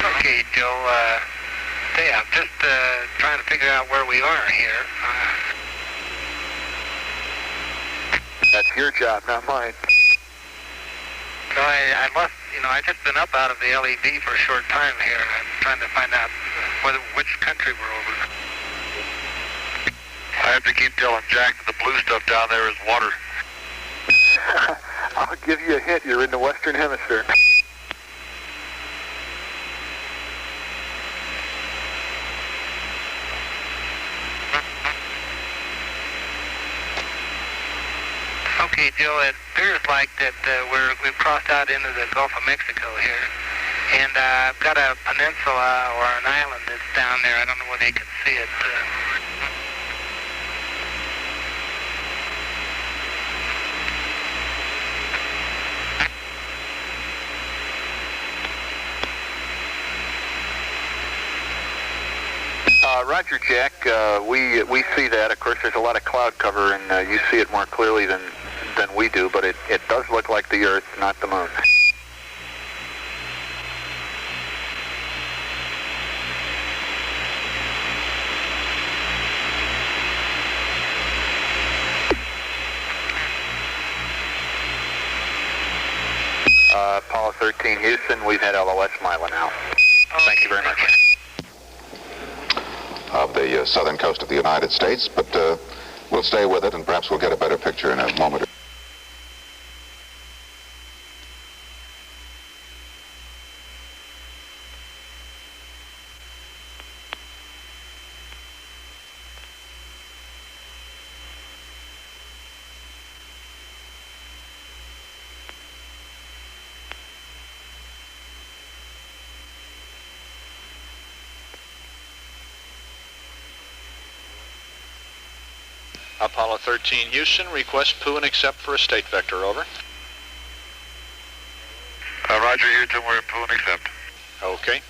Speaker 10: Okay, Joe. Yeah, I'm just trying to figure out where we are here.
Speaker 3: That's your job, not mine.
Speaker 10: So I must, I just been up out of the LED for a short time here, and I'm trying to find out which country we're over.
Speaker 4: I have to keep telling Jack that the blue stuff down there is water.
Speaker 3: I'll give you a hint. You're in the Western Hemisphere.
Speaker 10: Okay, Joe, it appears like that we've crossed out into the Gulf of Mexico here. And I've got a peninsula or an island that's down there. I don't know whether you can see it.
Speaker 3: Roger, Jack. We see that. Of course, there's a lot of cloud cover, and you see it more clearly than we do, but it does look like the Earth, not the Moon.
Speaker 9: Apollo 13 Houston, we've had LOS Mila now.
Speaker 3: Thank you very much.
Speaker 20: Of the southern coast of the United States, but we'll stay with it and perhaps we'll get a better picture in a moment.
Speaker 3: Apollo 13 Houston, request poo and accept for a state vector, over.
Speaker 4: Roger, Houston, we're in poo and accept.
Speaker 3: Okay.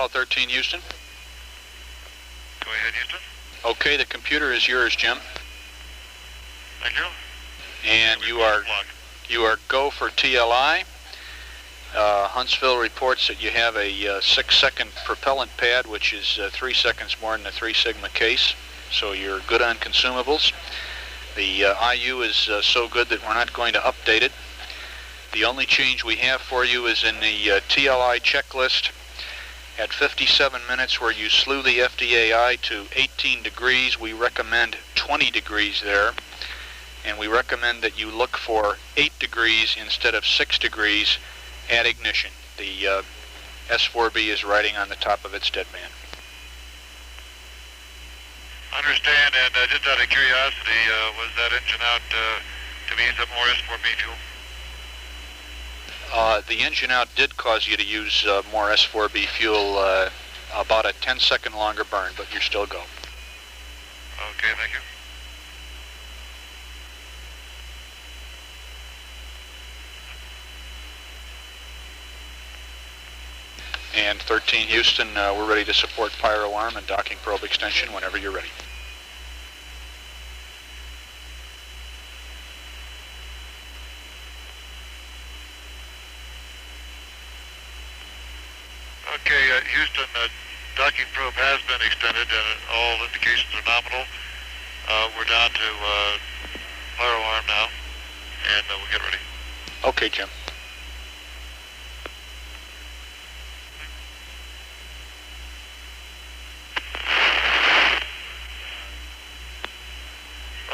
Speaker 3: Apollo 13, Houston.
Speaker 4: Go ahead, Houston.
Speaker 3: Okay, the computer is yours, Jim.
Speaker 4: Thank you.
Speaker 3: And you are go for TLI. Huntsville reports that you have a 6-second propellant pad, which is 3 seconds more than the 3 sigma case. So you're good on consumables. The IU is so good that we're not going to update it. The only change we have for you is in the TLI checklist. At 57 minutes, where you slew the FDAI to 18 degrees, we recommend 20 degrees there. And we recommend that you look for 8 degrees instead of 6 degrees at ignition. The S4B is riding on the top of its deadband.
Speaker 4: Understand, and just out of curiosity, was that engine out to use up more S4B fuel?
Speaker 3: The engine out did cause you to use more S4B fuel, about a 10-second longer burn, but you're still go.
Speaker 4: Okay, thank you.
Speaker 3: And 13 Houston, we're ready to support pyro arm and docking probe extension whenever you're ready.
Speaker 4: Okay, Houston, docking probe has been extended and all indications are nominal. We're down to pyro arm now, and we'll get ready.
Speaker 3: Okay, Jim.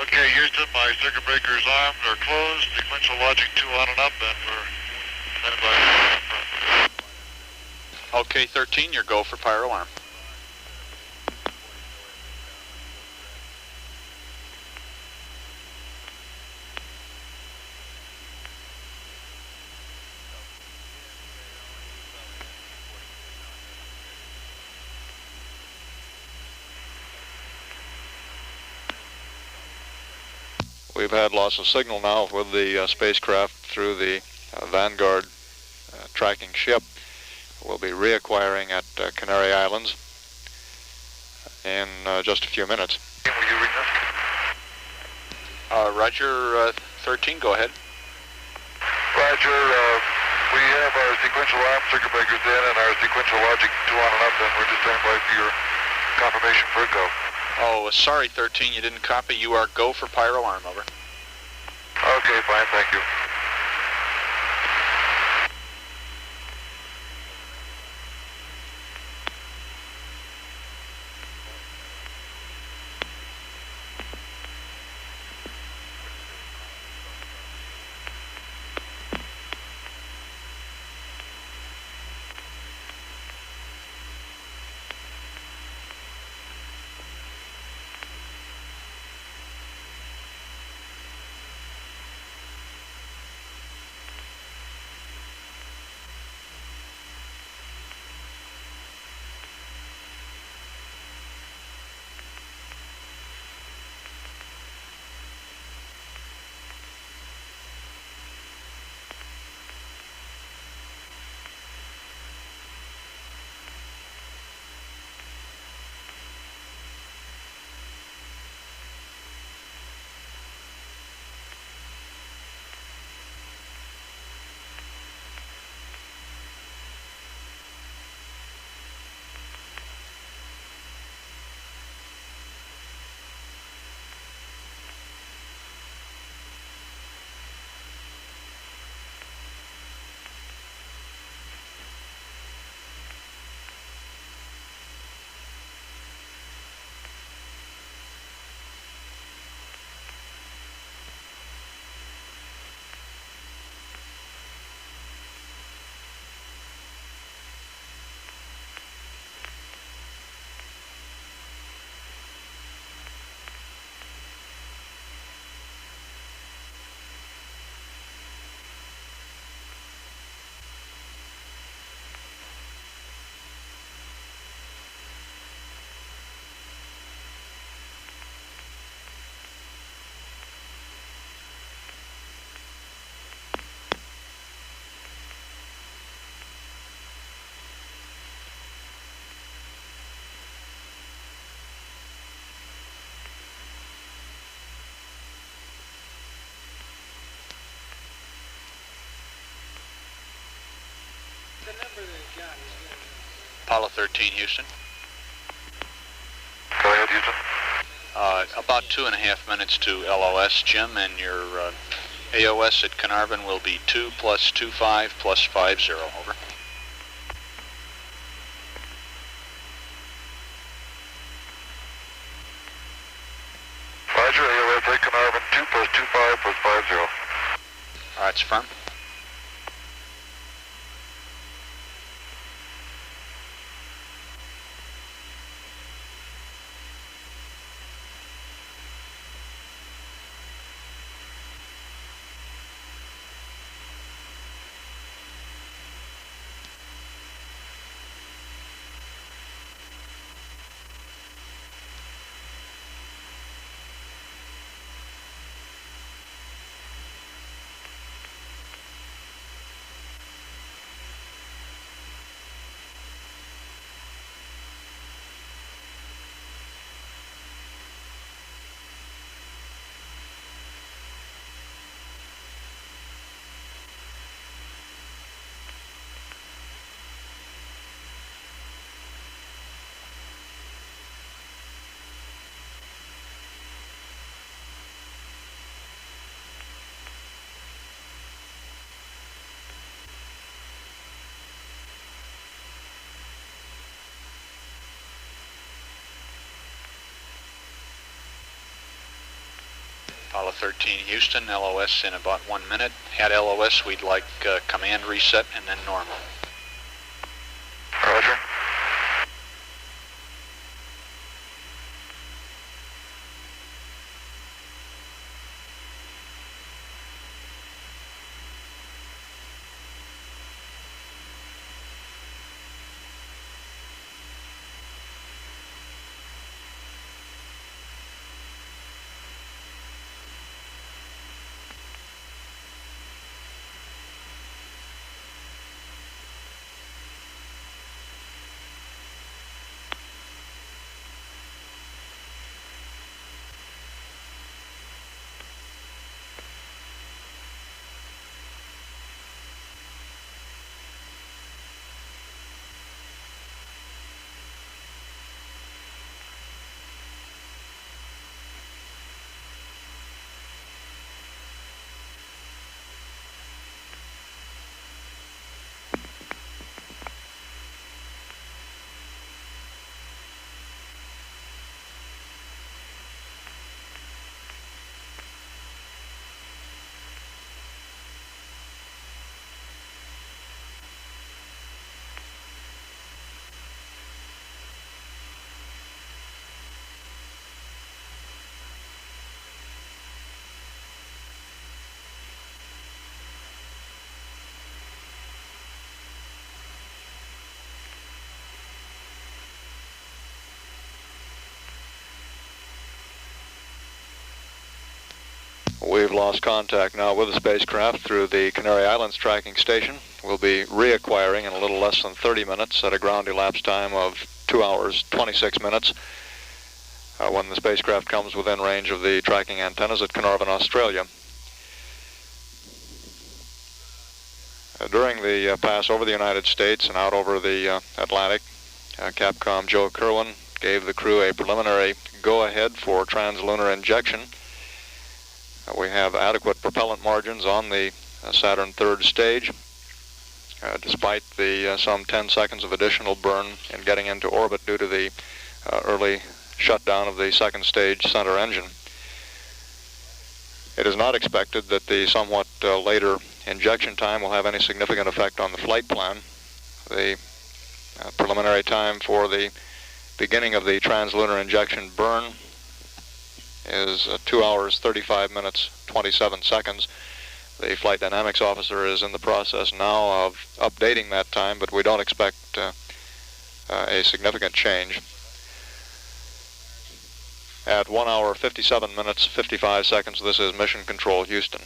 Speaker 4: Okay, Houston, my circuit breaker's arms are closed, sequential logic 2 on and up, and we're standing by.
Speaker 3: Okay, 13, your go for pyro arm.
Speaker 2: We've had loss of signal now with the spacecraft through the Vanguard tracking ship. We'll be reacquiring at Canary Islands in just a few minutes.
Speaker 4: Will you ring us?
Speaker 3: Roger, 13, go ahead.
Speaker 4: Roger, we have our sequential arm circuit breakers in and our sequential logic 2 on and up, and we're just standing by for your confirmation for a go.
Speaker 3: Oh, sorry, 13, you didn't copy. You are go for pyro arm, over.
Speaker 4: Okay, fine, thank you.
Speaker 3: Apollo 13, Houston.
Speaker 4: Go ahead, Houston.
Speaker 3: About 2.5 minutes to LOS, Jim, and your AOS at Carnarvon will be 2 plus 25 plus 50, over.
Speaker 4: Roger, AOS at Carnarvon, 2 plus 25 plus 50.
Speaker 3: All right, it's firm. Apollo 13, Houston, LOS in about 1 minute. At LOS, we'd like command reset and then normal.
Speaker 4: Roger.
Speaker 2: We've lost contact now with the spacecraft through the Canary Islands tracking station. We'll be reacquiring in a little less than 30 minutes at a ground elapsed time of 2 hours, 26 minutes when the spacecraft comes within range of the tracking antennas at Carnarvon, Australia. During the pass over the United States and out over the Atlantic, Capcom Joe Kerwin gave the crew a preliminary go-ahead for translunar injection. We have adequate propellant margins on the Saturn third stage, despite the some 10 seconds of additional burn in getting into orbit due to the early shutdown of the second stage center engine. It is not expected that the somewhat later injection time will have any significant effect on the flight plan. The preliminary time for the beginning of the translunar injection burn is 2 hours, 35 minutes, 27 seconds. The flight dynamics officer is in the process now of updating that time, but we don't expect a significant change. At 1 hour, 57 minutes, 55 seconds, this is Mission Control, Houston.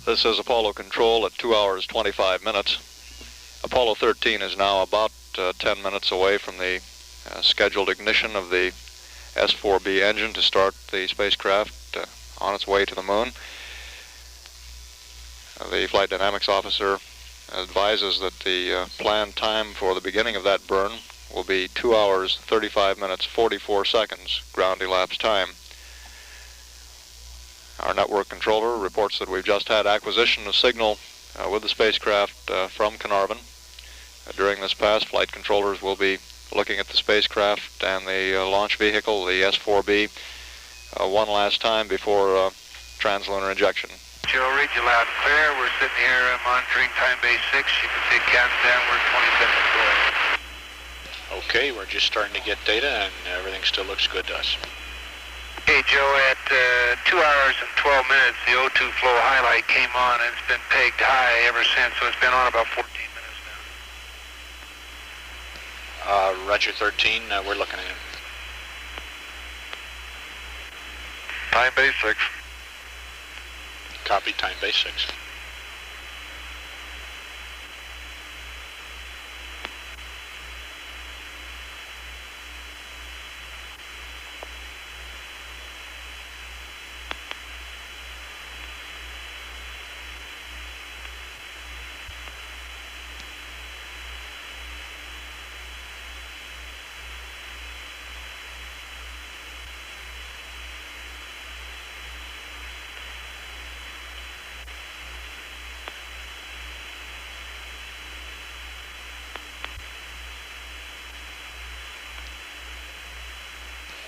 Speaker 2: This is Apollo Control at 2 hours 25 minutes. Apollo 13 is now about 10 minutes away from the scheduled ignition of the S4B engine to start the spacecraft on its way to the moon. The flight dynamics officer advises that the planned time for the beginning of that burn will be 2 hours 35 minutes 44 seconds ground elapsed time. Our network controller reports that we've just had acquisition of signal with the spacecraft from Carnarvon. During this pass, flight controllers will be looking at the spacecraft and the launch vehicle, the S4B, one last time before translunar injection.
Speaker 10: Joe, read you loud and clear. We're sitting here monitoring time base 6. You can see it counts downward 20 seconds away.
Speaker 3: Okay, we're just starting to get data and everything still looks good to us.
Speaker 10: Hey, Joe, at 2 hours and 12 minutes, the O2 flow highlight came on and it's been pegged high ever since, so it's been on about 14 minutes now.
Speaker 3: Roger 13, we're looking at it.
Speaker 10: Time base 6.
Speaker 3: Copy, time base 6.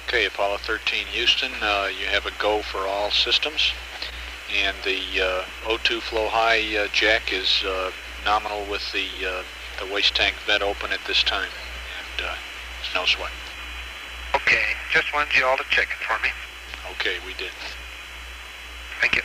Speaker 3: Okay, Apollo 13 Houston, you have a go for all systems, and the O2 flow high jack is nominal with the waste tank vent open at this time, and there's no sweat.
Speaker 10: Okay, just wanted you all to check it for me.
Speaker 3: Okay, we did.
Speaker 10: Thank you.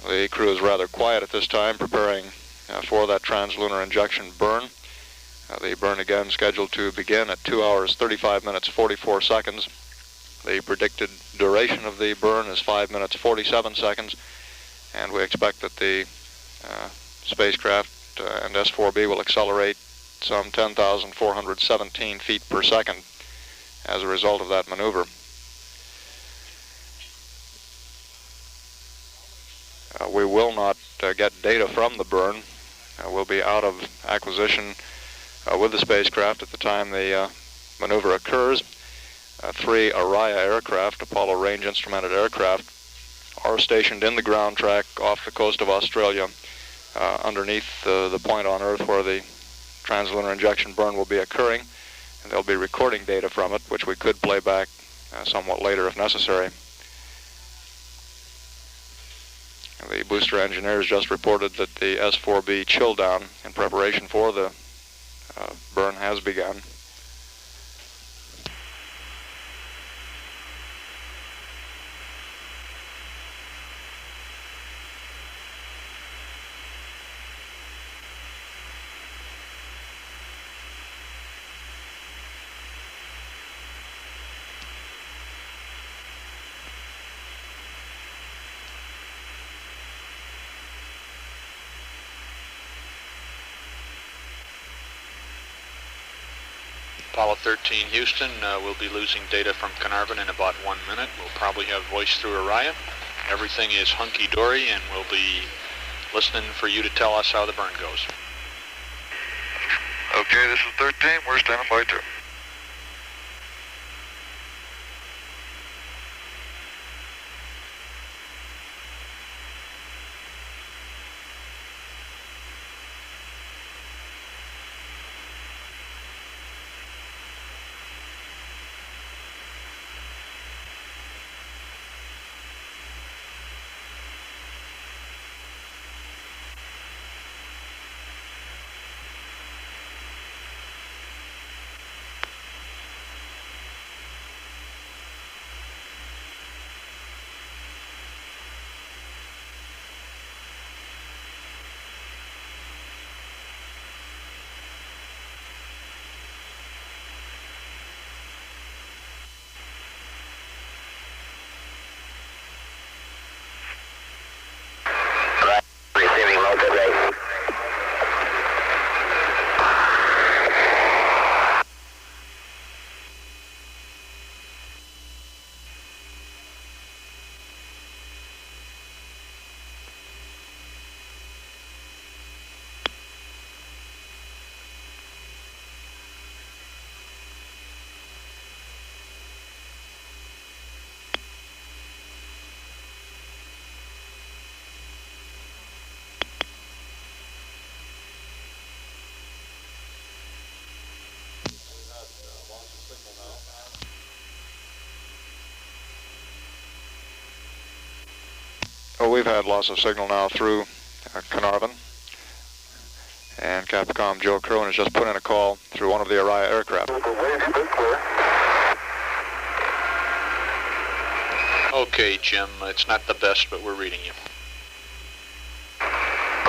Speaker 2: The crew is rather quiet at this time, preparing for that translunar injection burn. The burn again scheduled to begin at 2 hours 35 minutes 44 seconds. The predicted duration of the burn is 5 minutes 47 seconds, and we expect that the spacecraft and S4B will accelerate some 10,417 feet per second as a result of that maneuver. We will not get data from the burn. We'll be out of acquisition with the spacecraft at the time the maneuver occurs. 3 Araya aircraft, Apollo range instrumented aircraft, are stationed in the ground track off the coast of Australia underneath the point on Earth where the translunar injection burn will be occurring, and they'll be recording data from it, which we could play back somewhat later if necessary. The booster engineers just reported that the S4B chill down in preparation for the burn has begun.
Speaker 3: Apollo 13 Houston, we'll be losing data from Carnarvon in about 1 minute. We'll probably have voice through Araya. Everything is hunky-dory, and we'll be listening for you to tell us how the burn goes.
Speaker 4: Okay, this is 13. We're standing by too. Well, we've had loss of signal now through Carnarvon, and Capcom Joe Kerwin has just put in a call through one of the Araya aircraft.
Speaker 3: Okay, Jim, it's not the best, but we're reading you.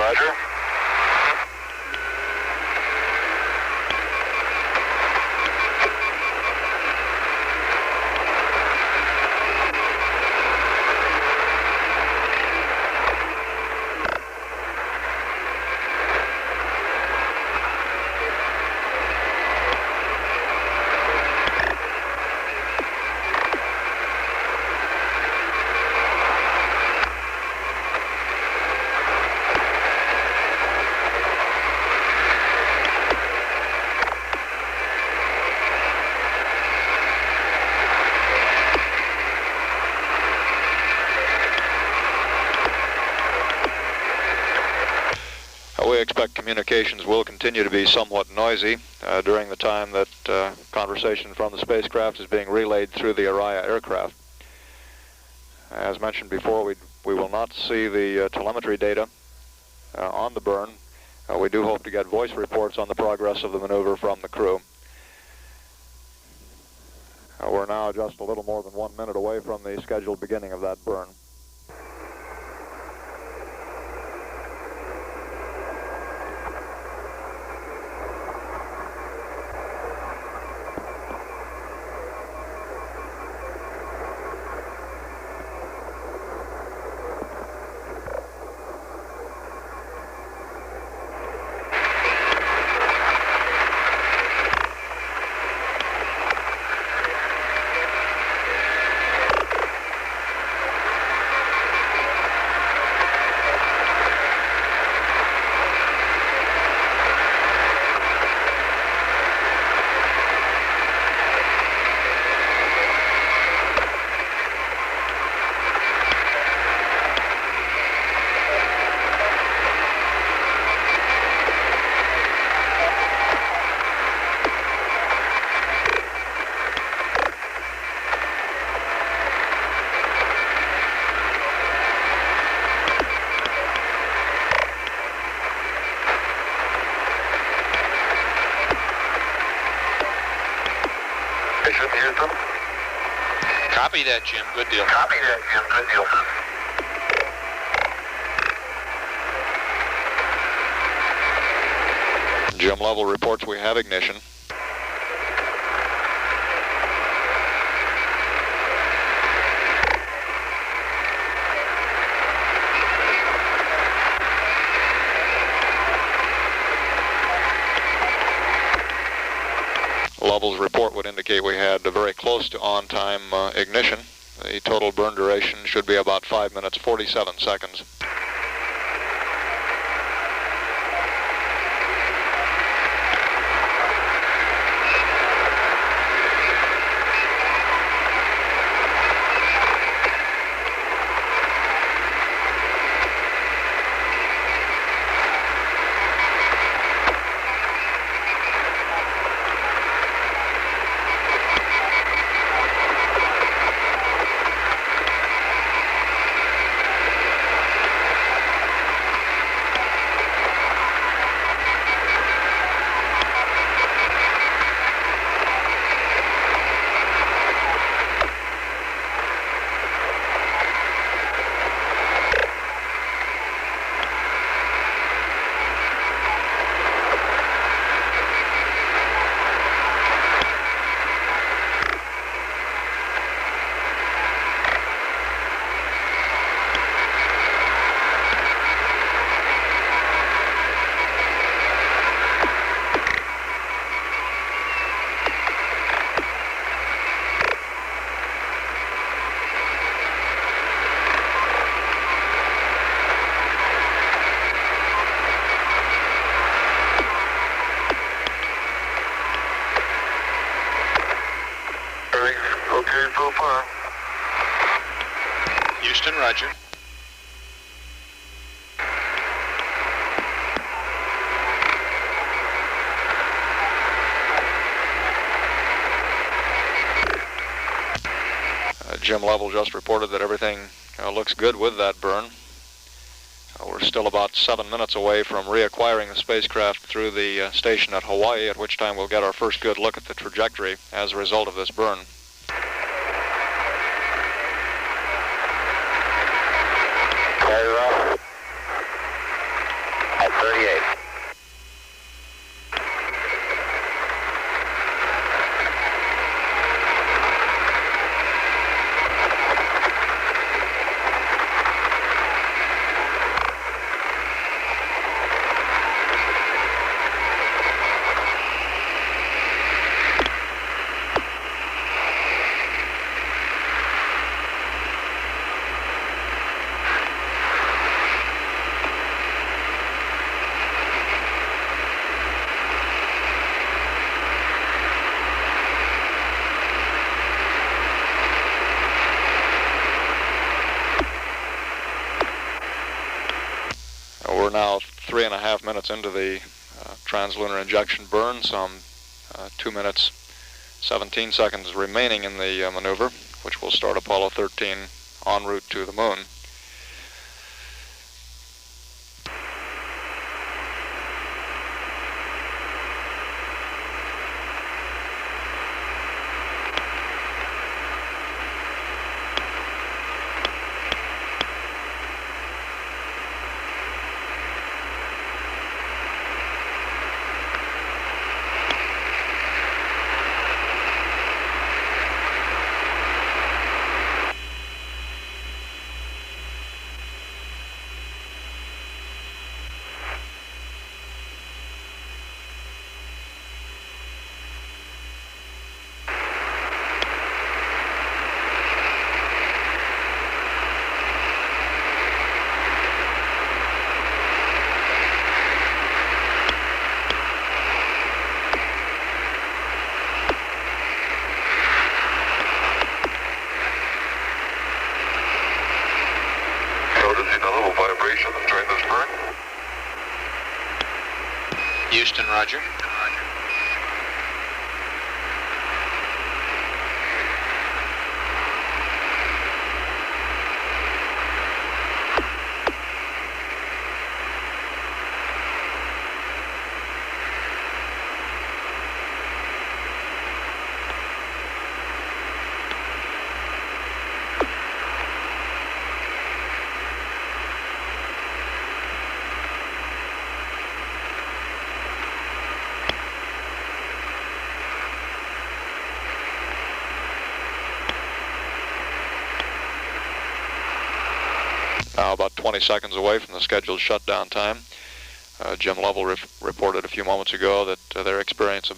Speaker 4: Roger.
Speaker 2: We expect communications will continue to be somewhat noisy during the time that conversation from the spacecraft is being relayed through the Araya aircraft. As mentioned before, we will not see the telemetry data on the burn. We do hope to get voice reports on the progress of the maneuver from the crew. We're now just a little more than 1 minute away from the scheduled beginning of that burn.
Speaker 10: with Houston.
Speaker 3: Copy that, Jim. Good deal.
Speaker 10: Copy that, Jim. Good deal.
Speaker 2: Jim Lovell reports we have ignition. Lovell's report would indicate we had a very close to on-time ignition. The total burn duration should be about 5 minutes, 47 seconds.
Speaker 10: Okay, so far.
Speaker 3: Houston, roger.
Speaker 2: Jim Lovell just reported that everything looks good with that burn. We're still about 7 minutes away from reacquiring the spacecraft through the station at Hawaii, at which time we'll get our first good look at the trajectory as a result of this burn.
Speaker 10: At 38.
Speaker 2: We're now 3.5 minutes into the translunar injection burn, some 2 minutes 17 seconds remaining in the maneuver, which will start Apollo 13 en route to the moon.
Speaker 3: Houston, roger.
Speaker 2: Now about 20 seconds away from the scheduled shutdown time. Jim Lovell reported a few moments ago that they're experiencing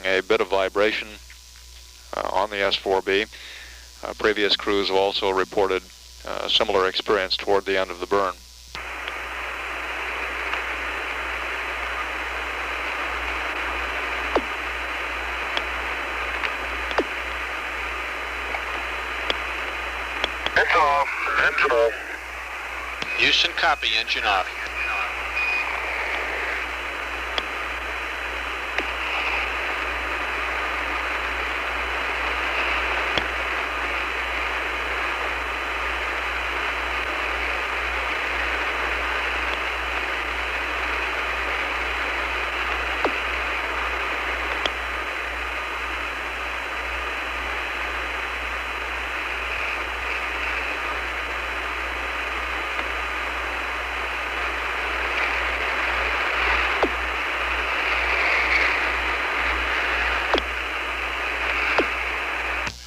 Speaker 2: a bit of vibration on the S4B. Previous crews have also reported a similar experience toward the end of the burn.
Speaker 10: It's off. Engine off.
Speaker 3: Houston, copy. Engine off.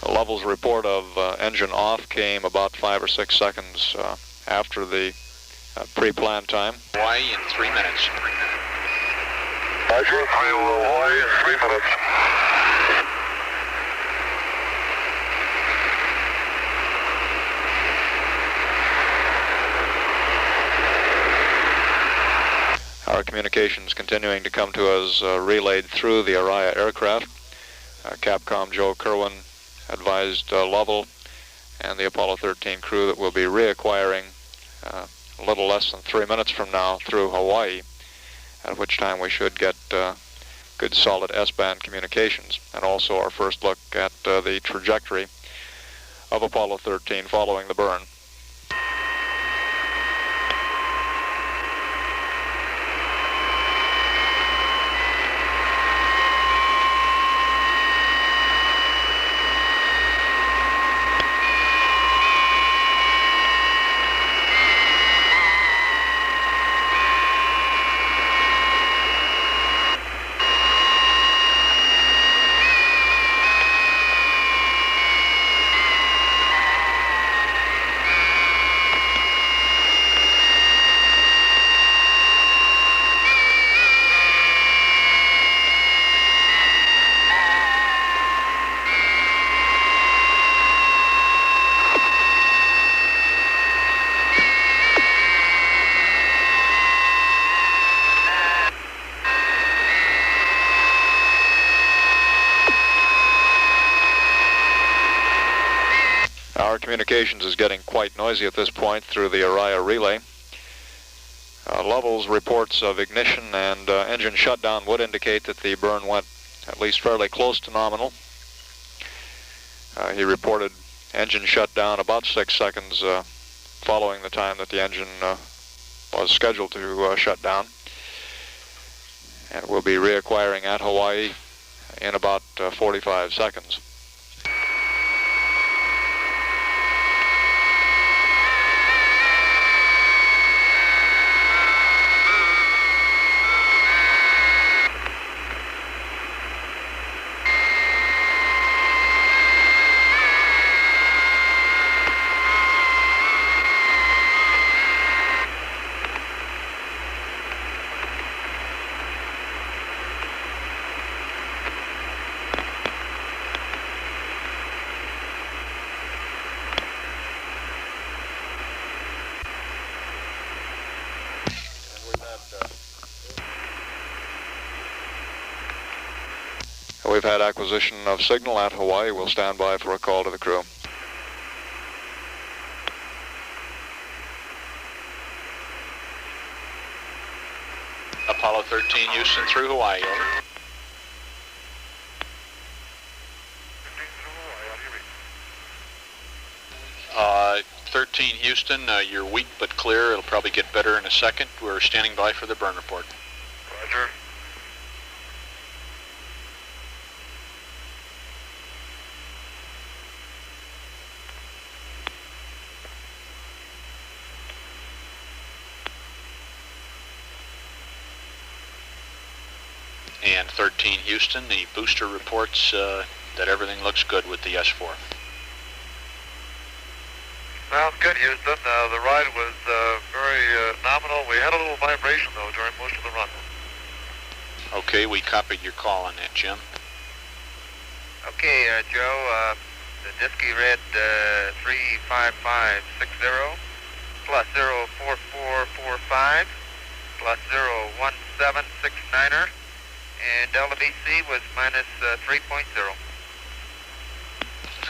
Speaker 2: Lovell's report of engine off came about 5 or 6 seconds after the pre-planned time.
Speaker 3: Hawaii in 3 minutes.
Speaker 10: Roger, Hawaii in 3 minutes.
Speaker 2: Our communications continuing to come to us relayed through the Araya aircraft. Capcom Joe Kerwin advised Lovell and the Apollo 13 crew that we'll be reacquiring a little less than 3 minutes from now through Hawaii, at which time we should get good solid S-band communications, and also our first look at the trajectory of Apollo 13 following the burn. Our communications is getting quite noisy at this point through the Araya relay. Lovell's reports of ignition and engine shutdown would indicate that the burn went at least fairly close to nominal. He reported engine shutdown about 6 seconds following the time that the engine was scheduled to shut down. And we'll be reacquiring at Hawaii in about 45 seconds. We've had acquisition of signal at Hawaii. We'll stand by for a call to the crew.
Speaker 3: Apollo 13, Houston through Hawaii, over. 13 Houston, you're weak but clear. It'll probably get better in a second. We're standing by for the burn report.
Speaker 10: Roger.
Speaker 3: And 13 Houston, the booster reports that everything looks good with the S4.
Speaker 10: Well,
Speaker 4: Good, Houston. The ride was very nominal. We had a little vibration, though, during most of the run.
Speaker 3: Okay, we copied your call on that, Jim.
Speaker 10: Okay, Joe, the DSKY read 35560 plus 04445 plus 01769er, and Delta VC was minus 3.0.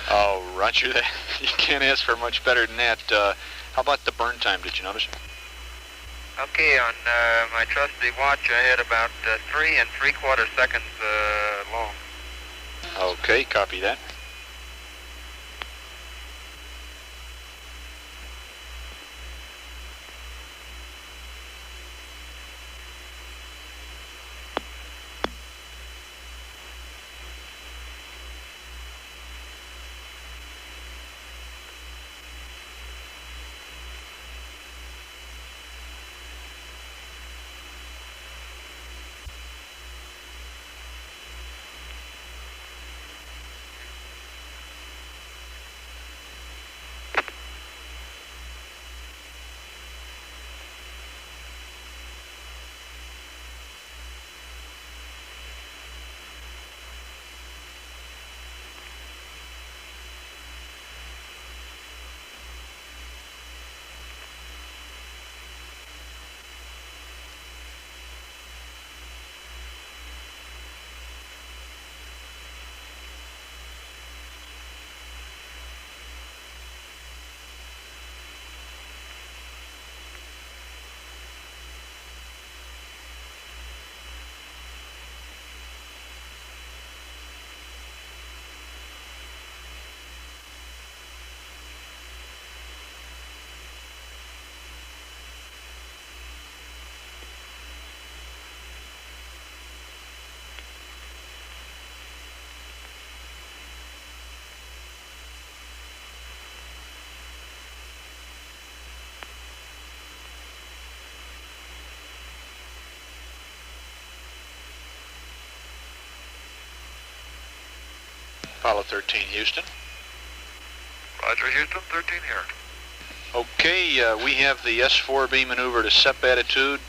Speaker 3: Oh, roger that. You can't ask for much better than that. How about the burn time, did you notice?
Speaker 10: Okay, on my trusty watch, I had about 3 3/4 seconds long.
Speaker 3: Okay, copy that. Apollo 13, Houston.
Speaker 4: Roger, Houston, 13 here.
Speaker 3: Okay, we have the S4B maneuver to SEP attitude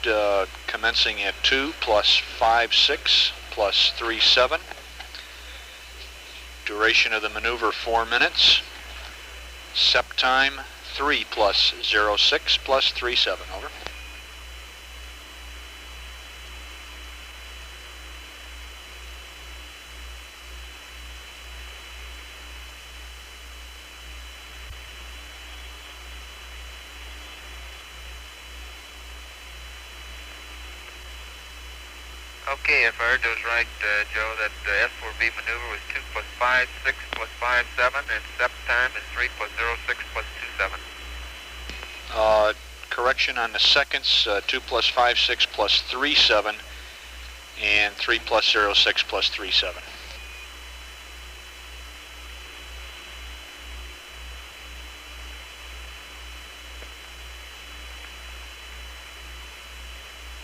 Speaker 3: commencing at 2 plus 56 plus 37. Duration of the maneuver 4 minutes. SEP time 3 plus 06 plus 37. Over.
Speaker 10: Okay, if I heard those right, Joe, that the S4B maneuver was 2 plus 56 plus 57, and SEP time is 3 plus 06 plus 27.
Speaker 3: Correction on the seconds, 2 plus 56 plus 37, and 3 plus 06 plus 37.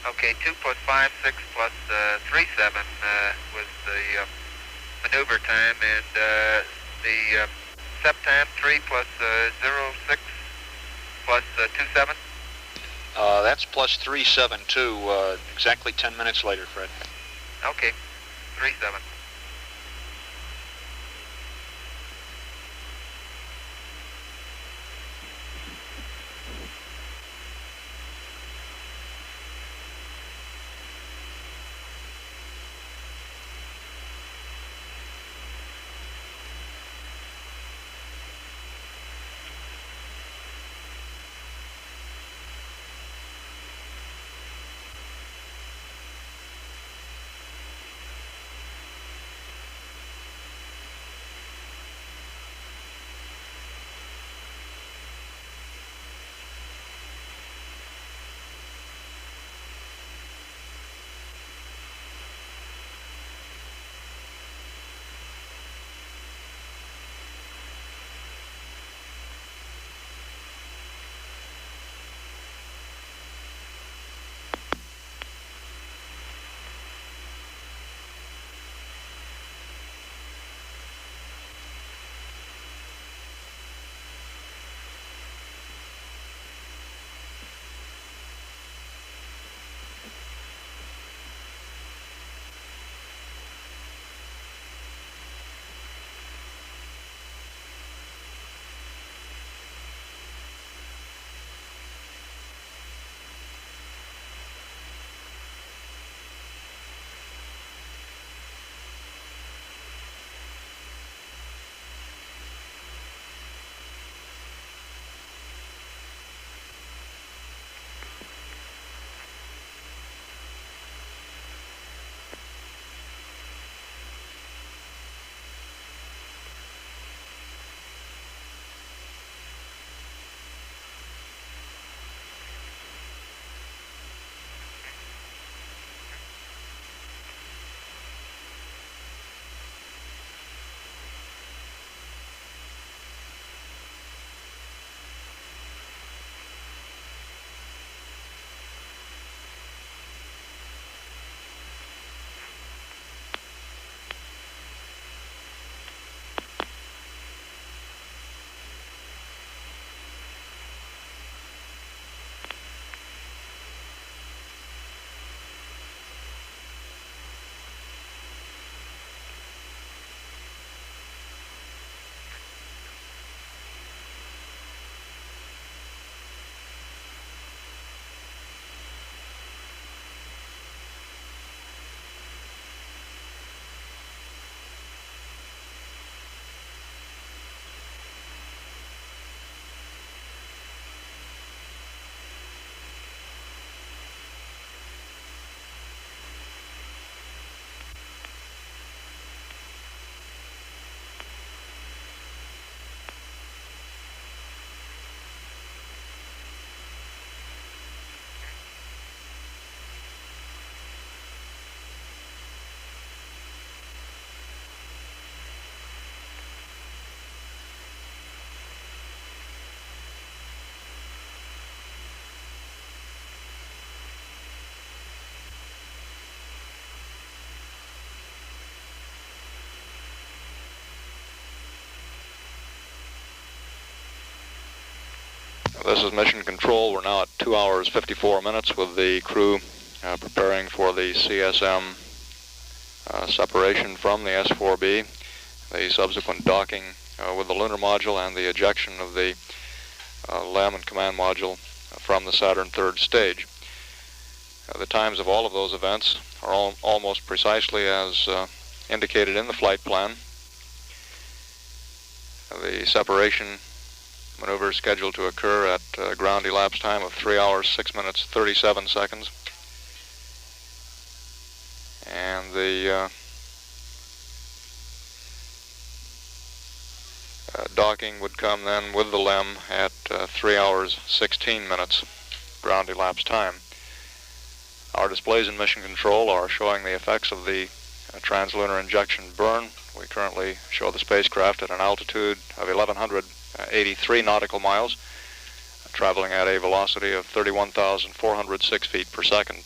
Speaker 10: Okay, 2 plus 56 plus 37 was the maneuver time, and the SEP time 3 plus 06 plus 27.
Speaker 3: That's plus 372, exactly 10 minutes later, Fred.
Speaker 10: Okay, 37.
Speaker 2: This is Mission Control. We're now at 2 hours 54 minutes with the crew preparing for the CSM separation from the S4B, the subsequent docking with the lunar module, and the ejection of the LEM and command module from the Saturn third stage. The times of all of those events are almost precisely as indicated in the flight plan. The separation maneuver is scheduled to occur at ground elapsed time of 3 hours 6 minutes 37 seconds. And the docking would come then with the LEM at 3 hours 16 minutes ground elapsed time. Our displays in Mission Control are showing the effects of the translunar injection burn. We currently show the spacecraft at an altitude of 1,183 nautical miles, traveling at a velocity of 31,406 feet per second.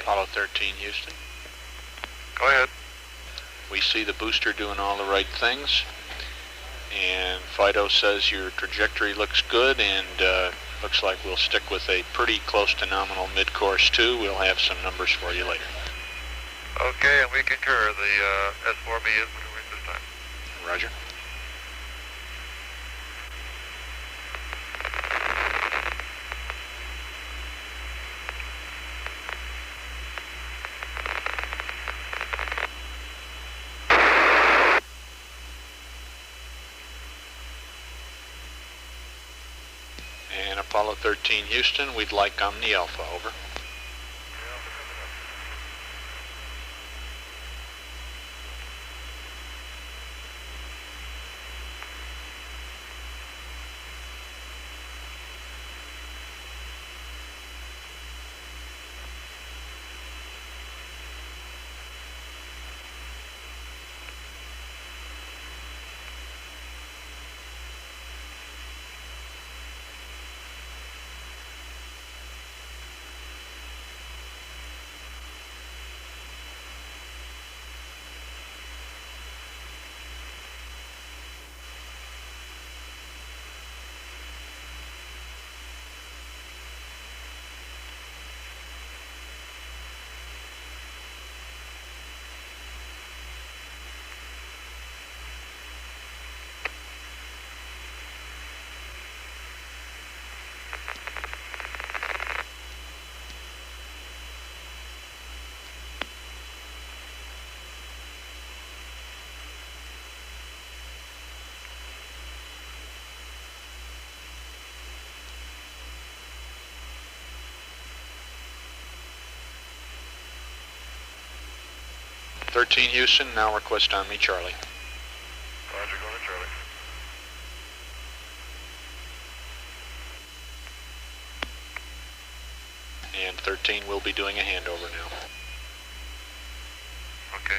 Speaker 3: Apollo 13, Houston.
Speaker 2: Go ahead.
Speaker 3: We see the booster doing all the right things, and Fido says your trajectory looks good, and looks like we'll stick with a pretty close to nominal mid-course too. We'll have some numbers for you later.
Speaker 2: Okay, and we concur. The S4B is maneuvering this time.
Speaker 3: Roger. And Apollo 13 Houston, we'd like Omni Alpha, over. 13 Houston, now request on me, Charlie.
Speaker 4: Roger, go to Charlie.
Speaker 3: And 13 will be doing a handover now.
Speaker 4: Okay.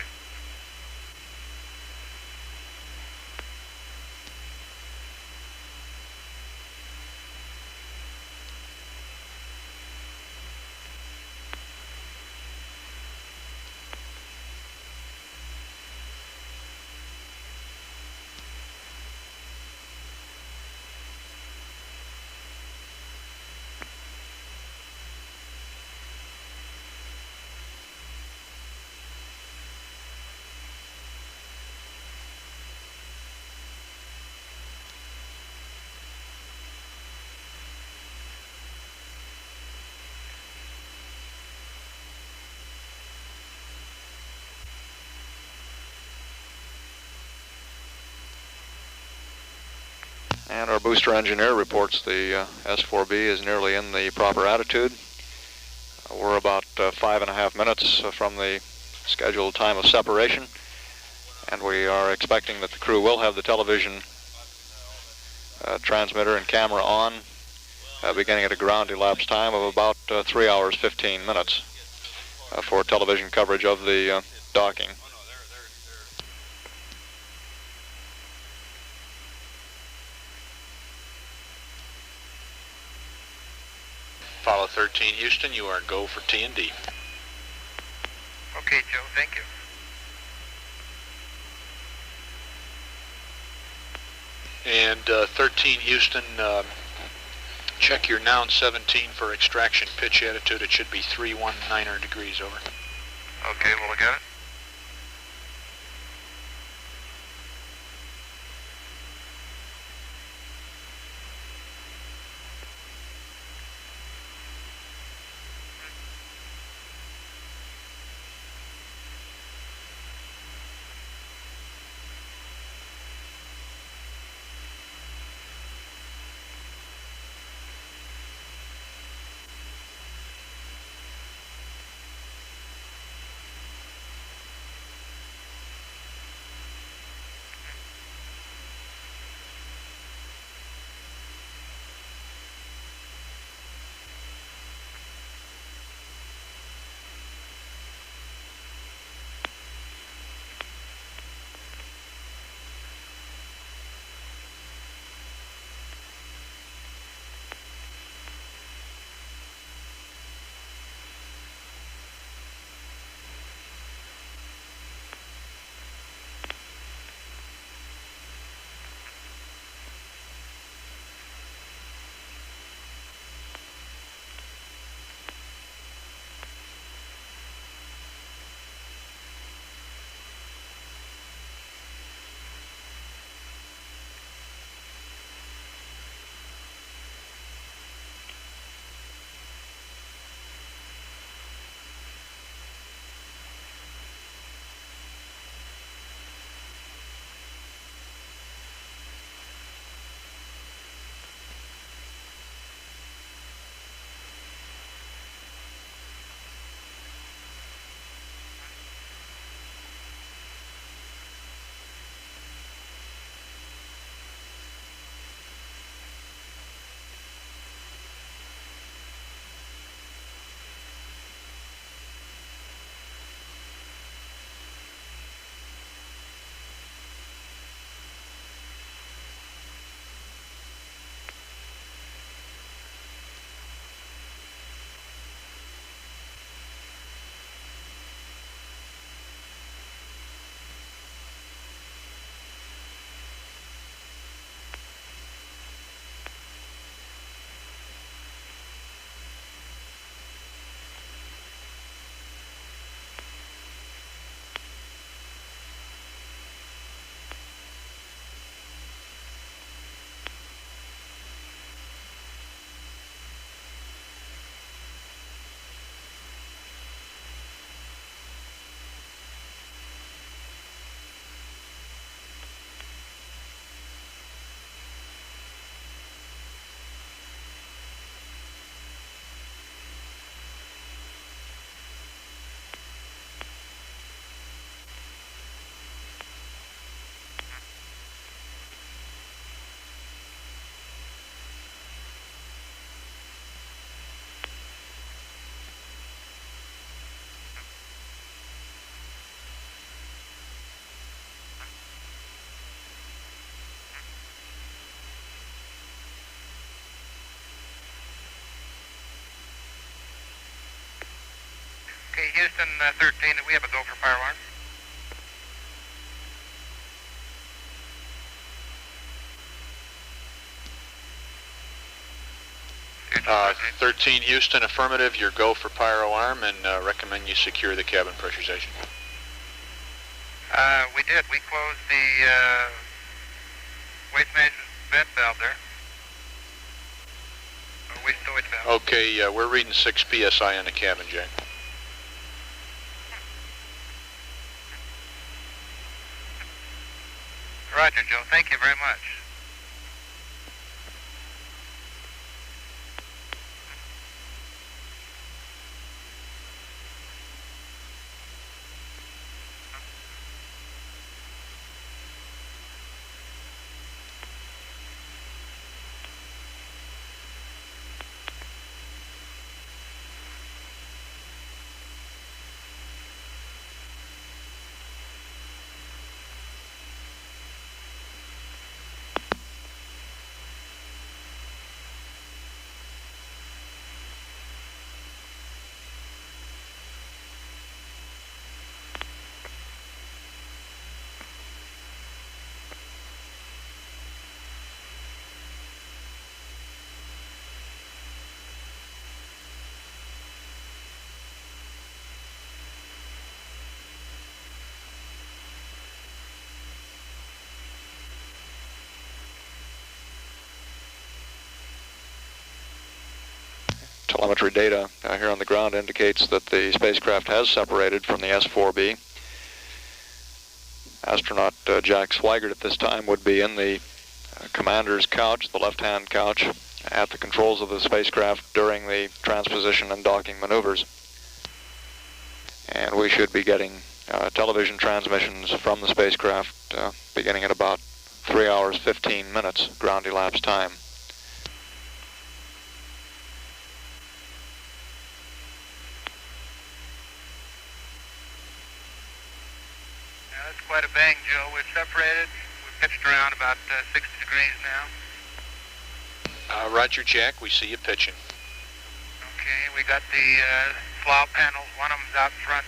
Speaker 2: And our booster engineer reports the S4B is nearly in the proper attitude. We're about 5.5 minutes from the scheduled time of separation, and we are expecting that the crew will have the television transmitter and camera on beginning at a ground elapsed time of about 3 hours 15 minutes for television coverage of the docking.
Speaker 3: Follow 13 Houston, you are go for T&D.
Speaker 10: Okay, Joe, thank you.
Speaker 3: And 13 Houston, check your noun 17 for extraction pitch attitude. It should be 319 degrees, over.
Speaker 10: Okay, we'll look at it. Houston 13, we have a go for fire alarm.
Speaker 3: 13 Houston, affirmative. Your go for pyro arm, and recommend you secure the cabin pressurization.
Speaker 10: We did. We closed the waste management vent valve there. Waste storage valve.
Speaker 3: Okay, we're reading 6 psi in the cabin, Jack.
Speaker 10: Roger, Joe. Thank you very much.
Speaker 2: Telemetry data here on the ground indicates that the spacecraft has separated from the S4B. Astronaut Jack Swigert at this time would be in the commander's couch, the left-hand couch, at the controls of the spacecraft during the transposition and docking maneuvers. And we should be getting television transmissions from the spacecraft beginning at about 3 hours 15 minutes ground elapsed time.
Speaker 10: Quite a bang, Joe. We're separated. We're pitched around about 60 degrees now.
Speaker 3: Roger, Jack. We see you pitching.
Speaker 10: Okay, we got the slough panels. One of them's out front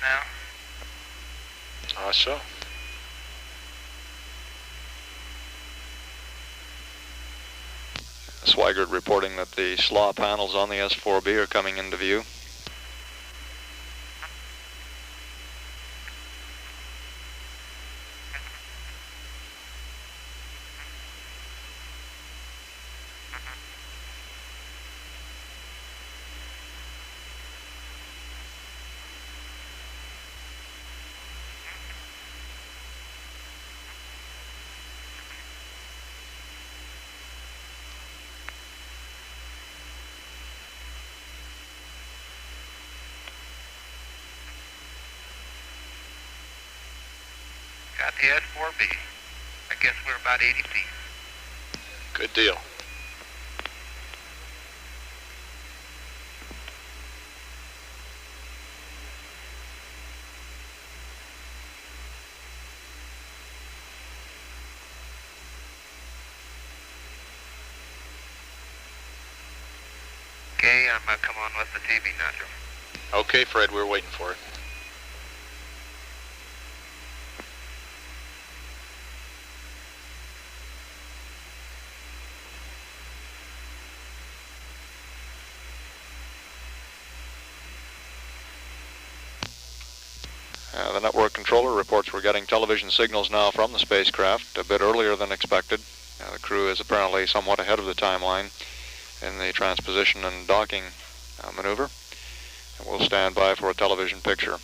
Speaker 10: now.
Speaker 3: So.
Speaker 2: Swigert reporting that the slough panels on the S4B are coming into view.
Speaker 10: Got the S4B. I guess we're about 80 feet.
Speaker 3: Good deal.
Speaker 10: Okay, I'm gonna come on with the TV now, Joe.
Speaker 3: Okay, Fred, we're waiting for it.
Speaker 2: The network controller reports we're getting television signals now from the spacecraft a bit earlier than expected. The crew is apparently somewhat ahead of the timeline in the transposition and docking maneuver. And we'll stand by for a television picture.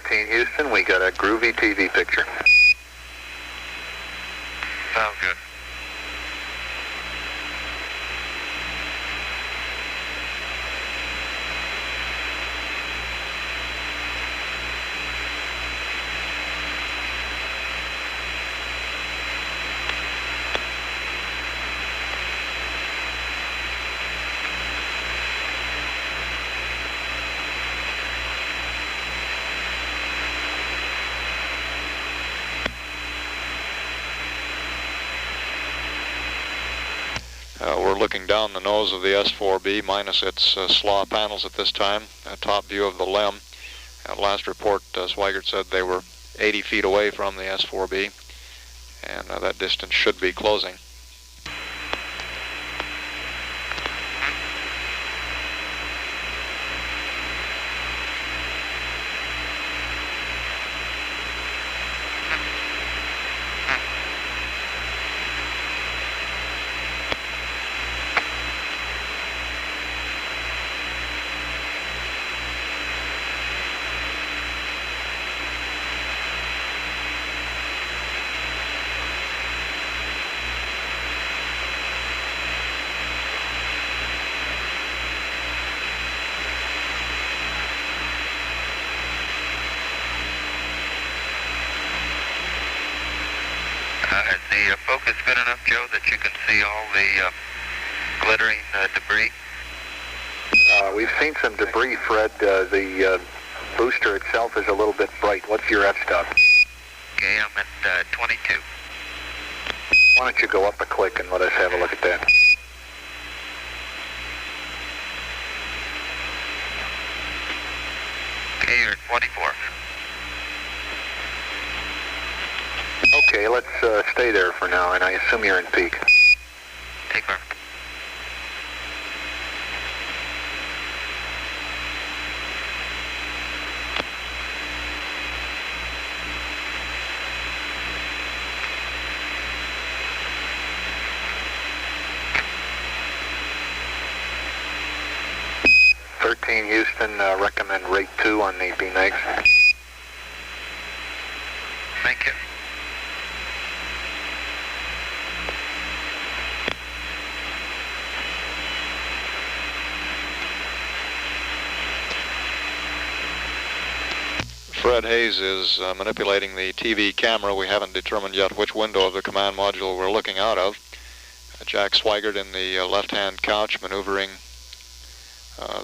Speaker 9: Houston, we got a groovy TV picture.
Speaker 10: Sounds good.
Speaker 2: We're looking down the nose of the S4B minus its slaw panels at this time, a top view of the LEM. At last report, Swigert said they were 80 feet away from the S4B, and that distance should be closing.
Speaker 10: Is the focus good enough, Joe, that you can see all the glittering debris?
Speaker 3: We've seen some debris, Fred. The booster itself is a little bit bright. What's your f-stop?
Speaker 10: Okay, I'm at 22.
Speaker 3: Why don't you go up a click and let us have a look at that?
Speaker 10: Okay, you're at 24.
Speaker 3: Okay, let's stay there for now, and I assume you're in peak.
Speaker 10: Take her.
Speaker 3: Houston, recommend rate 2 on the B-Negs.
Speaker 10: Thank you.
Speaker 2: Fred Hayes is manipulating the TV camera. We haven't determined yet which window of the command module we're looking out of. Jack Swigert in the left-hand couch maneuvering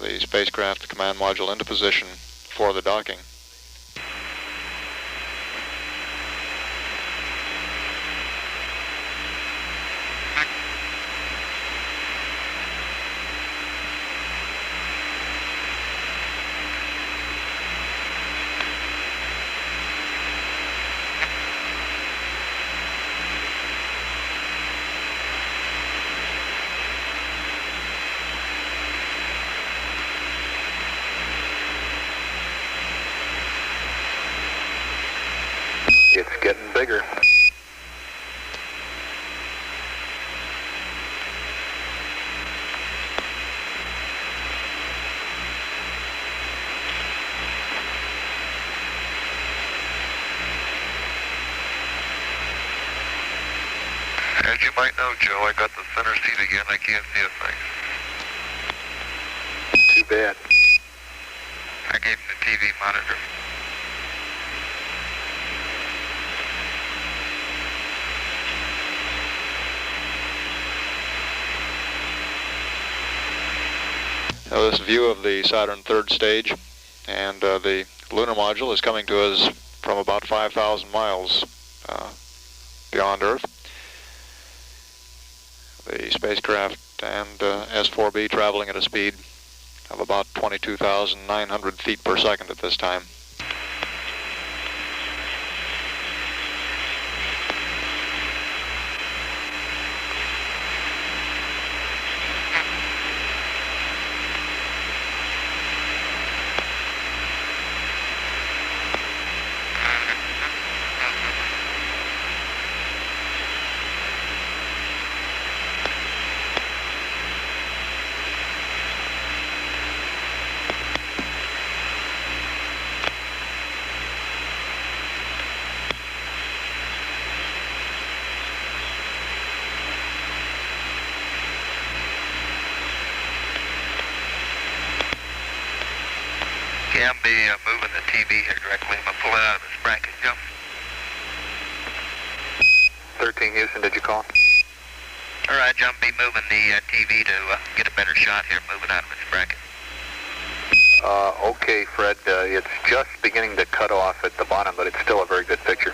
Speaker 2: the spacecraft command module into position for the docking.
Speaker 3: It's getting bigger.
Speaker 10: As you might know, Joe, I got the center seat again. I can't see a thing.
Speaker 3: Too bad.
Speaker 10: I gave him the TV monitor.
Speaker 2: Now this view of the Saturn third stage and the lunar module is coming to us from about 5,000 miles beyond Earth. The spacecraft and S4B traveling at a speed of about 22,900 feet per second at this time.
Speaker 10: I'll be moving the TV here directly. I'm going to pull it out of its bracket, Joe.
Speaker 3: 13 Houston, did you call?
Speaker 10: All right, John, be moving the TV to get a better shot here, moving out of its bracket.
Speaker 3: Okay, Fred, it's just beginning to cut off at the bottom, but it's still a very good picture.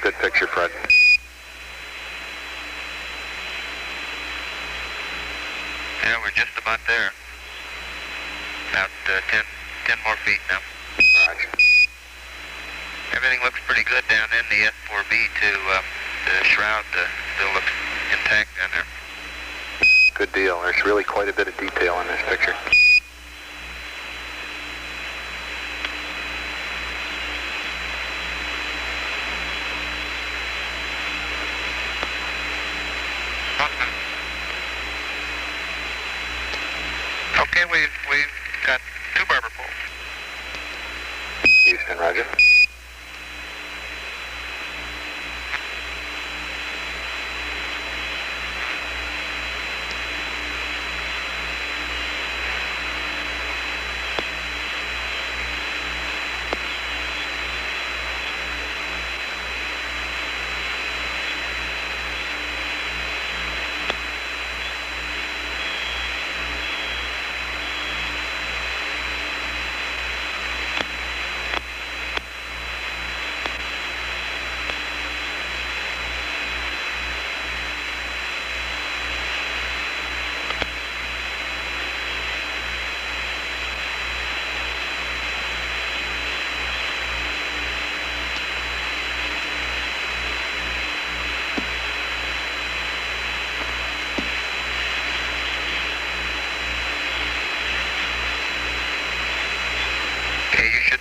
Speaker 3: good picture, Fred.
Speaker 9: Yeah, we're just about there. About 10 more feet now.
Speaker 3: Roger.
Speaker 9: Everything looks pretty good down in the S4B too. The shroud still looks intact down there.
Speaker 3: Good deal. There's really quite a bit of detail in this picture.
Speaker 9: Okay, we've got 2 barber poles.
Speaker 3: Houston, roger.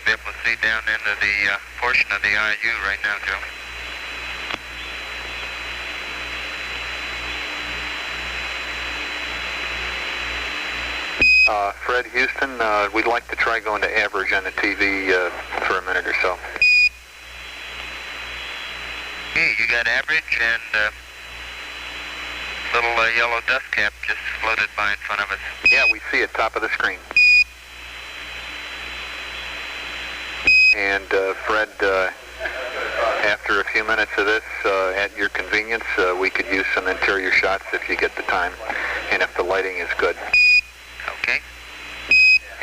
Speaker 9: Be able to see down into the portion of the IU right now, Joe.
Speaker 3: Fred, Houston, we'd like to try going to average on the TV for a minute or so.
Speaker 9: Okay, you got average, and little yellow dust cap just floated by in front of us.
Speaker 3: Yeah, we see it top of the screen. And Fred, after a few minutes of this, at your convenience, we could use some interior shots if you get the time, and if the lighting is good.
Speaker 9: Okay.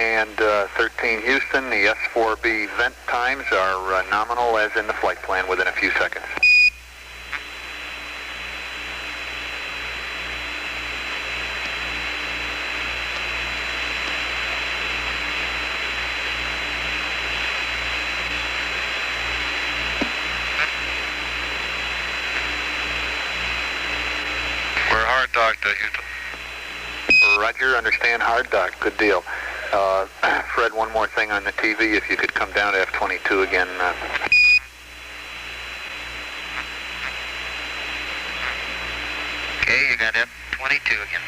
Speaker 3: And 13 Houston, the S4B vent times are nominal as in the flight plan within a few seconds.
Speaker 9: Hard dog to Houston.
Speaker 3: Roger, understand hard dog. Good deal. Fred, one more thing on the TV, if you could come down to F22 again.
Speaker 9: Okay, you got F22 again.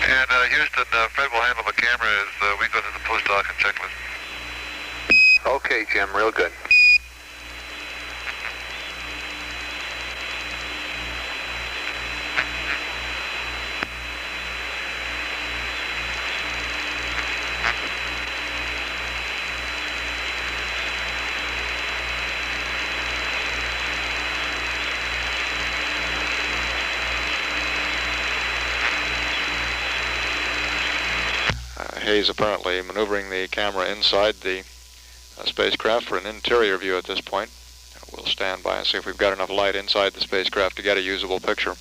Speaker 21: And Houston, Fred will handle the camera as we go through the post-doc and checklist.
Speaker 3: Okay, Jim, real good.
Speaker 1: Hayes apparently maneuvering the camera inside the spacecraft for an interior view at this point. We'll stand by and see if we've got enough light inside the spacecraft to get a usable picture.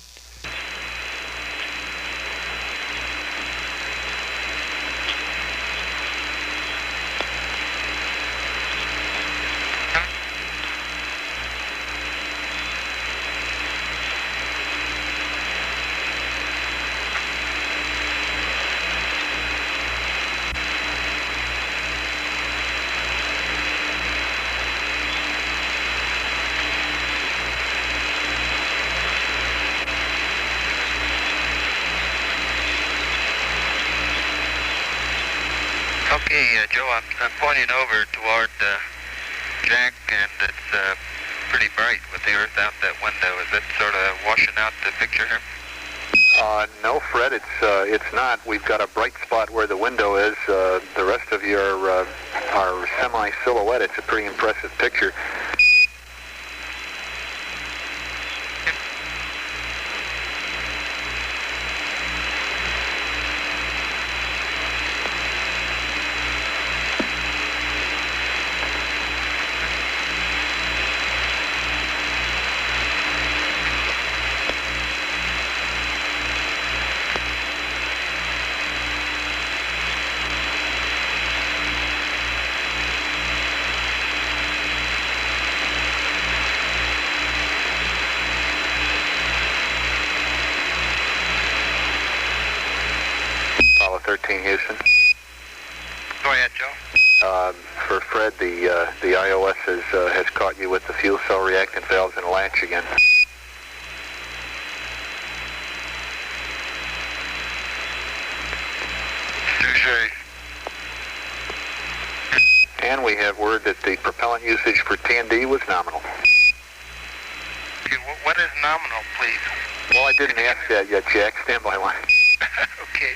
Speaker 9: Okay, Joe, I'm pointing over toward Jack, and it's pretty bright with the Earth out that window. Is it sort of washing out the picture here?
Speaker 3: No, Fred, it's not. We've got a bright spot where the window is. The rest of you are semi-silhouette. It's a pretty impressive picture. Apollo 13, Houston.
Speaker 10: Go ahead, Joe.
Speaker 3: For Fred, the iOS has caught you with the fuel cell reactant valves and latch again. And we have word that the propellant usage for TND was nominal.
Speaker 10: Okay, what is nominal, please?
Speaker 3: Well, I didn't ask that yet, Jack. Stand by line.
Speaker 10: Okay.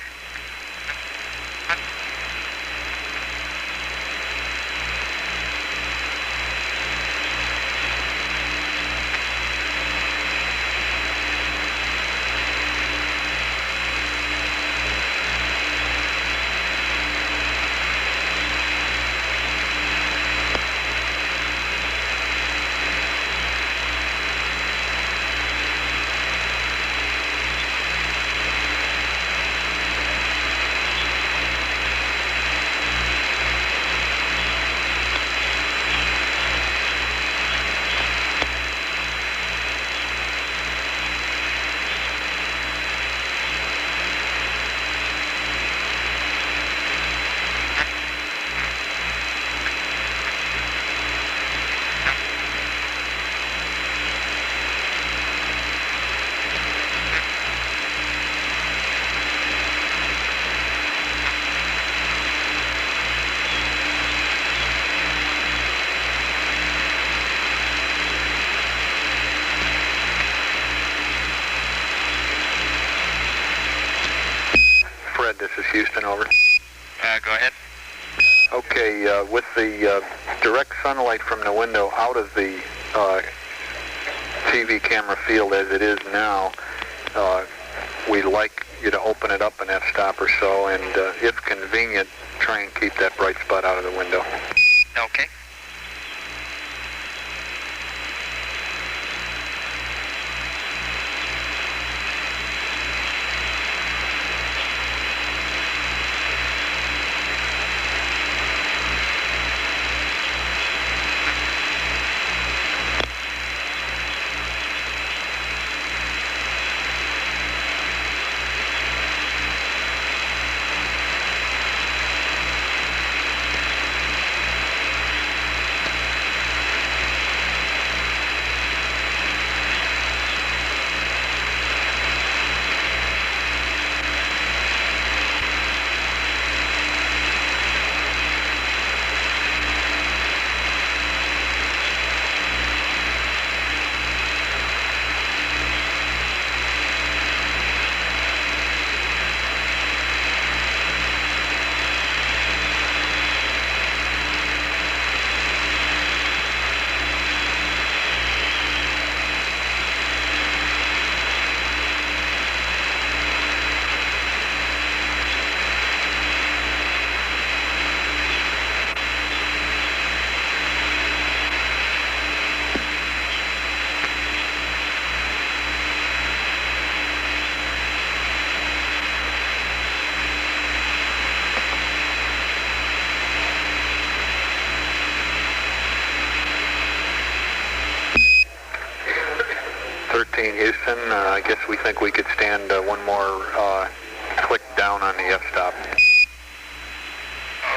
Speaker 3: Fred, this is Houston, over.
Speaker 10: Go ahead.
Speaker 3: Okay, with the direct sunlight from the window out of the TV camera field as it is now, we'd like you to open it up an f-stop or so, and if convenient, try and keep that bright spot out of the window.
Speaker 10: Okay.
Speaker 3: Houston, I guess we think we could stand one more click down on the f-stop.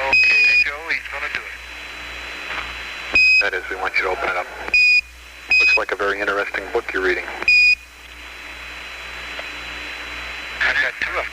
Speaker 10: Okay, Joe, he's going to do it.
Speaker 3: That is, we want you to open it up. Looks like a very interesting book you're reading.
Speaker 10: I've got two of them.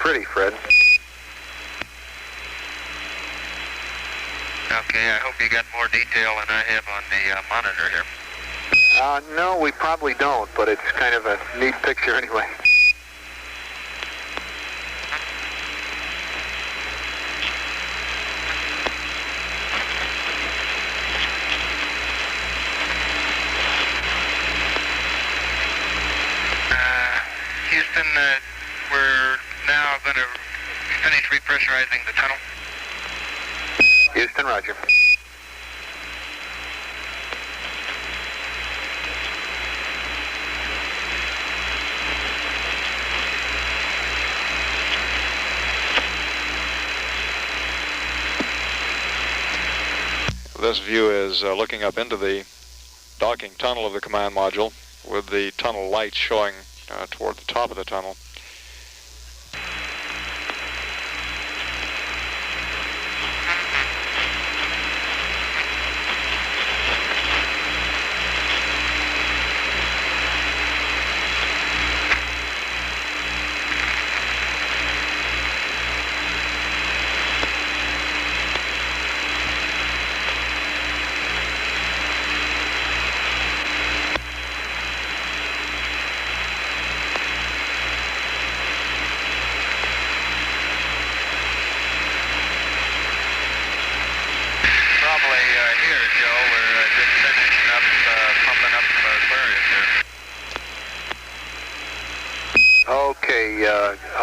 Speaker 10: pretty, Fred.
Speaker 9: Okay, I hope you got more detail than I have on the monitor here.
Speaker 10: No, we probably don't, but it's kind of a neat picture anyway.
Speaker 9: Houston, we're now going to finish repressurizing the tunnel.
Speaker 10: Houston, roger.
Speaker 2: This view is looking up into the docking tunnel of the command module with the tunnel lights showing toward the top of the tunnel.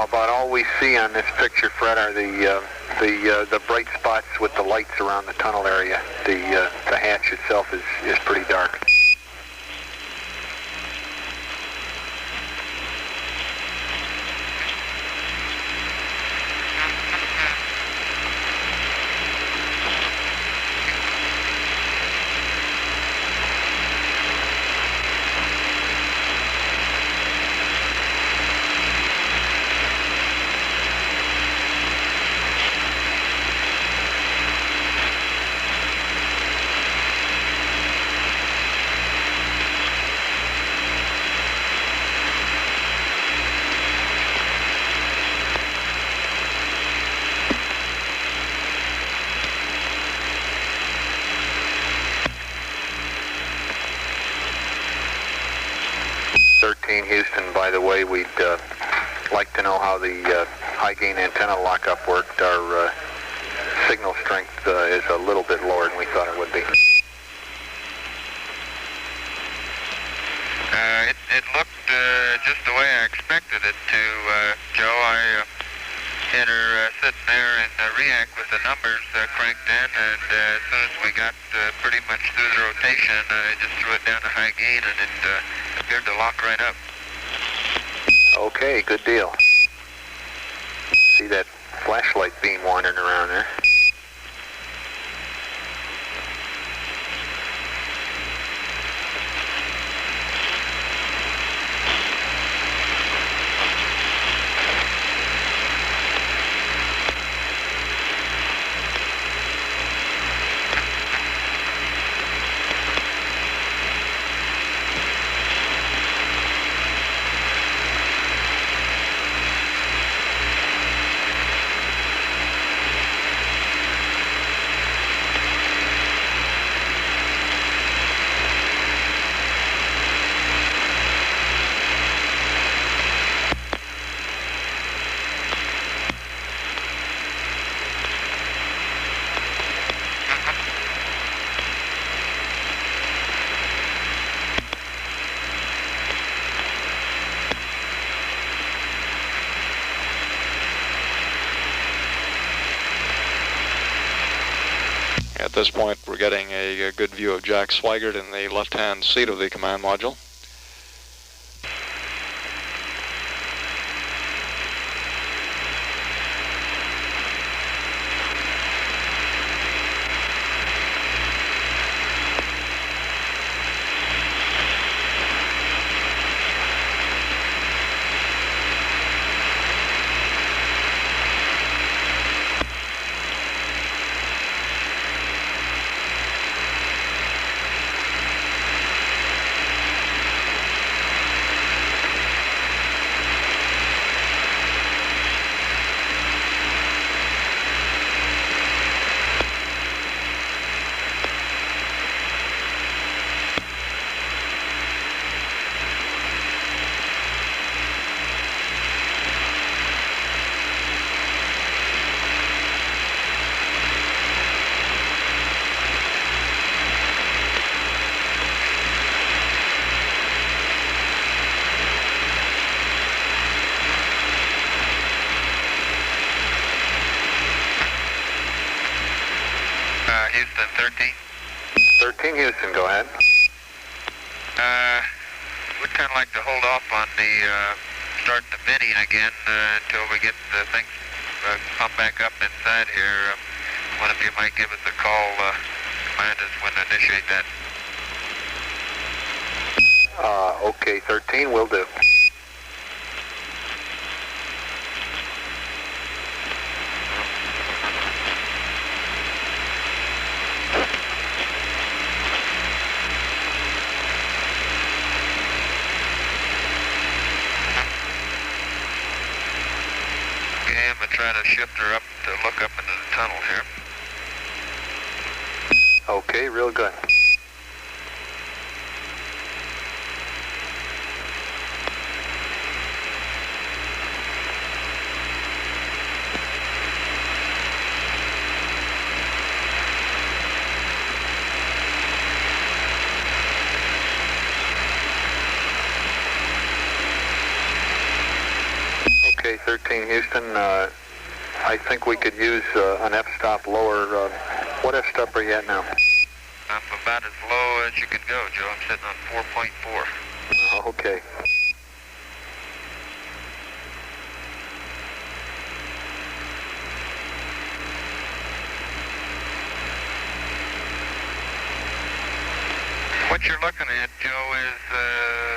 Speaker 10: About all we see on this picture, Fred, are the bright spots with the lights around the tunnel area. The hatch itself is pretty dark. Houston, by the way, we'd like to know how the high gain antenna lockup worked. Our signal strength is a little bit lower than we thought it would be.
Speaker 9: It looked just the way I expected it to, Joe. I had her sitting there and react with the numbers cranked in, and as soon as we got pretty much through the rotation, I just threw it down to high gain, and it appeared to lock right up.
Speaker 10: Okay, good deal. See that flashlight beam wandering around there? At this point, we're getting a good view of Jack Swigert in the left-hand seat of the command module.
Speaker 21: Houston, 13.
Speaker 6: 13 Houston, go ahead.
Speaker 21: We'd kind of like to hold off on the starting the bidding again until we get the things pumped back up inside here. One of you might give us a call, remind us when to initiate that.
Speaker 6: Okay, 13, will do.
Speaker 21: Okay, I'm going to try to shift her up to look up into the tunnel here.
Speaker 6: Okay, real good. Okay, 13 Houston, I think we could use an F-stop lower. What F-stop are you at now?
Speaker 21: I'm about as low as you can go, Joe. I'm sitting on 4.4.
Speaker 6: Okay.
Speaker 21: What you're looking at, Joe, is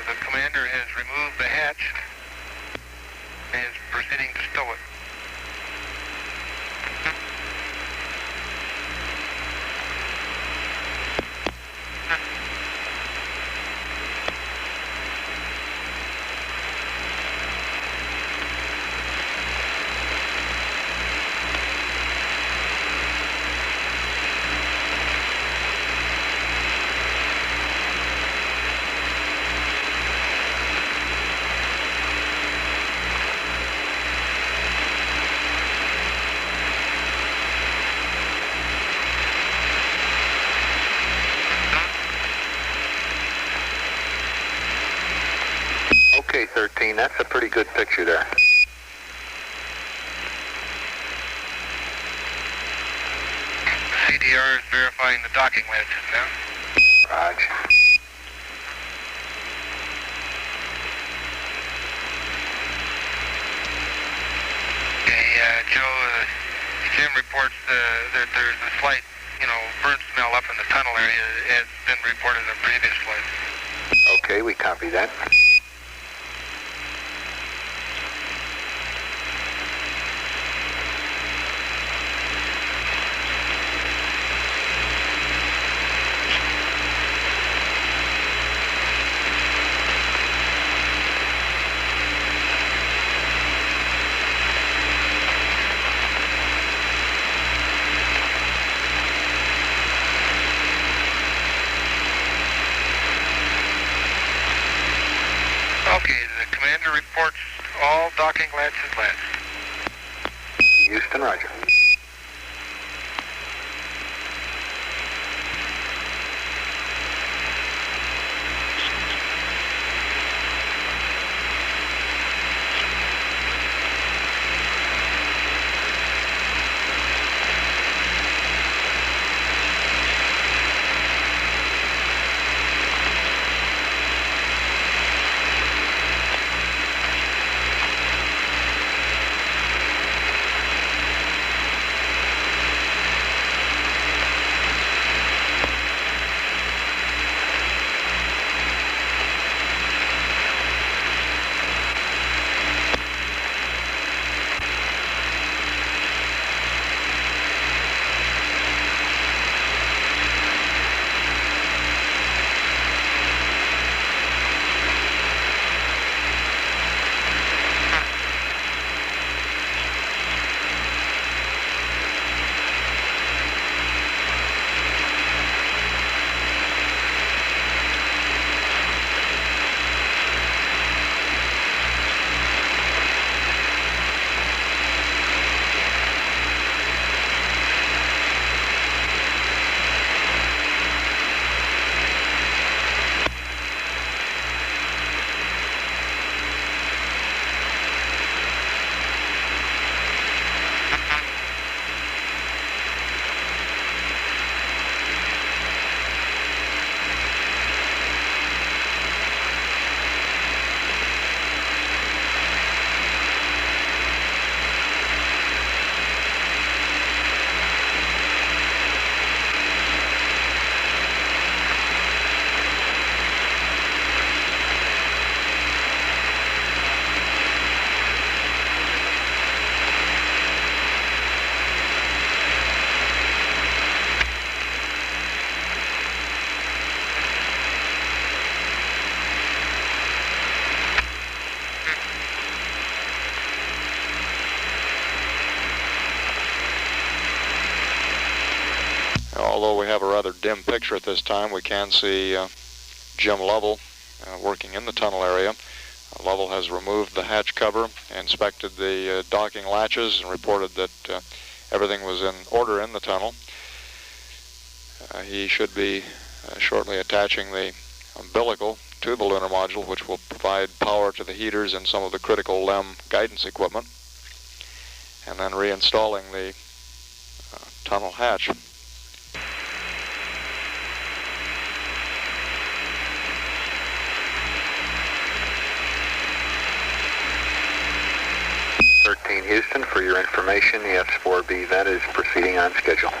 Speaker 21: the commander has removed the hatch and is proceeding to stow it.
Speaker 6: Okay, 13, that's a pretty good picture there.
Speaker 10: CDR is verifying the docking wedges now.
Speaker 6: Roger.
Speaker 10: Okay, Joe, Jim reports that there's a slight, burn smell up in the tunnel area as been reported in previous flights.
Speaker 6: Okay, we copy that.
Speaker 10: Okay, the commander reports all docking latches latched.
Speaker 6: Houston, roger.
Speaker 2: Although we have a rather dim picture at this time, we can see Jim Lovell working in the tunnel area. Lovell has removed the hatch cover, inspected the docking latches, and reported that everything was in order in the tunnel. He should be shortly attaching the umbilical to the lunar module, which will provide power to the heaters and some of the critical LEM guidance equipment, and then reinstalling the tunnel hatch.
Speaker 6: Houston, for your information, the S4B, that is proceeding on schedule.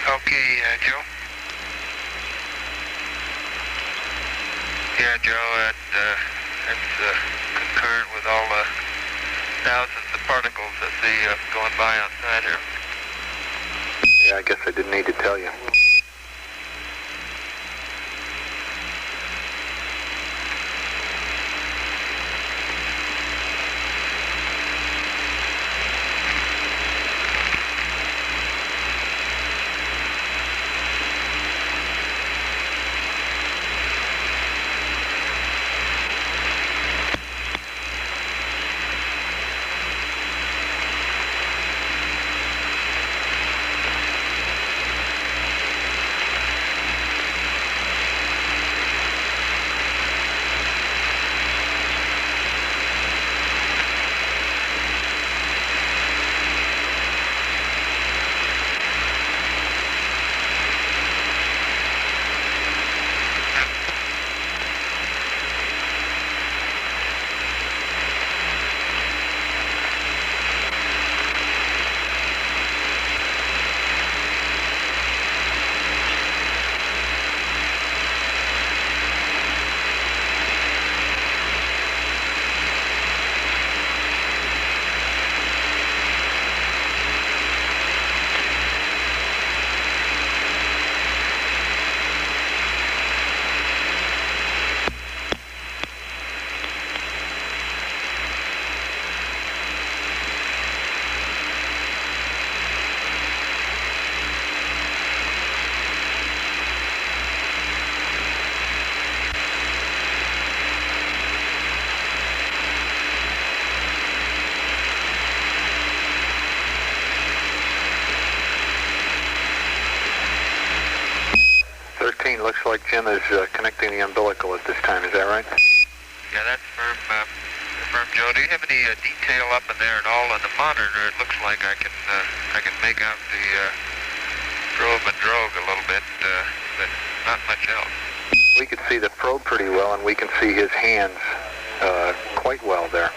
Speaker 21: Okay, Joe. Yeah, Joe, that's concurrent with all the thousands of particles I see going by outside here.
Speaker 6: Yeah, I guess I didn't need to tell you. Looks like Jim is connecting the umbilical at this time. Is that right?
Speaker 21: Yeah, that's firm, Joe. Do you have any detail up in there at all on the monitor? It looks like I can make out the probe and drogue a little bit, but not much else.
Speaker 6: We can see the probe pretty well, and we can see his hands quite well there.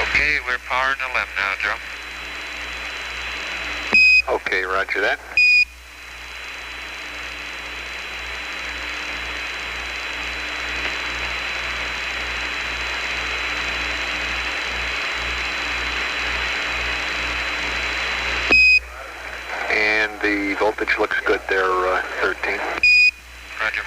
Speaker 21: Okay, we're powering the LEM now, Joe.
Speaker 6: Okay, roger that. And the voltage looks good there, 13.
Speaker 21: Roger.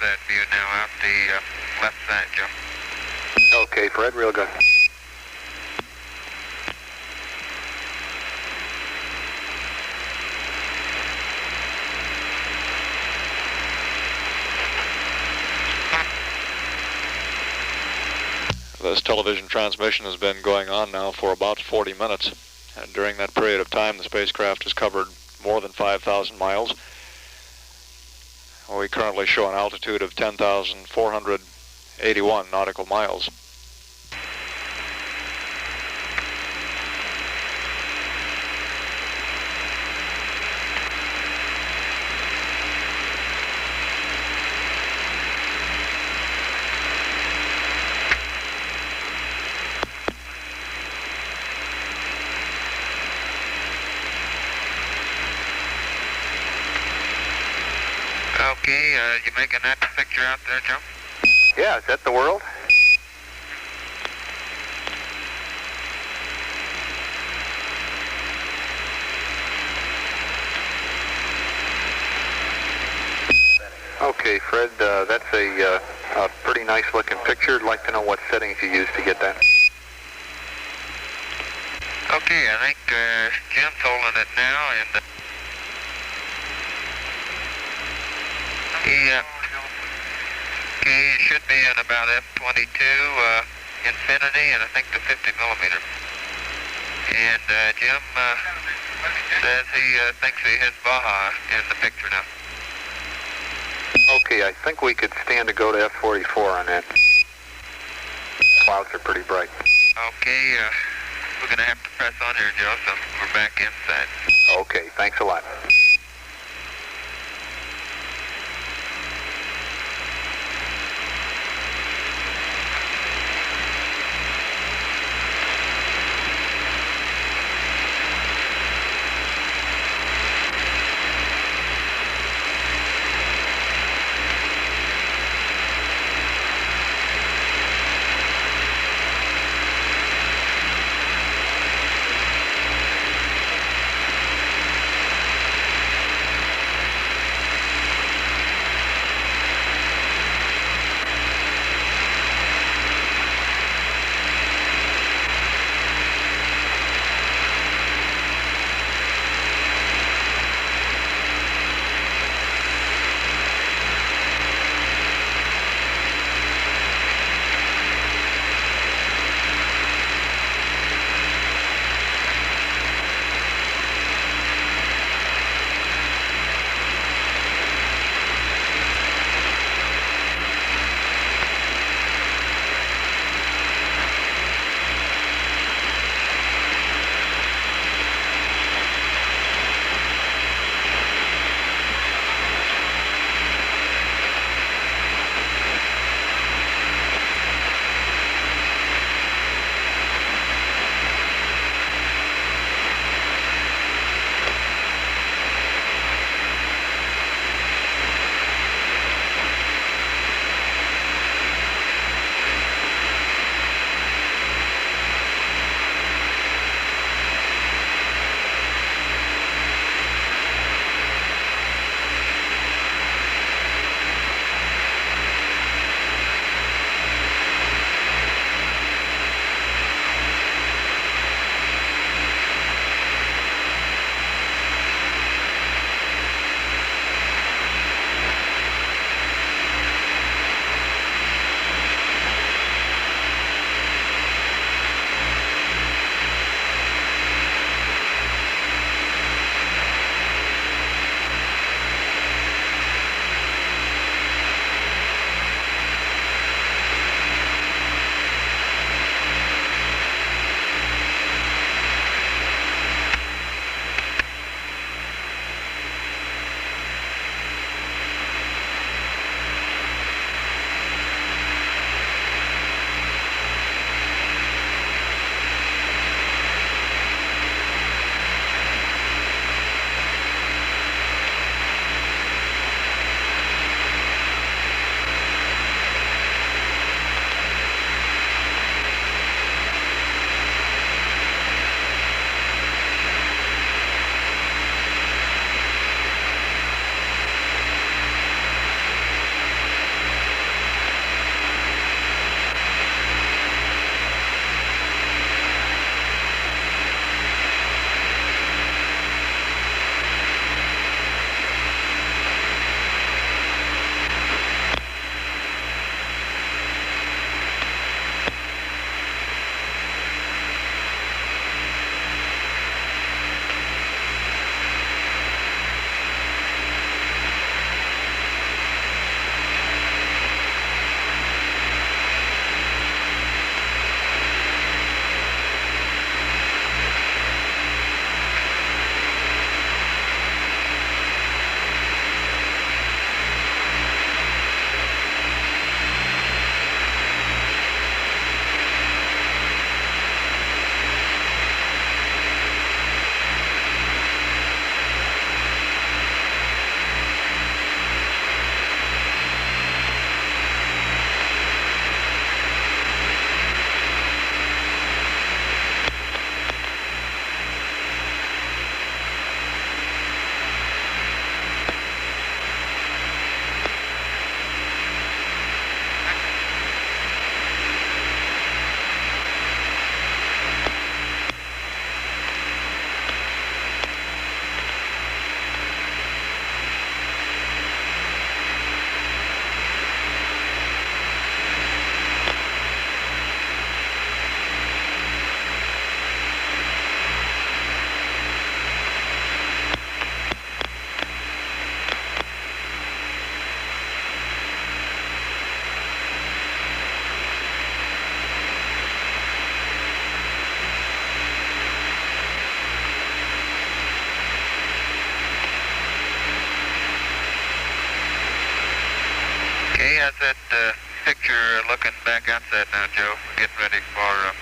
Speaker 21: that view now out the left side, Joe.
Speaker 6: Okay, Fred, real good.
Speaker 2: This television transmission has been going on now for about 40 minutes, and during that period of time the spacecraft has covered more than 5,000 miles. We currently show an altitude of 10,481 nautical miles.
Speaker 21: Okay, you making that picture out there, Joe?
Speaker 6: Yeah, is that the world? Okay, Fred, that's a pretty nice looking picture. I'd like to know what settings you used to get that.
Speaker 21: Okay, I think Jim's holding it now, and he should be in about F22 infinity, and I think the 50 millimeter. And Jim says he thinks he has Baja in the picture now.
Speaker 6: Okay, I think we could stand to go to F44 on that. Clouds are pretty bright.
Speaker 21: Okay, we're going to have to press on here, Joe, so we're back inside.
Speaker 6: Okay, thanks a lot.
Speaker 21: has that picture looking back outside now, Joe. We're getting ready for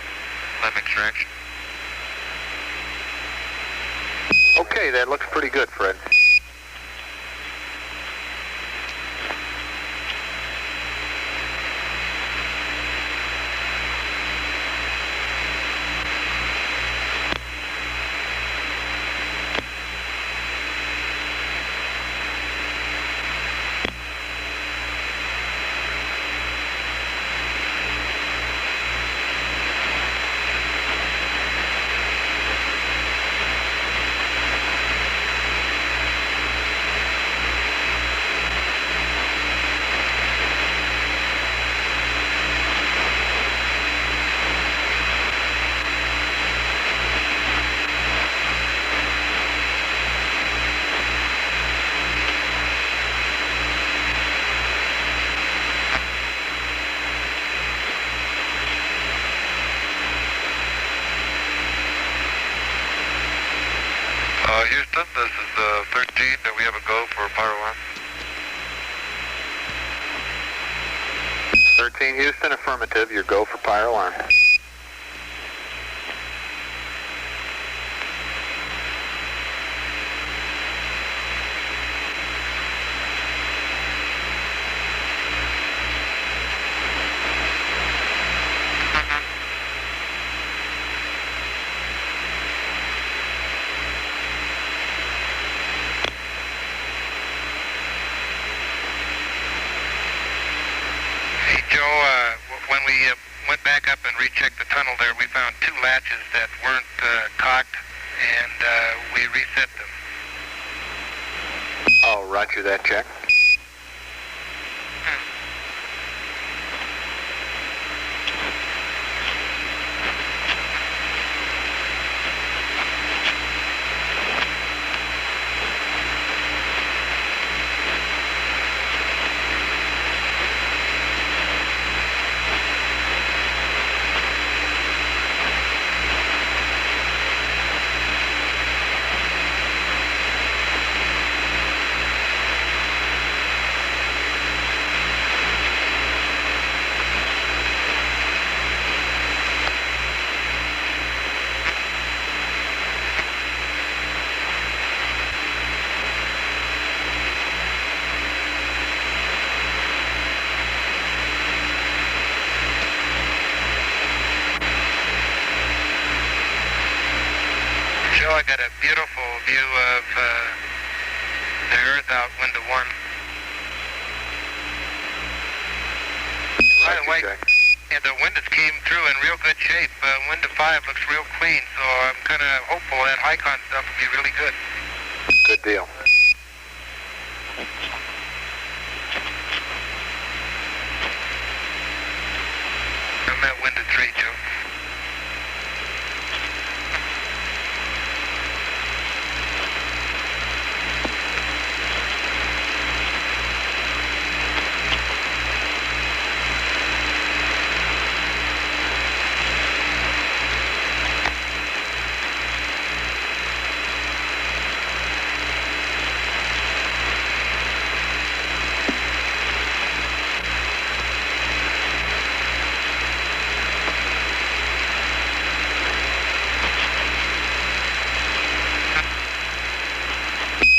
Speaker 21: LEM extraction.
Speaker 6: Okay, that looks pretty good, Fred.
Speaker 21: Houston, this is 13. Do we have a go for Pyro 1?
Speaker 6: 13 Houston, affirmative. Your go for Pyro Arm.
Speaker 10: When we went back up and rechecked the tunnel there, we found two latches that weren't cocked, and we reset them.
Speaker 6: Oh, roger that, Jack.
Speaker 10: I got a beautiful view of the Earth out window 1. By the way, yeah, the windows came through in real good shape. Window 5 looks real clean, so I'm kind of hopeful that HiCon stuff will be really good.
Speaker 6: Good deal.
Speaker 10: I'm at window 3, Joe.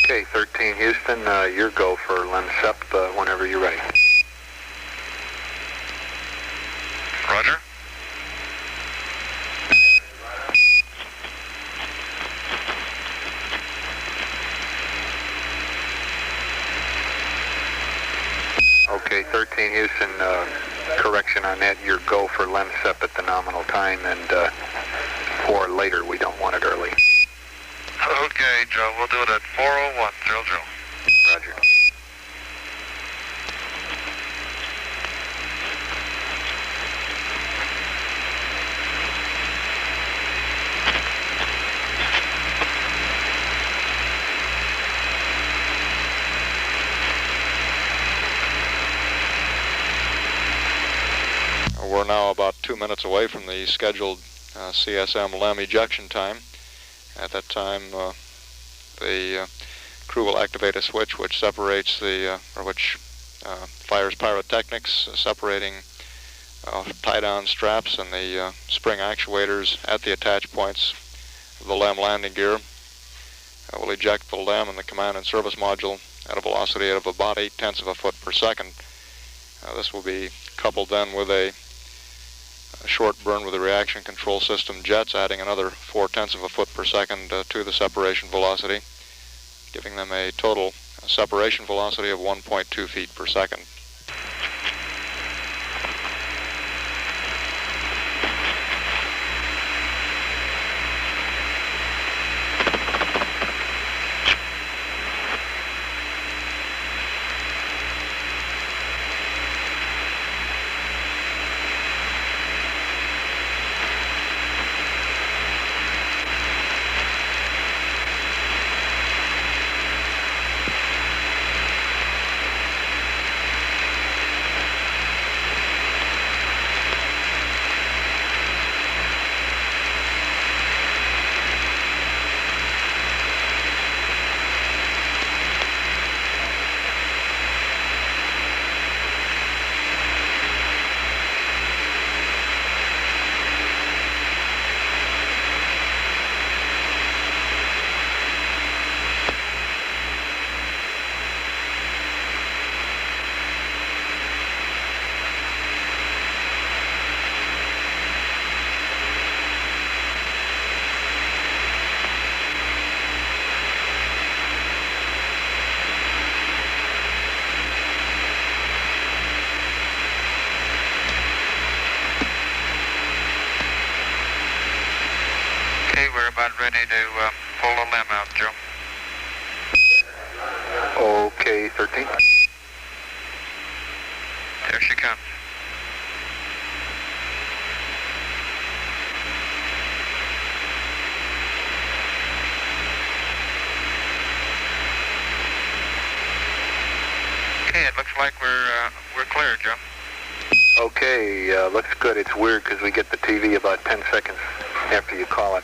Speaker 6: Okay, 13 Houston, your go for LEM-SEP whenever you're ready.
Speaker 21: Roger.
Speaker 6: Okay, 13 Houston, correction on that, your go for LEM-SEP at the nominal time, and for later, we don't want it early.
Speaker 21: Okay, Joe, we'll do it at 4:01:00.
Speaker 6: Roger.
Speaker 2: We're now about 2 minutes away from the scheduled CSM LEM ejection time. At that time, the crew will activate a switch which separates the, or which fires pyrotechnics, separating tie-down straps and the spring actuators at the attach points of the LEM landing gear. We'll eject the LEM and the command and service module at a velocity of about 0.8 of a foot per second. This will be coupled then with a short burn with the reaction control system jets, adding another 0.4 of a foot per second to the separation velocity, giving them a total separation velocity of 1.2 feet per second.
Speaker 21: We're about ready to pull the LEM out, Joe.
Speaker 6: Okay, 13.
Speaker 21: There she comes. Okay, it looks like we're clear, Joe.
Speaker 6: Okay, looks good. It's weird because we get the TV about 10 seconds after you call it.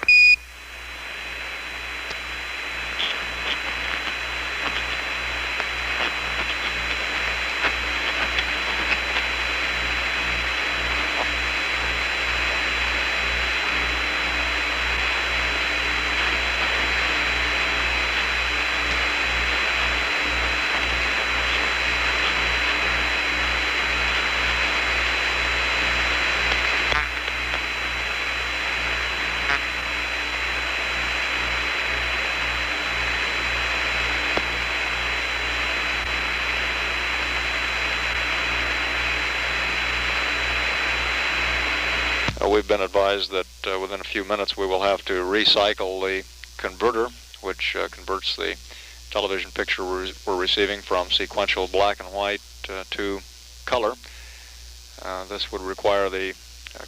Speaker 2: We've been advised that within a few minutes we will have to recycle the converter, which converts the television picture we're receiving from sequential black and white to color. This would require the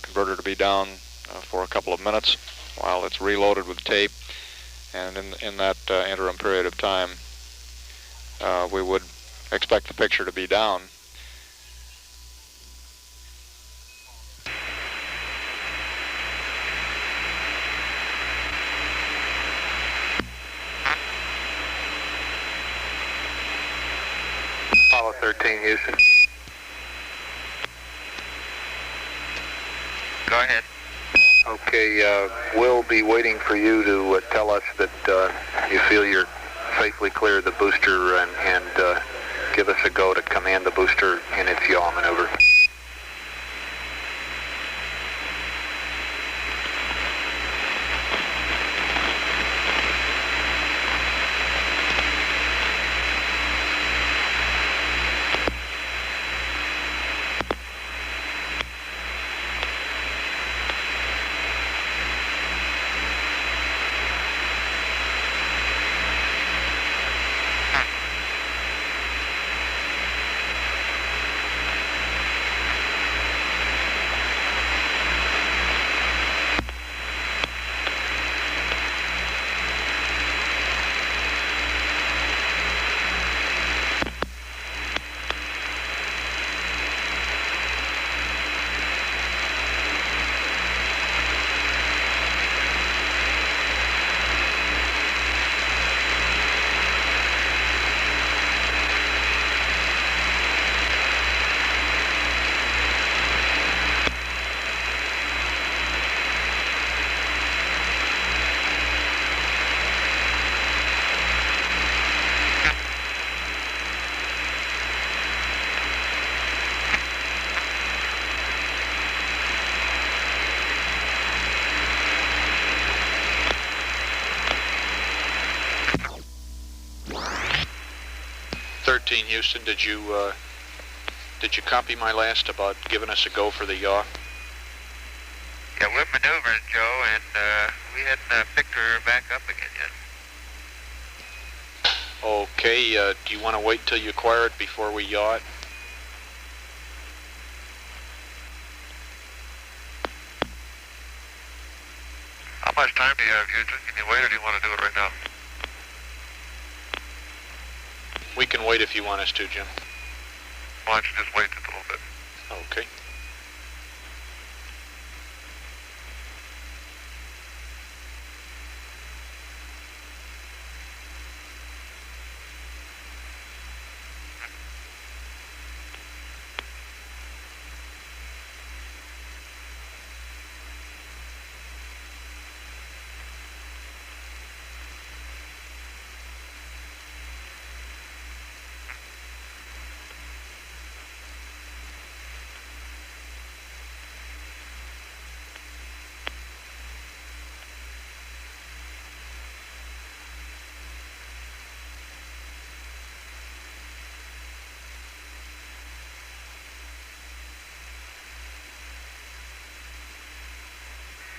Speaker 2: converter to be down for a couple of minutes while it's reloaded with tape, and in that interim period of time we would expect the picture to be down.
Speaker 6: Apollo 13, Houston.
Speaker 21: Go ahead.
Speaker 6: Okay, we'll be waiting for you to tell us that you feel you're safely clear of the booster and give us a go to command the booster in its yaw maneuver.
Speaker 3: AS13, Houston, did you copy my last about giving us a go for the yaw?
Speaker 21: Yeah, we're maneuvering, Joe, and we hadn't picked her back up again yet.
Speaker 3: Okay, do you want to wait till you acquire it before we yaw it?
Speaker 21: How much time do you have, Houston? Can you wait, or do you want to do it right now?
Speaker 3: We can wait if you want us to, Jim.
Speaker 21: Why don't you just wait just a little bit?
Speaker 3: Okay.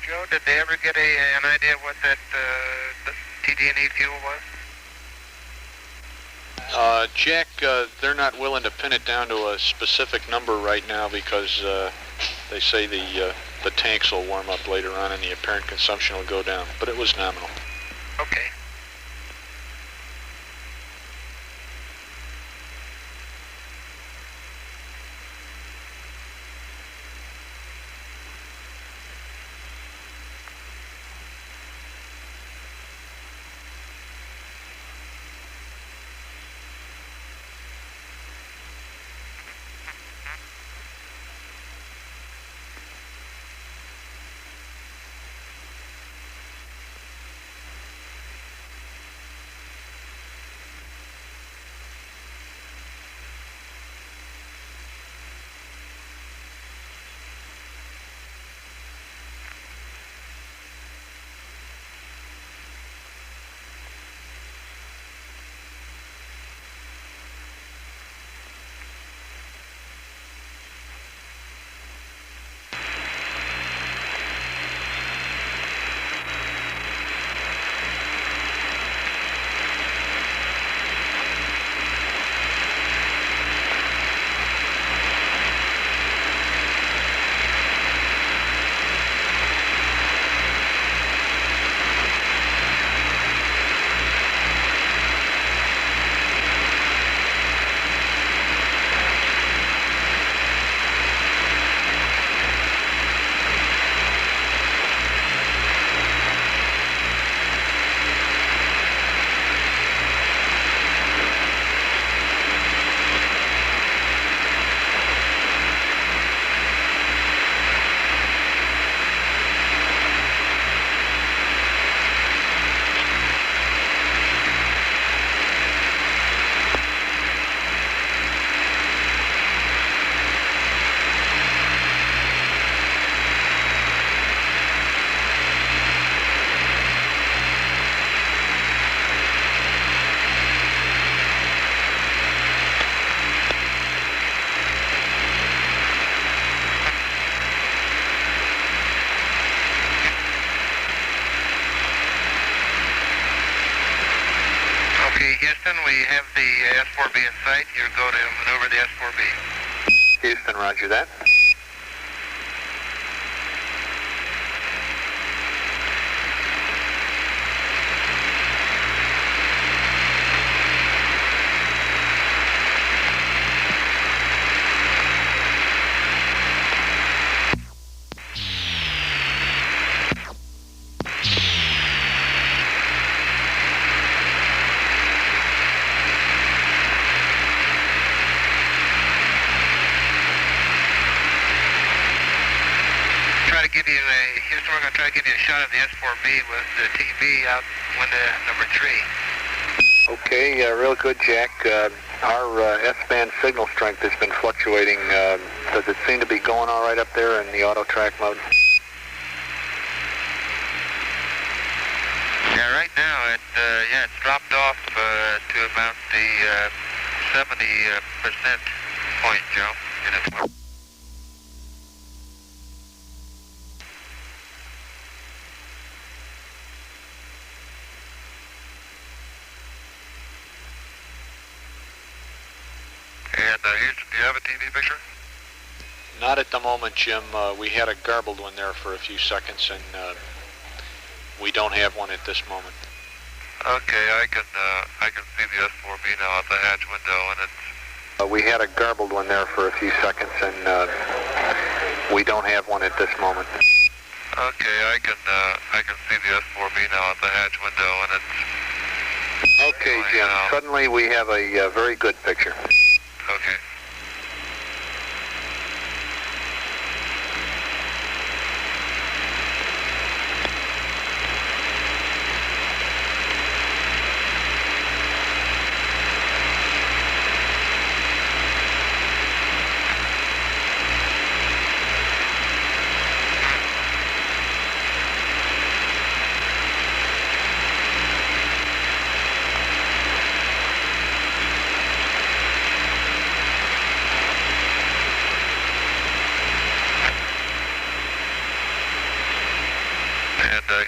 Speaker 21: Joe, did they ever get an idea what that the TD&E fuel was?
Speaker 3: Jack, they're not willing to pin it down to a specific number right now because they say the tanks will warm up later on and the apparent consumption will go down, but it was nominal.
Speaker 21: Okay. Houston, we have the S4B in sight. You go to maneuver the S4B.
Speaker 6: Houston, roger that.
Speaker 21: Houston, we're going to try to give you a shot of the S4B with the TV out window number 3.
Speaker 6: Okay, real good, Jack. Our S-band signal strength has been fluctuating. Does it seem to be going all right up there in the auto track mode?
Speaker 21: Yeah, right now it's dropped off to about the 70% point, Joe, in its And here's, do you have a TV picture?
Speaker 3: Not at the moment, Jim. We had a garbled one there for a few seconds, and we don't have one at this moment.
Speaker 21: Okay, I can see the S4B now at the hatch window, and it's...
Speaker 6: We had a garbled one there for a few seconds, and we don't have one at this moment.
Speaker 21: Okay, I can see the S4B now at the hatch window, and it's...
Speaker 6: Okay, Jim. Suddenly we have a very good picture.
Speaker 21: Okay.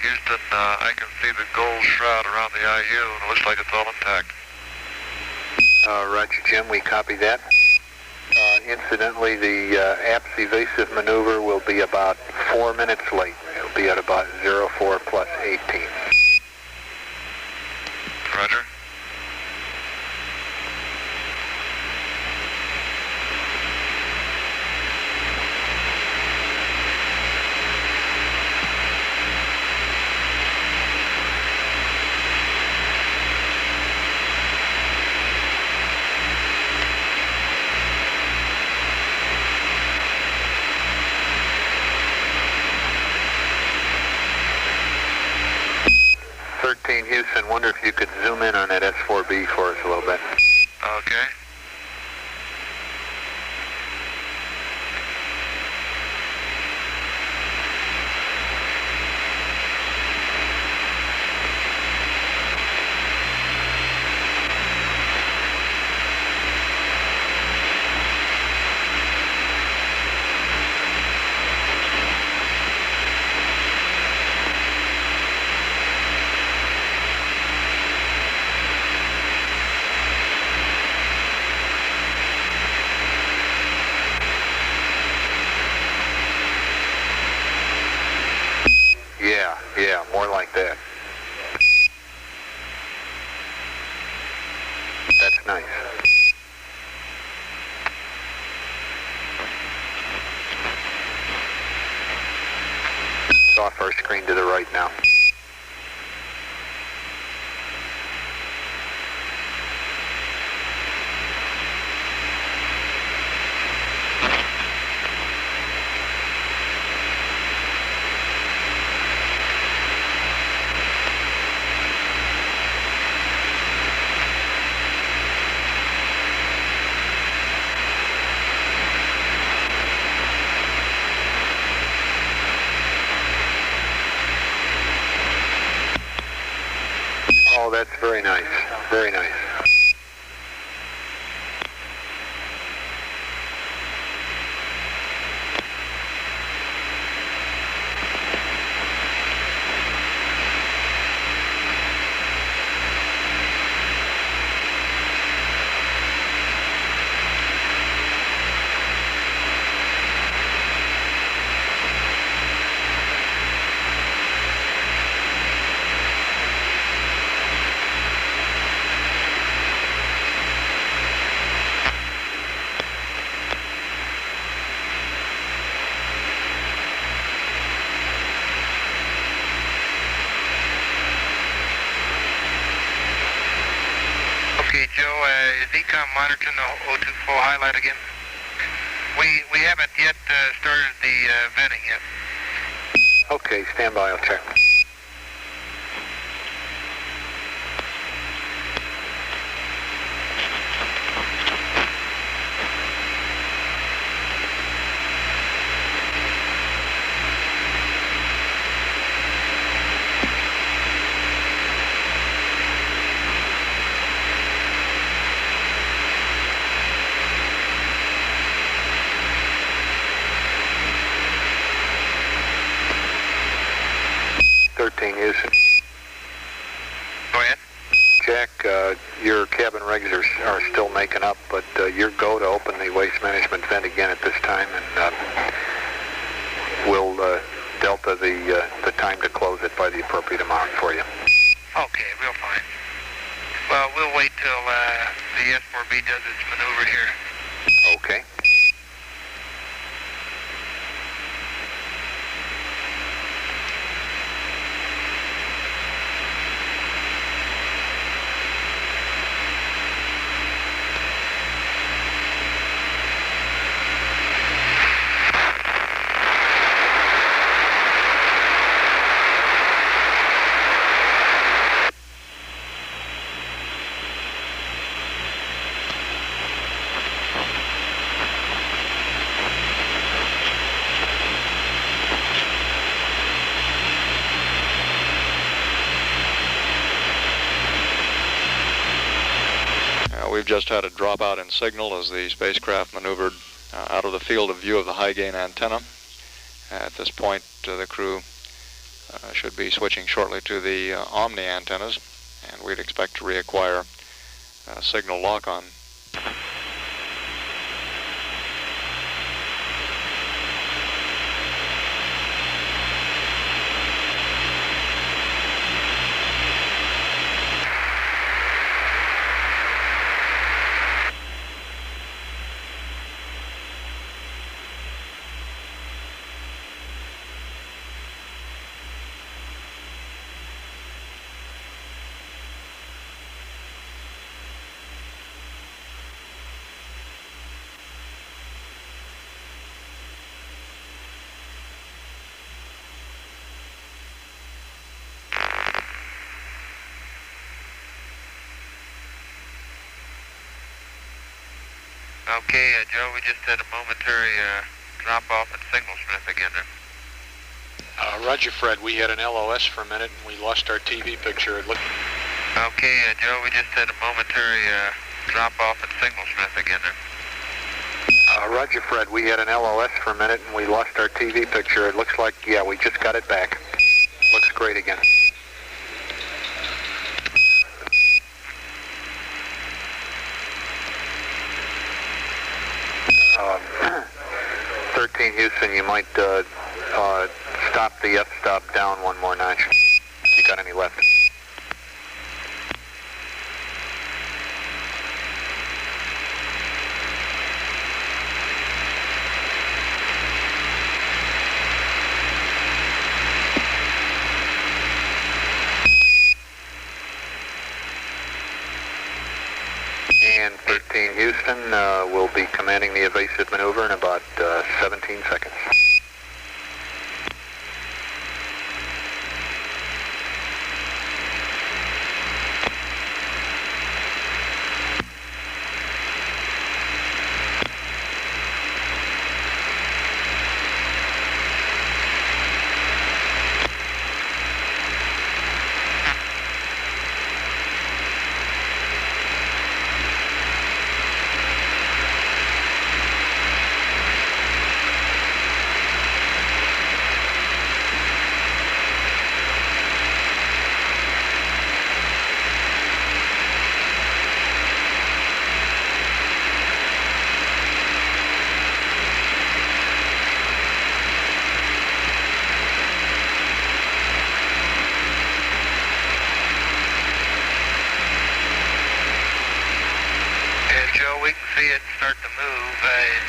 Speaker 21: Houston, I can see the gold shroud around the IU, and it looks like it's all intact.
Speaker 6: Roger, Jim. We copy that. Incidentally, the APS evasive maneuver will be about 4 minutes late. It'll be at about 04 plus 18.
Speaker 21: Roger.
Speaker 6: Houston, wonder if you could zoom in on that S4B for us a little bit.
Speaker 21: Okay.
Speaker 6: Yeah, more like that. That's nice. It's off our screen to the right now. Oh, that's very nice. Very nice.
Speaker 10: Okay, Joe, is ECOM monitoring the O2 flow highlight again? We haven't yet started the venting yet.
Speaker 6: Okay, stand by, I'll check. Jack, your cabin regs are still making up, but your go to open the waste management vent again at this time, and we'll delta the time to close it by the appropriate amount for you.
Speaker 10: Okay, real fine. Well, we'll wait till the S4B does its maneuver here.
Speaker 6: Okay.
Speaker 2: We've just had a dropout in signal as the spacecraft maneuvered out of the field of view of the high gain antenna. At this point, the crew should be switching shortly to the Omni antennas, and we'd expect to reacquire signal lock-on.
Speaker 21: Okay, Joe, we just had a momentary drop-off at signal strength again there.
Speaker 3: Roger, Fred. We had an LOS for a minute and we lost our TV picture.
Speaker 21: Okay, Joe, we just had a momentary drop-off at signal strength again there.
Speaker 6: Roger, Fred. We had an LOS for a minute and we lost our TV picture. It looks like, yeah, we just got it back. Looks great again. Houston, you might stop the f-stop down one more notch. If you got any left. And 13 Houston will be commanding the evasive maneuver in about 17 seconds.
Speaker 10: See it start to move.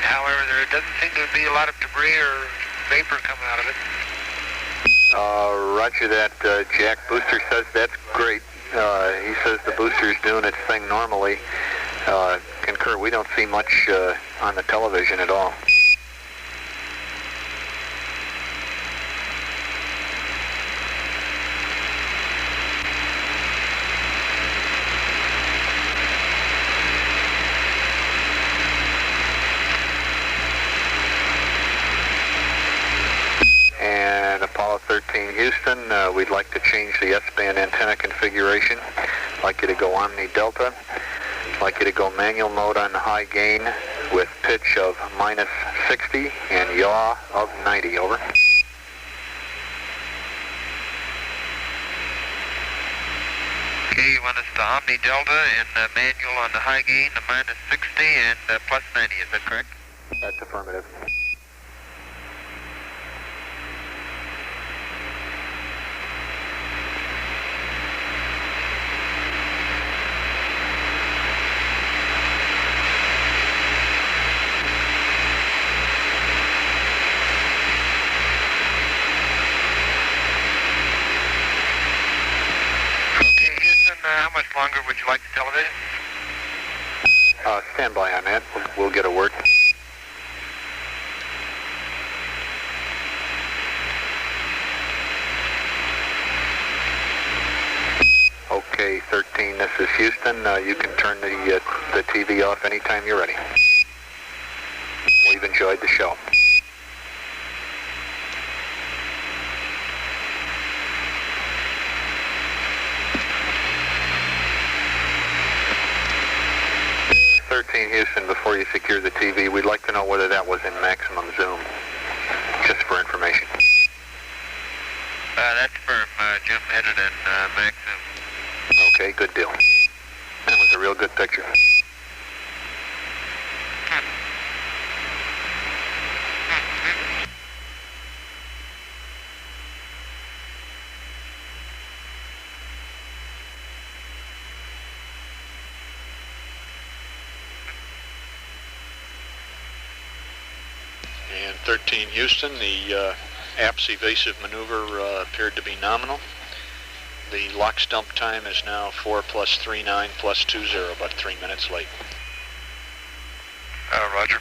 Speaker 10: However, there doesn't seem to be a lot of debris or vapor coming out of it.
Speaker 6: Roger that, Jack. Booster says that's great. He says the booster's doing its thing normally. Concur, we don't see much on the television at all. Apollo 13 Houston, we'd like to change the S-band antenna configuration. Like you to go Omni Delta. Like you to go manual mode on the high gain with pitch of -60 and yaw of 90, over.
Speaker 21: Okay, you want us to Omni Delta and manual on the high gain, the minus 60 and plus 90, is that correct?
Speaker 6: That's affirmative.
Speaker 21: How much longer would you like the television?
Speaker 6: Stand by on that. We'll get a word. Okay, 13, this is Houston. You can turn the TV off anytime you're ready. We've enjoyed the show. Houston, before you secure the TV, we'd like to know whether that was in maximum zoom, just for information.
Speaker 21: That's firm, Jim, headed in max zoom.
Speaker 6: Okay, good deal. That was a real good picture.
Speaker 3: And 13 Houston, the APS evasive maneuver appeared to be nominal. The lock stump time is now 4 plus 39 plus 20, about 3 minutes late.
Speaker 21: Roger.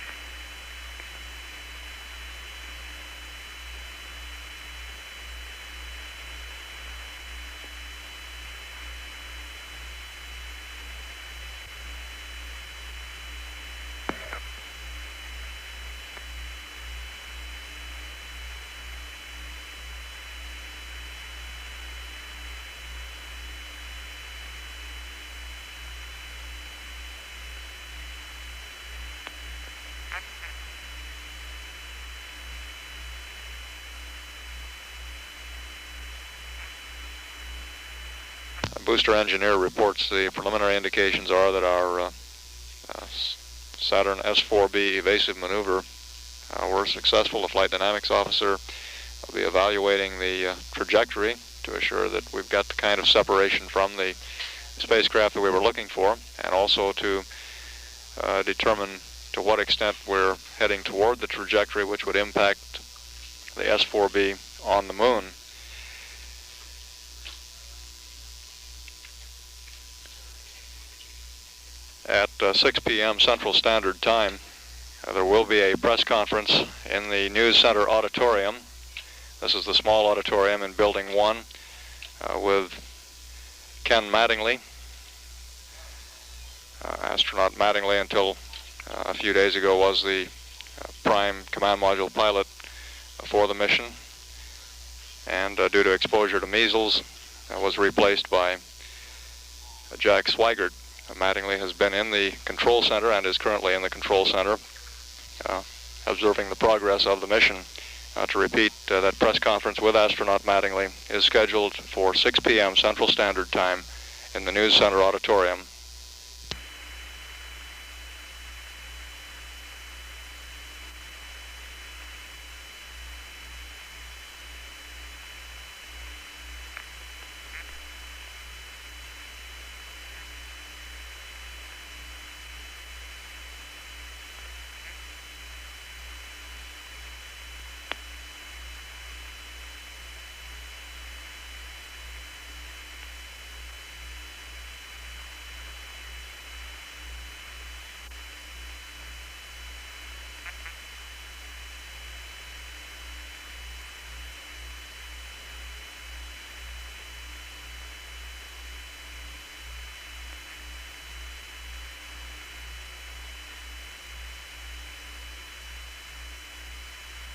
Speaker 1: Booster engineer reports the preliminary indications are that our Saturn S4B evasive maneuver were successful. The flight dynamics officer will be evaluating the trajectory to assure that we've got the kind of separation from the spacecraft that we were looking for, and also to determine to what extent we're heading toward the trajectory which would impact the S4B on the moon. At 6 p.m. Central Standard Time, there will be a press conference in the News Center auditorium. This is the small auditorium in Building 1 with Ken Mattingly. Astronaut Mattingly, until a few days ago, was the prime command module pilot for the mission, and due to exposure to measles, was replaced by Jack Swigert. Mattingly has been in the control center and is currently in the control center observing the progress of the mission. To repeat, that press conference with astronaut Mattingly is scheduled for 6 p.m. Central Standard Time in the News Center auditorium.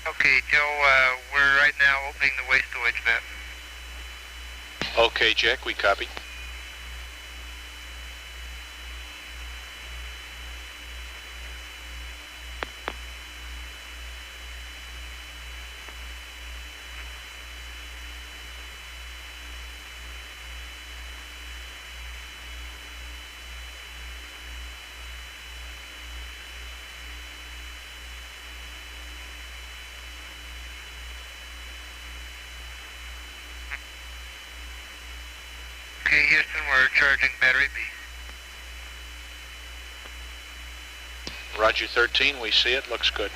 Speaker 10: Okay, Joe, we're right now opening the waste storage vent.
Speaker 3: Okay, Jack, we copy.
Speaker 9: Houston, we're charging battery B.
Speaker 3: Roger 13, we see it, looks good.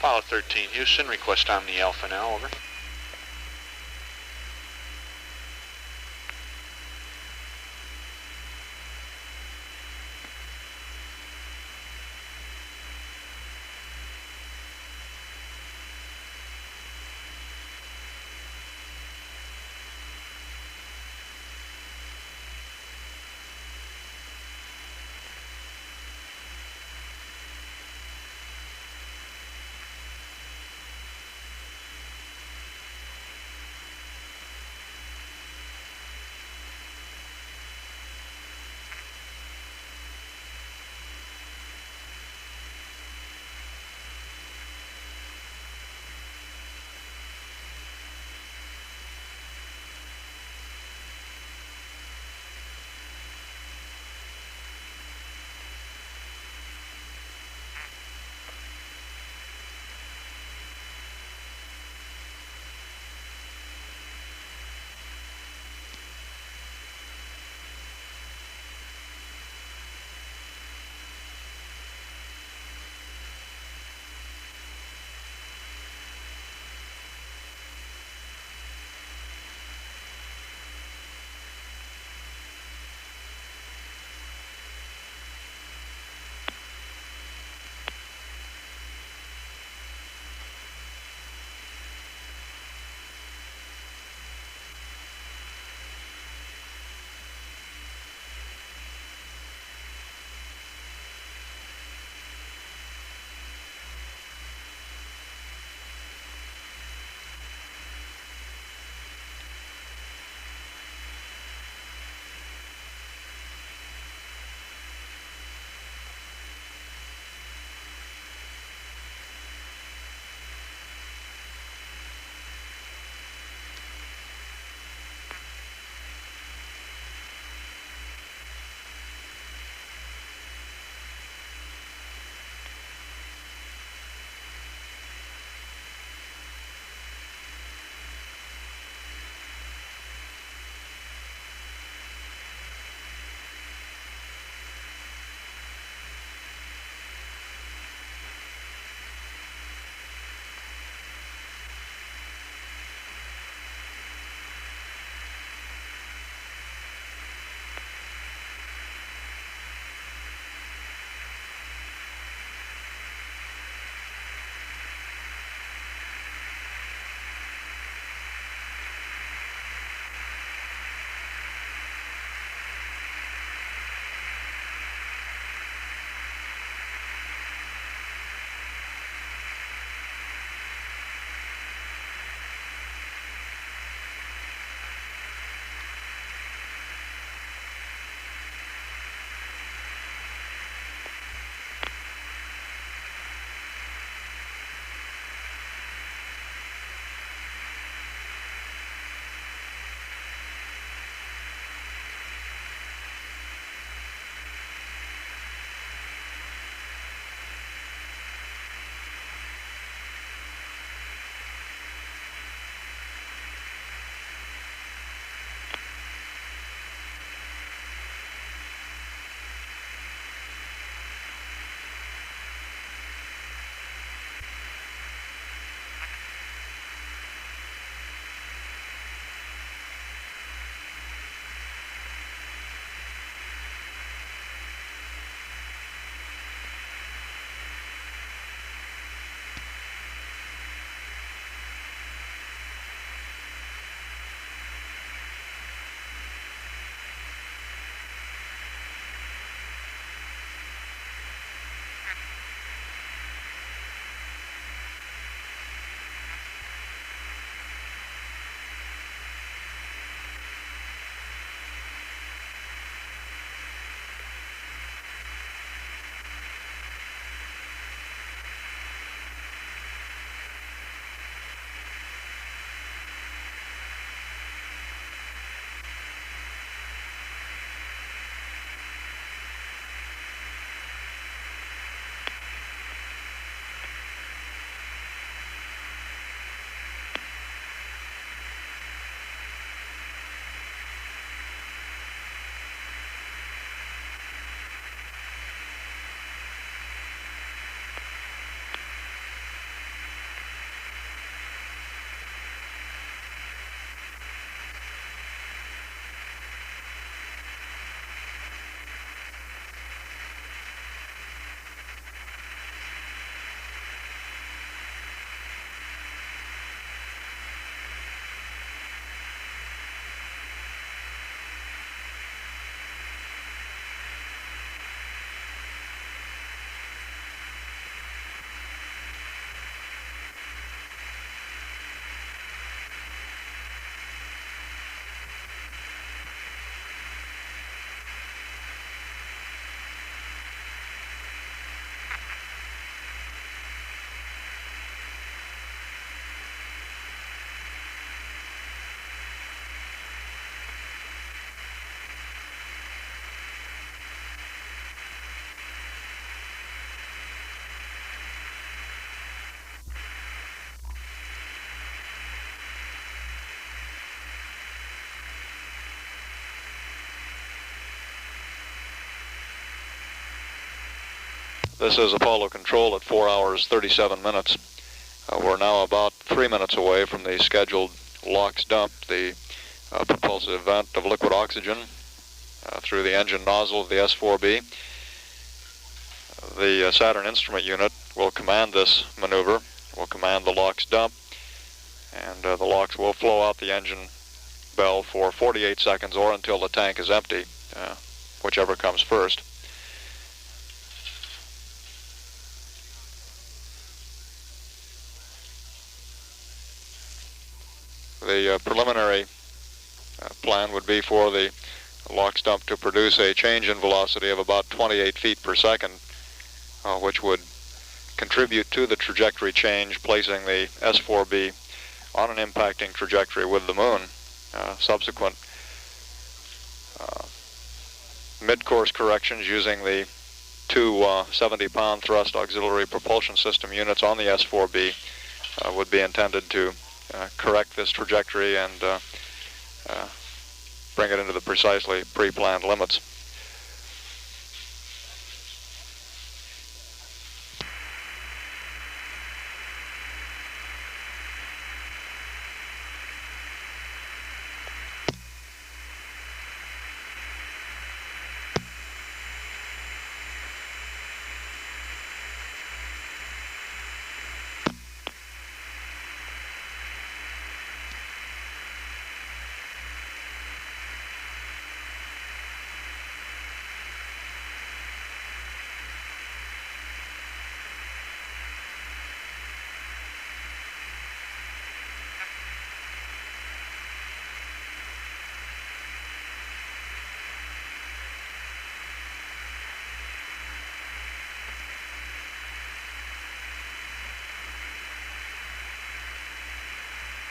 Speaker 3: Apollo 13, Houston, request Omni Alpha now, over.
Speaker 2: This is Apollo Control at 4 hours 37 minutes. We're now about 3 minutes away from the scheduled LOX dump, the propulsive vent of liquid oxygen through the engine nozzle of the S4B. The Saturn instrument unit will command this maneuver, will command the LOX dump, and the LOX will flow out the engine bell for 48 seconds or until the tank is empty, whichever comes first. The preliminary plan would be for the LOX dump to produce a change in velocity of about 28 feet per second, which would contribute to the trajectory change, placing the S4B on an impacting trajectory with the moon. Subsequent mid-course corrections using the two 70-pound thrust auxiliary propulsion system units on the S4B would be intended to correct this trajectory and bring it into the precisely pre-planned limits.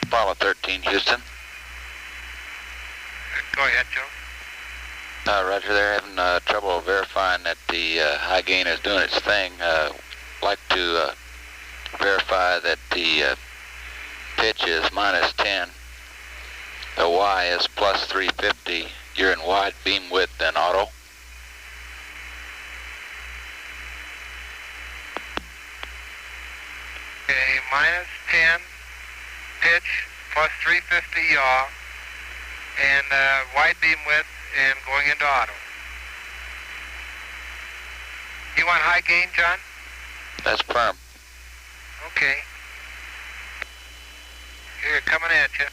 Speaker 21: Apollo 13, Houston.
Speaker 10: Go ahead, Joe.
Speaker 21: Roger, they're having trouble verifying that the high gain is doing its thing. Like to verify that the pitch is -10, the Y is +350. You're in wide beam width and auto.
Speaker 10: Okay, -10 pitch, +350 yaw, and wide beam width, and going into auto. You want high gain, John?
Speaker 21: That's perm.
Speaker 10: Okay. Here, coming at you.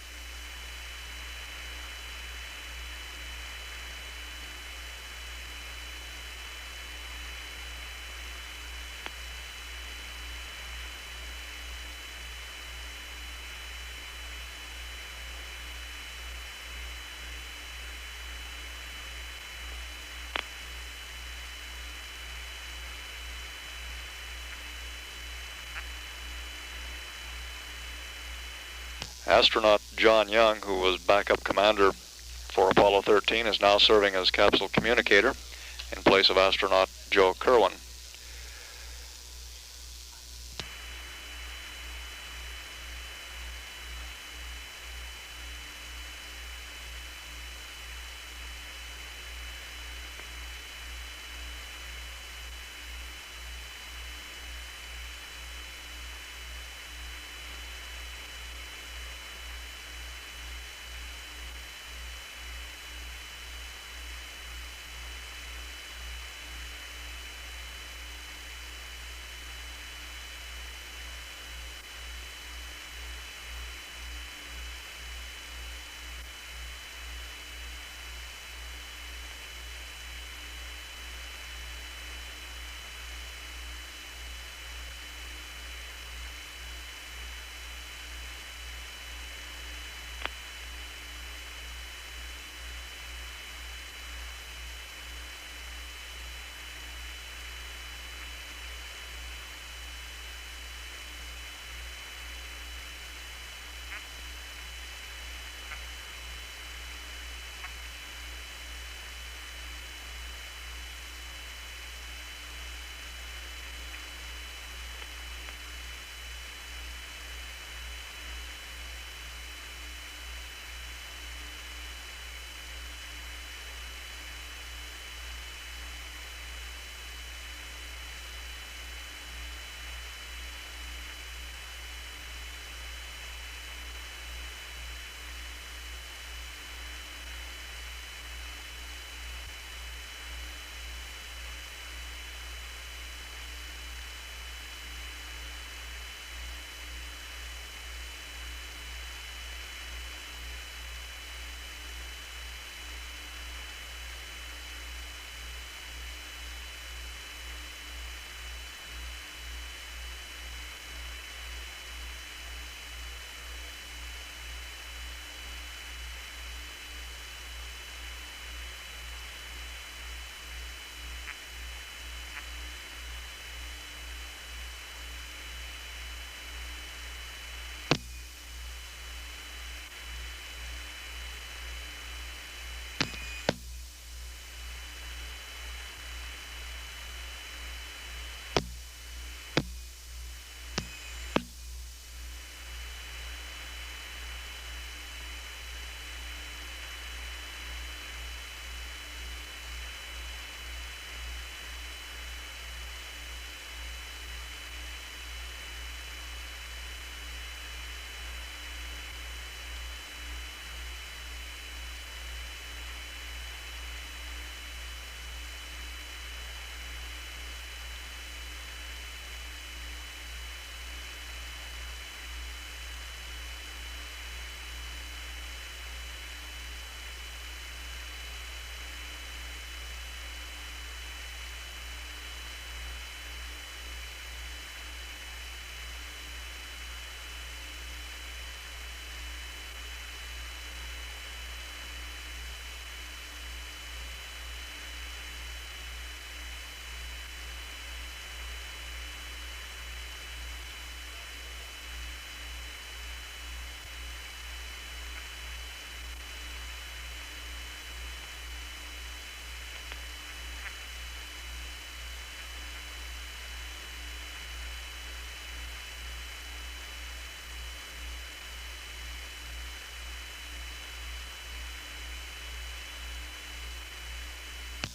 Speaker 2: Astronaut John Young, who was backup commander for Apollo 13, is now serving as capsule communicator in place of astronaut Joe Kerwin.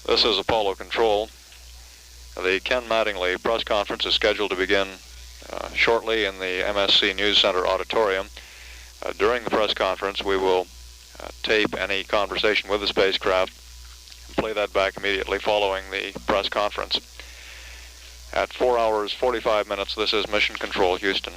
Speaker 2: This is Apollo Control. The Ken Mattingly press conference is scheduled to begin shortly in the MSC News Center auditorium. During the press conference, we will tape any conversation with the spacecraft and play that back immediately following the press conference. At 4 hours 45 minutes, this is Mission Control, Houston.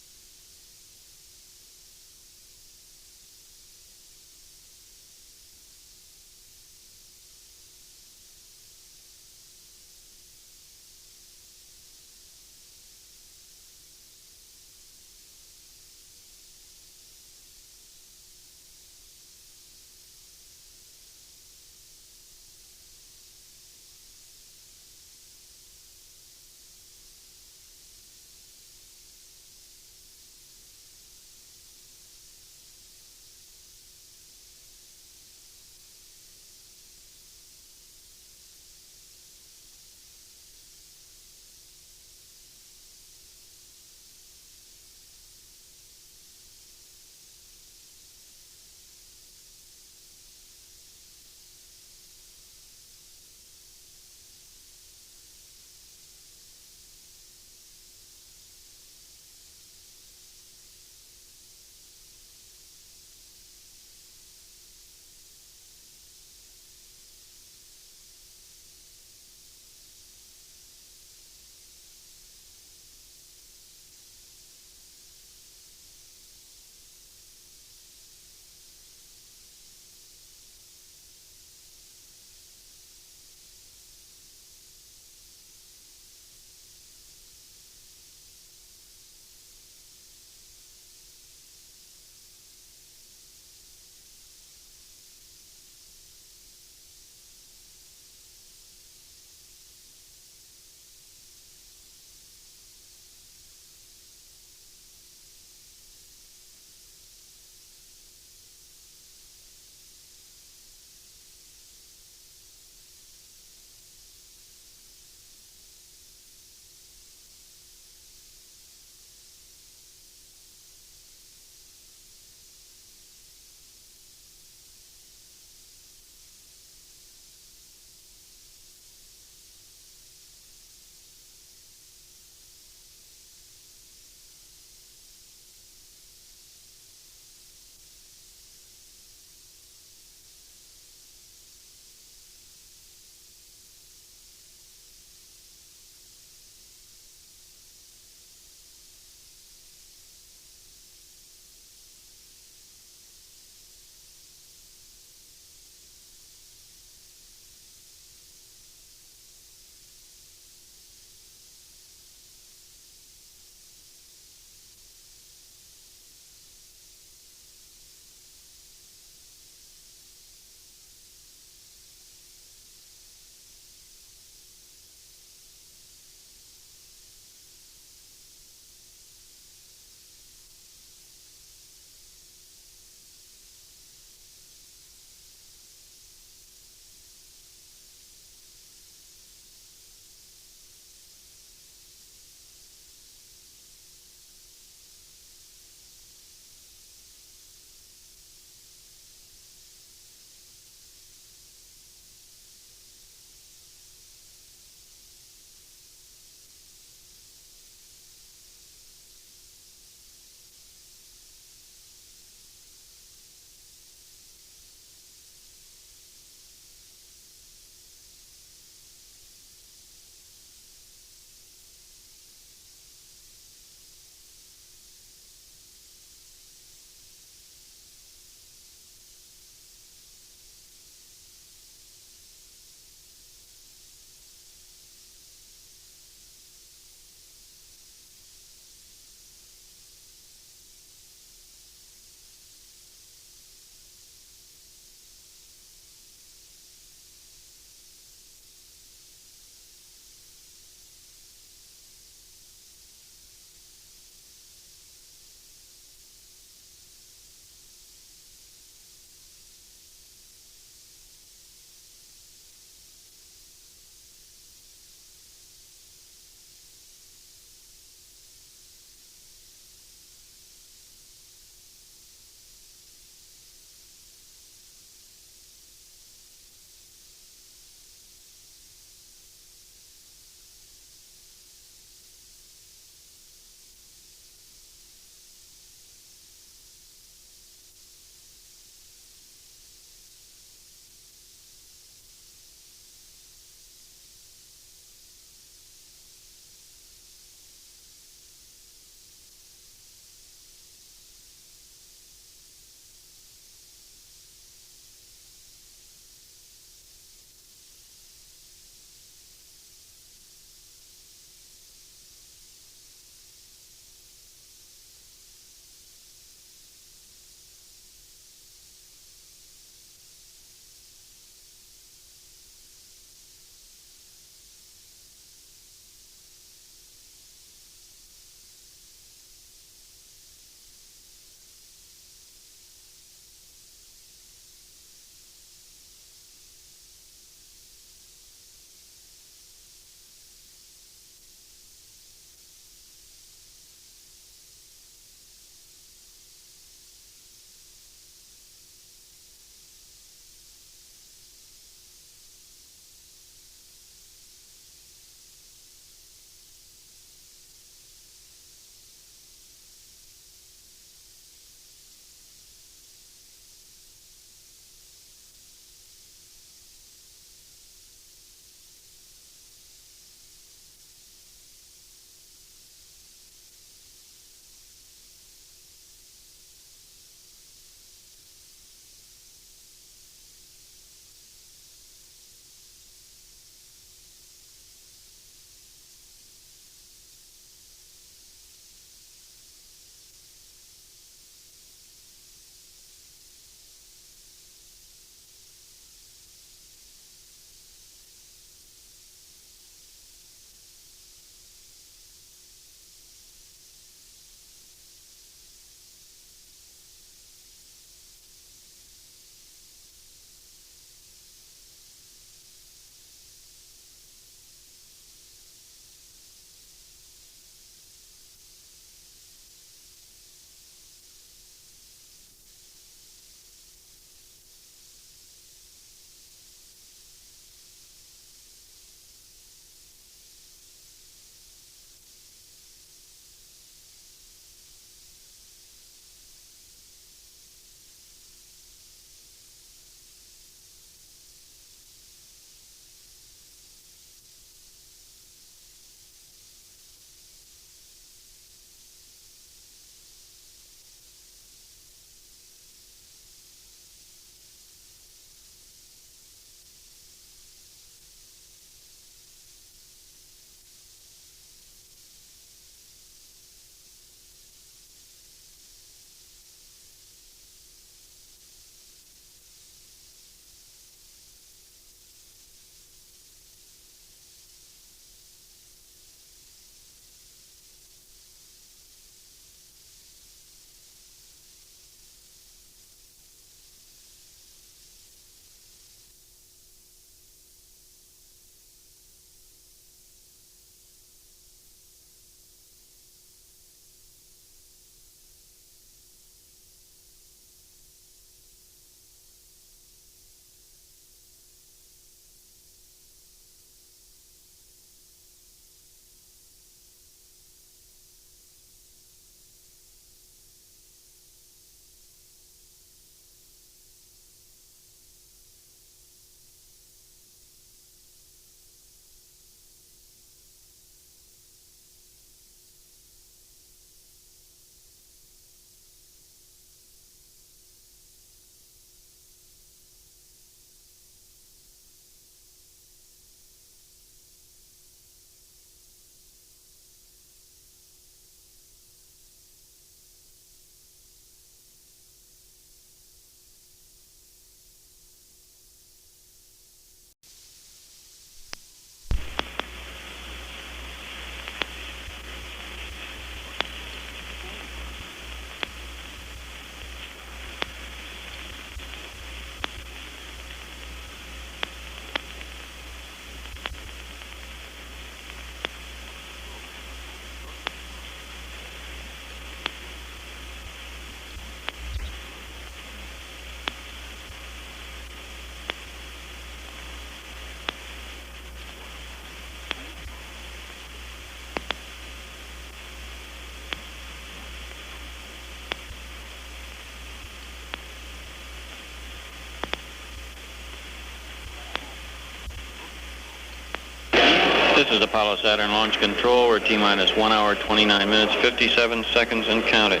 Speaker 1: This is Apollo Saturn Launch Control. We're T-minus 1 hour, 29 minutes, 57 seconds and counting.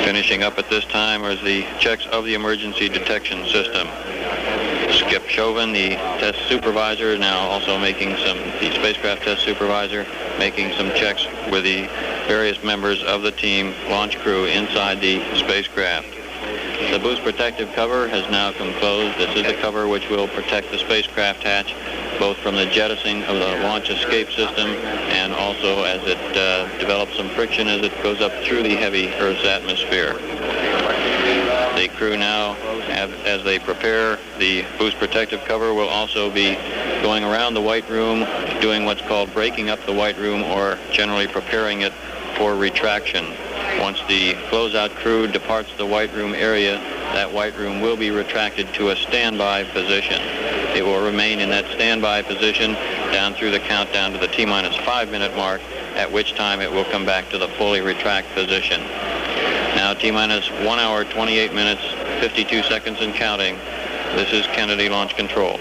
Speaker 1: Finishing up at this time is the checks of the emergency detection system. Skip Chauvin, the test supervisor, now also the spacecraft test supervisor, making some checks with the various members of the team launch crew inside the spacecraft. The boost protective cover has now come closed. This is the cover which will protect the spacecraft hatch, both from the jettisoning of the launch escape system and also as it develops some friction as it goes up through the heavy Earth's atmosphere. The crew now, as they prepare the boost protective cover, will also be going around the White Room, doing what's called breaking up the White Room, or generally preparing it for retraction. Once the closeout crew departs the White Room area, that White Room will be retracted to a standby position. It will remain in that standby position down through the countdown to the T-minus 5-minute mark, at which time it will come back to the fully retract position. Now T-minus 1 hour, 28 minutes, 52 seconds and counting. This is Kennedy Launch Control.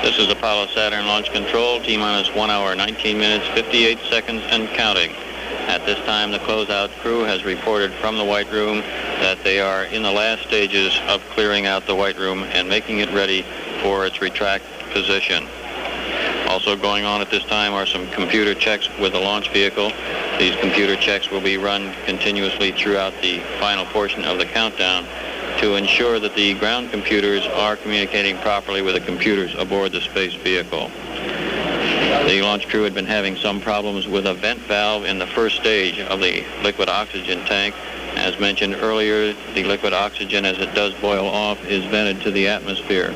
Speaker 1: This is Apollo Saturn Launch Control, T-minus 1 hour, 19 minutes, 58 seconds and counting. At this time, the closeout crew has reported from the White Room that they are in the last stages of clearing out the White Room and making it ready for its retract position. Also going on at this time are some computer checks with the launch vehicle. These computer checks will be run continuously throughout the final portion of the countdown to ensure that the ground computers are communicating properly with the computers aboard the space vehicle. The launch crew had been having some problems with a vent valve in the first stage of the liquid oxygen tank. As mentioned earlier, the liquid oxygen, as it does boil off, is vented to the atmosphere.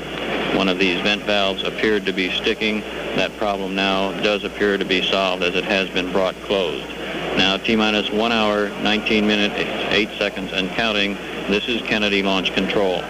Speaker 1: One of these vent valves appeared to be sticking. That problem now does appear to be solved as it has been brought closed. Now T-minus 1 hour, 19 minutes, 8 seconds and counting. This is Kennedy Launch Control.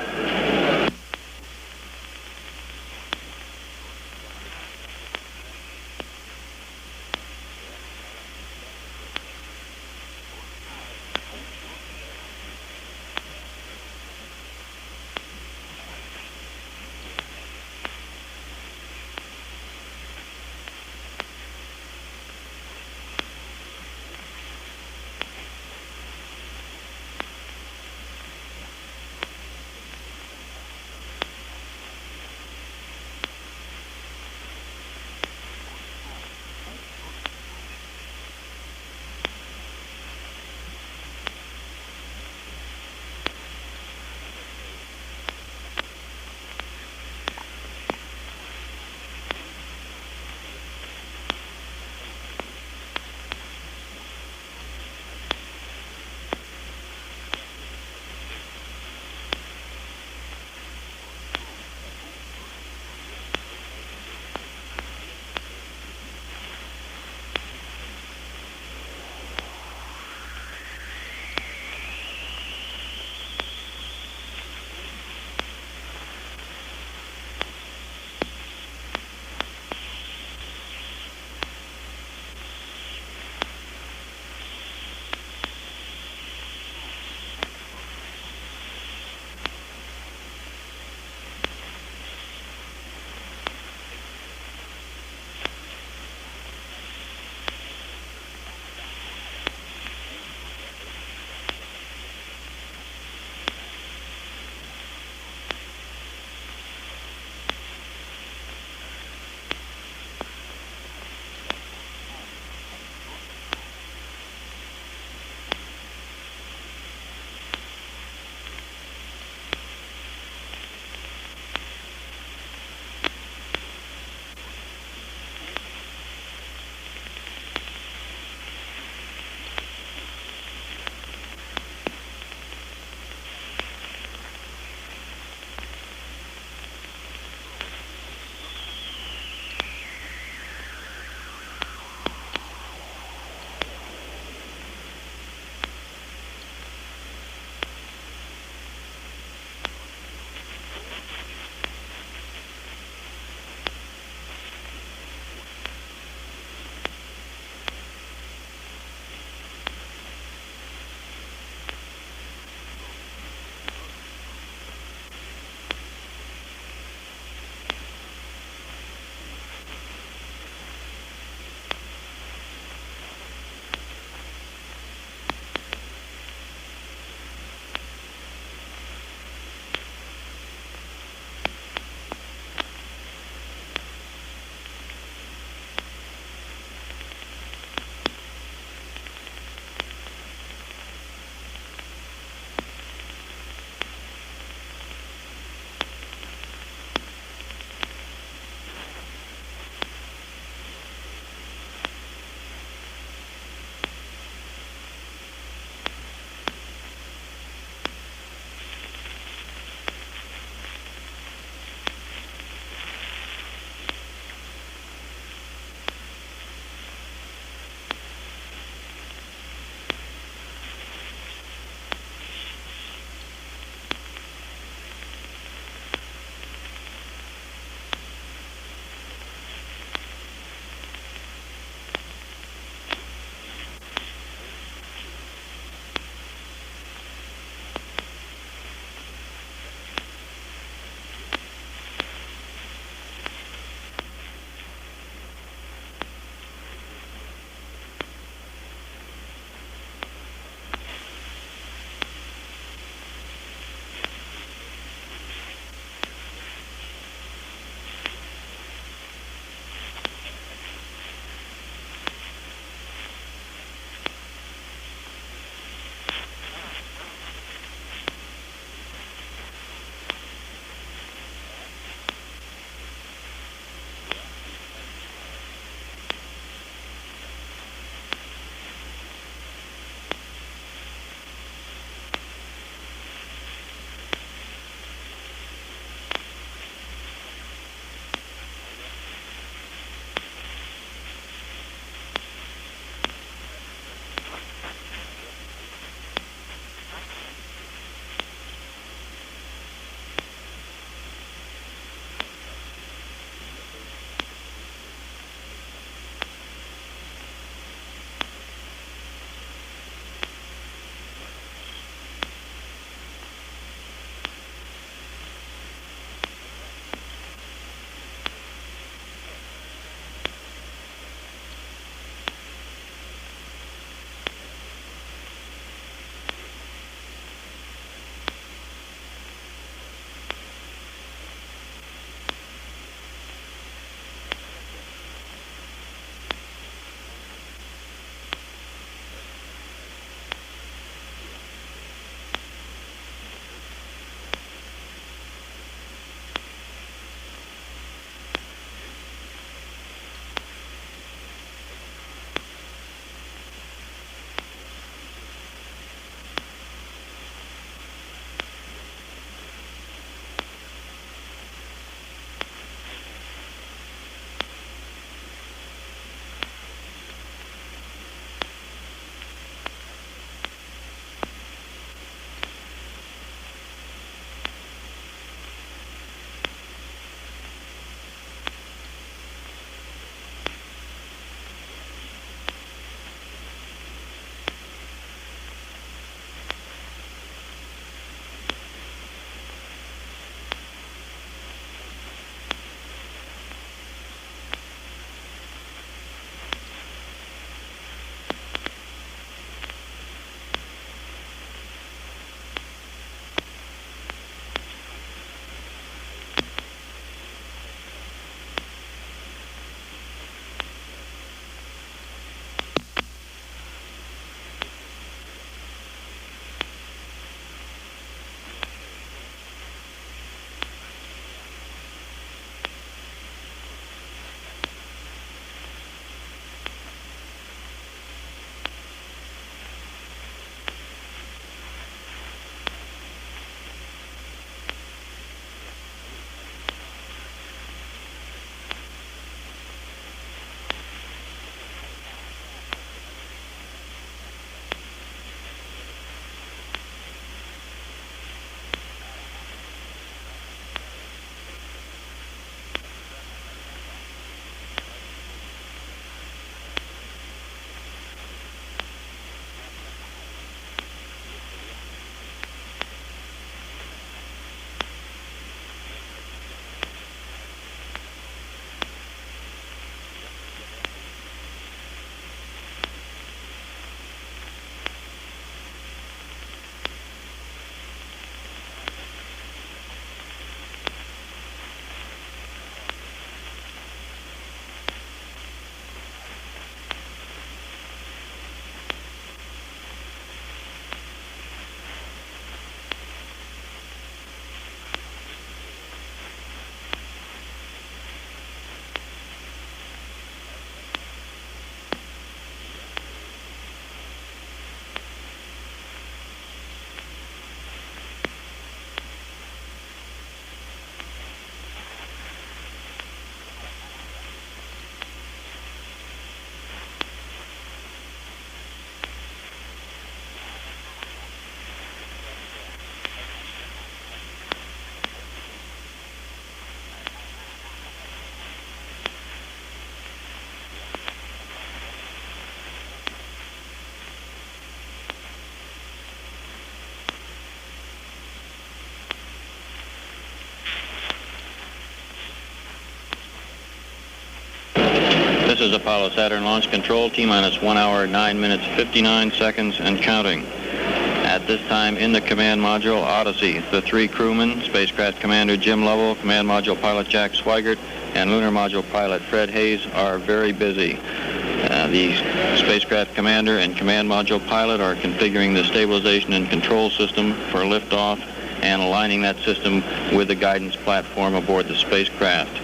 Speaker 1: is Apollo Saturn Launch Control, T-minus 1 hour, 9 minutes, 59 seconds and counting. At this time in the command module, Odyssey, the 3 crewmen, Spacecraft Commander Jim Lovell, Command Module Pilot Jack Swigert, and Lunar Module Pilot Fred Hayes are very busy. The Spacecraft Commander and Command Module Pilot are configuring the stabilization and control system for liftoff and aligning that system with the guidance platform aboard the spacecraft.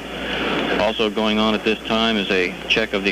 Speaker 1: Also going on at this time is a check of the